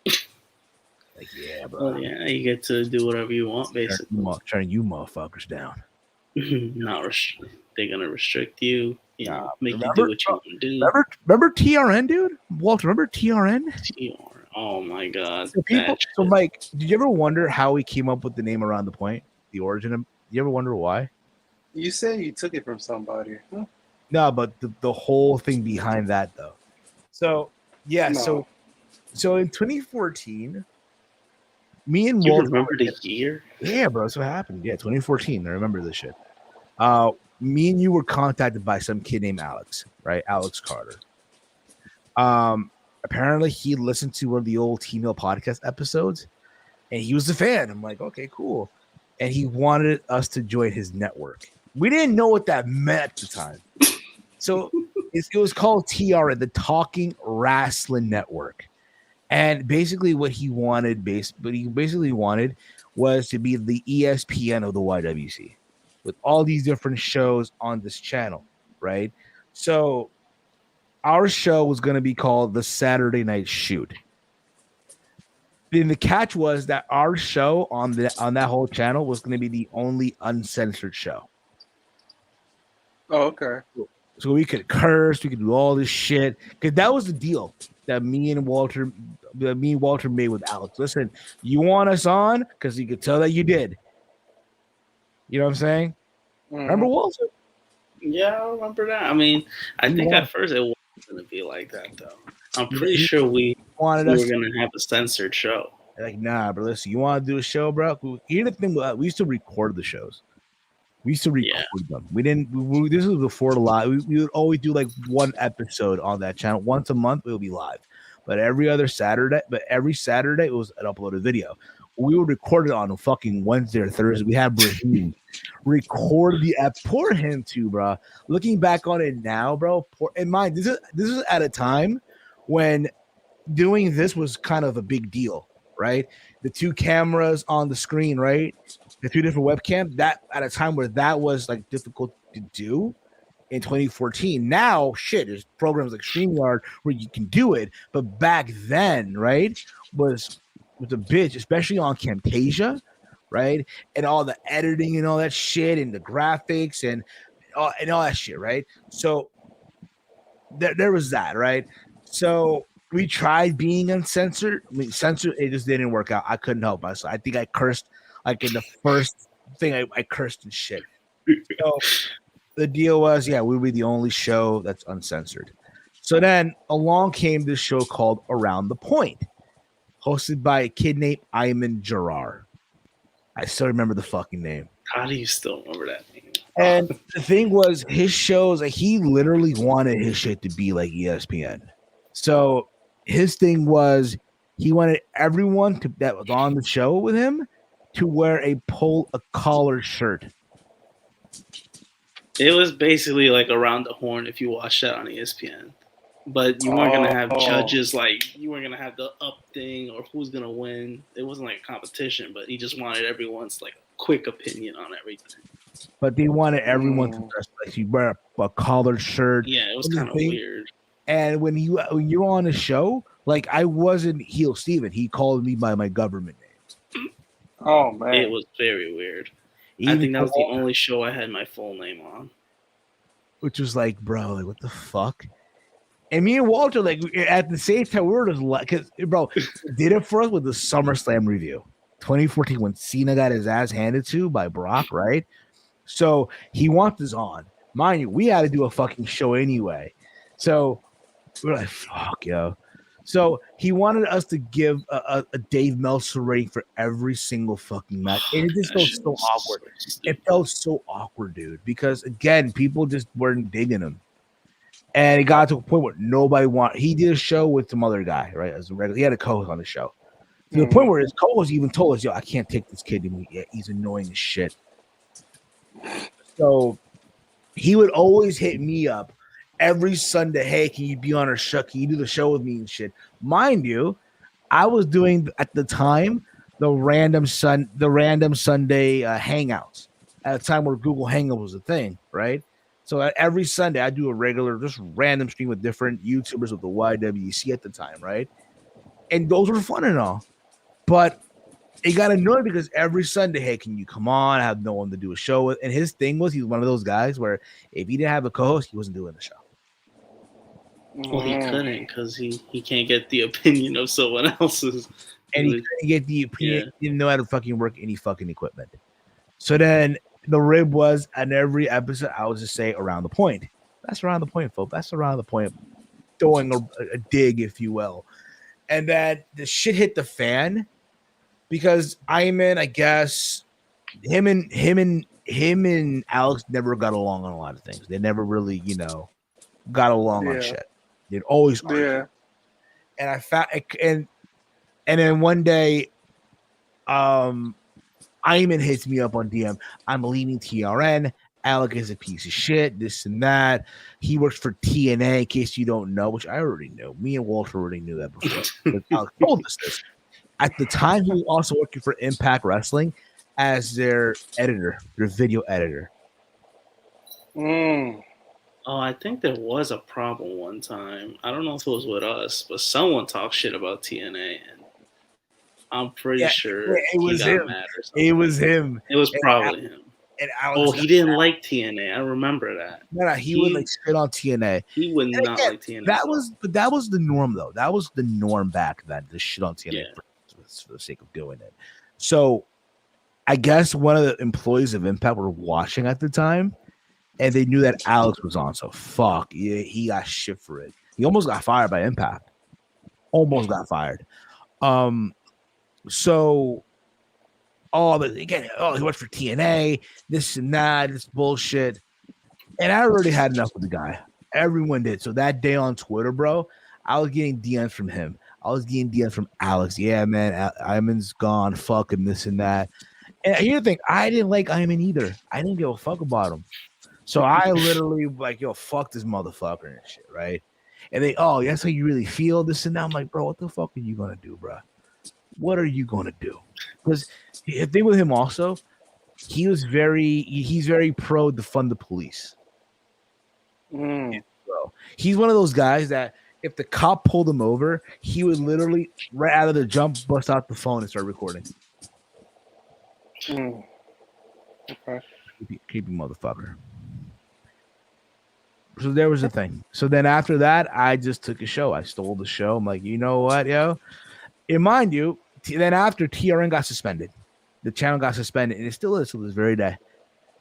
Like, yeah, bro. Well, yeah, you get to do whatever you want, basically. Turning you motherfuckers down. They're gonna restrict you. Make you do what you want to do. Remember TRN, dude? Walter, remember TRN? Oh my god. So Mike, did you ever wonder how we came up with the name Around the Point? The origin of you ever wonder why? You said you took it from somebody. Huh? No, but the whole thing behind that though. So yeah, No. so in 2014, me and You Walter remember the year? Yeah, bro, that's what happened. Yeah, 2014. I remember this shit. Me and you were contacted by some kid named Alex, right? Alex Carter. Apparently he listened to one of the old T-Mail podcast episodes and he was a fan. I'm like, okay, cool. And he wanted us to join his network. We didn't know what that meant at the time. So it was called TRN, the Talking Wrestling Network. And basically what he wanted was to be the ESPN of the YWC with all these different shows on this channel, right? So our show was going to be called the Saturday Night Shoot. Then the catch was that our show on that whole channel was going to be the only uncensored show. Oh, okay. So we could curse, we could do all this shit because that was the deal that me and Walter made with Alex. Listen, you want us on because you could tell that you did. You know what I'm saying? Mm-hmm. Remember Walter? Yeah, I remember that. I mean, I think at first it wasn't going to be like that, though. I'm pretty sure we were going to have a censored show. Like, nah, bro, listen, you want to do a show, bro? Here's the thing, we used to record the shows. We used to record them. We didn't. This was before the live. We would always do like one episode on that channel once a month. It would be live, but every Saturday it was an uploaded video. We would record it on a fucking Wednesday or Thursday. We had Brahim record the app. Poor him too, bro. Looking back on it now, bro. In mind, this is at a time when doing this was kind of a big deal, right? The two cameras on the screen, right? The two different webcams, that at a time where that was like difficult to do in 2014. Now, shit, there's programs like StreamYard where you can do it. But back then, right, was a bitch, especially on Camtasia, right? And all the editing and all that shit and the graphics and all that shit, right? So there was that, right? So we tried being uncensored. I mean, censored, it just didn't work out. I couldn't help myself. I think I cursed. Like in the first thing, I cursed and shit. So the deal was, we would be the only show that's uncensored. So then along came this show called Around the Point, hosted by a kid named Ayman Gerard. I still remember the fucking name. How do you still remember that name? And the thing was, his shows, like, he literally wanted his shit to be like ESPN. So his thing was, he wanted everyone that was on the show with him to wear a collar shirt. It was basically like Around the Horn if you watched that on ESPN. But you weren't going to have judges, like, you weren't going to have the up thing or who's going to win. It wasn't like a competition, but he just wanted everyone's, like, quick opinion on everything. But they wanted everyone to dress like you wear a collared shirt. Yeah, it was kind of weird. And when you're on a show, like, I wasn't Heel Steven. He called me by my government name. Oh, man. It was very weird. I think that was the only show I had my full name on. Which was like, bro, like, what the fuck? And me and Walter, like, at the same time, we were just like, because, bro, did it for us with the SummerSlam review. 2014, when Cena got his ass handed to by Brock, right? So he wants us on. Mind you, we had to do a fucking show anyway. So we're like, fuck, yo. So he wanted us to give a Dave Meltzer rating for every single fucking match. And it just felt so awkward. It felt so awkward, dude, because again, people just weren't digging him. And it got to a point where nobody wanted. He did a show with some other guy, right? As a regular, he had a co-host on the show. To the point where his co-host even told us, "Yo, I can't take this kid anymore. He's annoying as shit." So he would always hit me up every Sunday. Hey, can you be on our show? Can you do the show with me and shit? Mind you, I was doing at the time the random Sunday hangouts at a time where Google Hangout was a thing, right? So every Sunday I do a regular, just random stream with different YouTubers of the YWC at the time, right? And those were fun and all, but it got annoying because every Sunday, hey, can you come on? I have no one to do a show with. And his thing was, he was one of those guys where if he didn't have a co-host, he wasn't doing the show. Well, he couldn't because he can't get the opinion of someone else's. And he couldn't get the opinion. He didn't know how to fucking work any fucking equipment. So then the rib was, on every episode, I would just say around the point. That's around the point, folks. That's around the point. Throwing a dig, if you will. And then the shit hit the fan because Iman, I guess, him and Alex never got along on a lot of things. They never really, got along on shit. They'd always argue. Yeah. And I found and then one day, Iman hits me up on DM. I'm leaving TRN. Alec is a piece of shit, this and that. He works for TNA, in case you don't know, which I already knew. Me and Walter already knew that before. But Alec told us this. At the time, he was also working for Impact Wrestling as their editor, their video editor. Oh, I think there was a problem one time. I don't know if it was with us, but someone talked shit about TNA, and I'm pretty sure it was he got him. mad or something. It was him. It was probably him. And Alex he didn't like TNA. I remember that. No, he would like shit on TNA. He would not like TNA. That was the norm though. That was the norm back then. The shit on TNA for the sake of doing it. So, I guess one of the employees of Impact were watching at the time, and they knew that Alex was on. So fuck, yeah, he got shit for it. He almost got fired by Impact. Almost got fired. So. But again, he worked for TNA, this and that, this bullshit. And I already had enough with the guy. Everyone did. So that day on Twitter, bro, I was getting DMs from him. I was getting DMs from Alex. Yeah, man, Iman's gone. Fuck him, this and that. And here's the thing, I didn't like Iman either. I didn't give a fuck about him. So I literally like, yo, fuck this motherfucker and shit, right? And they, that's how you really feel, this and that. I'm like, bro, what the fuck are you gonna do, bro? What are you gonna do? Because the thing with him also, he's very pro defund the police. Bro, he's one of those guys that if the cop pulled him over, he would literally right out of the jump bust out the phone and start recording. Okay. Creepy motherfucker. So there was a thing. So then after that, I just took a show. I stole the show. I'm like, you know what, yo? And mind you, then after TRN got suspended, the channel got suspended, and it still is to this very day.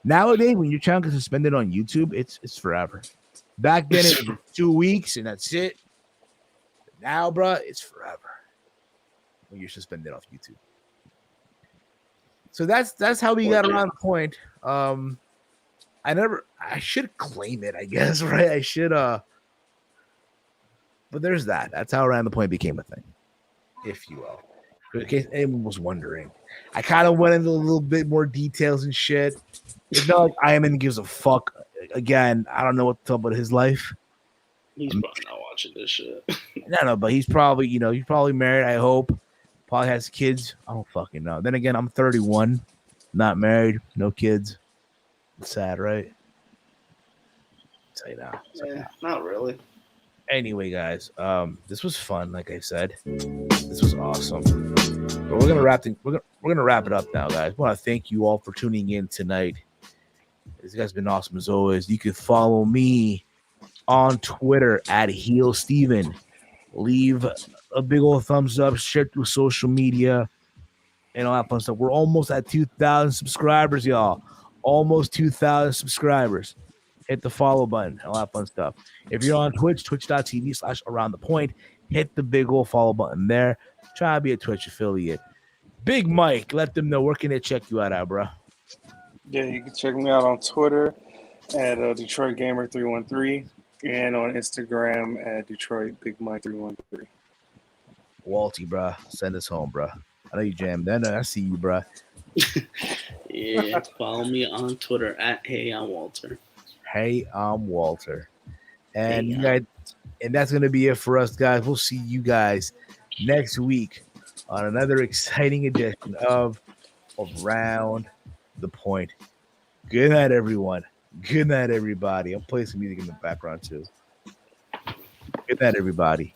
Nowadays, when your channel gets suspended on YouTube, it's forever. Back then, it was 2 weeks, and that's it. But now, bro, it's forever when you're suspended off YouTube. So that's how we got around the point. I should claim it, I guess, right? I should, but there's that. That's how around the point became a thing, if you will. In case anyone was wondering, I kind of went into a little bit more details and shit. It's not like Iman gives a fuck. Again, I don't know what to talk about his life. He's probably not watching this shit. No, but he's probably, he's probably married, I hope. Probably has kids. I don't fucking know. Then again, I'm 31, not married, no kids. It's sad, right? I'll tell you now. Yeah, not really. Anyway, guys, this was fun. Like I said, this was awesome. But we're gonna wrap it up now, guys. I want to thank you all for tuning in tonight. This guy's been awesome as always. You can follow me on Twitter at HeelSteven. Leave a big old thumbs up, share through social media, and all that fun stuff. We're almost at 2,000 subscribers, y'all. Almost 2,000 subscribers. Hit the follow button, all that fun stuff. If you're on Twitch, twitch.tv/aroundthepoint. hit the big old follow button there. Try to be a Twitch affiliate. Big Mike, let them know where can they check you out, bro. Yeah, you can check me out on Twitter at Detroit Gamer 313 and on Instagram at Detroit Big Mike 313. Walty, bro, send us home, bro. I know you jammed. I see you, bro. Yeah, follow me on Twitter at Hey I'm Walter. Hey, I'm Walter. And you guys, and that's gonna be it for us, guys. We'll see you guys next week on another exciting edition of Around the Point. Good night, everyone. Good night, everybody. I'll play some music in the background too. Good night, everybody.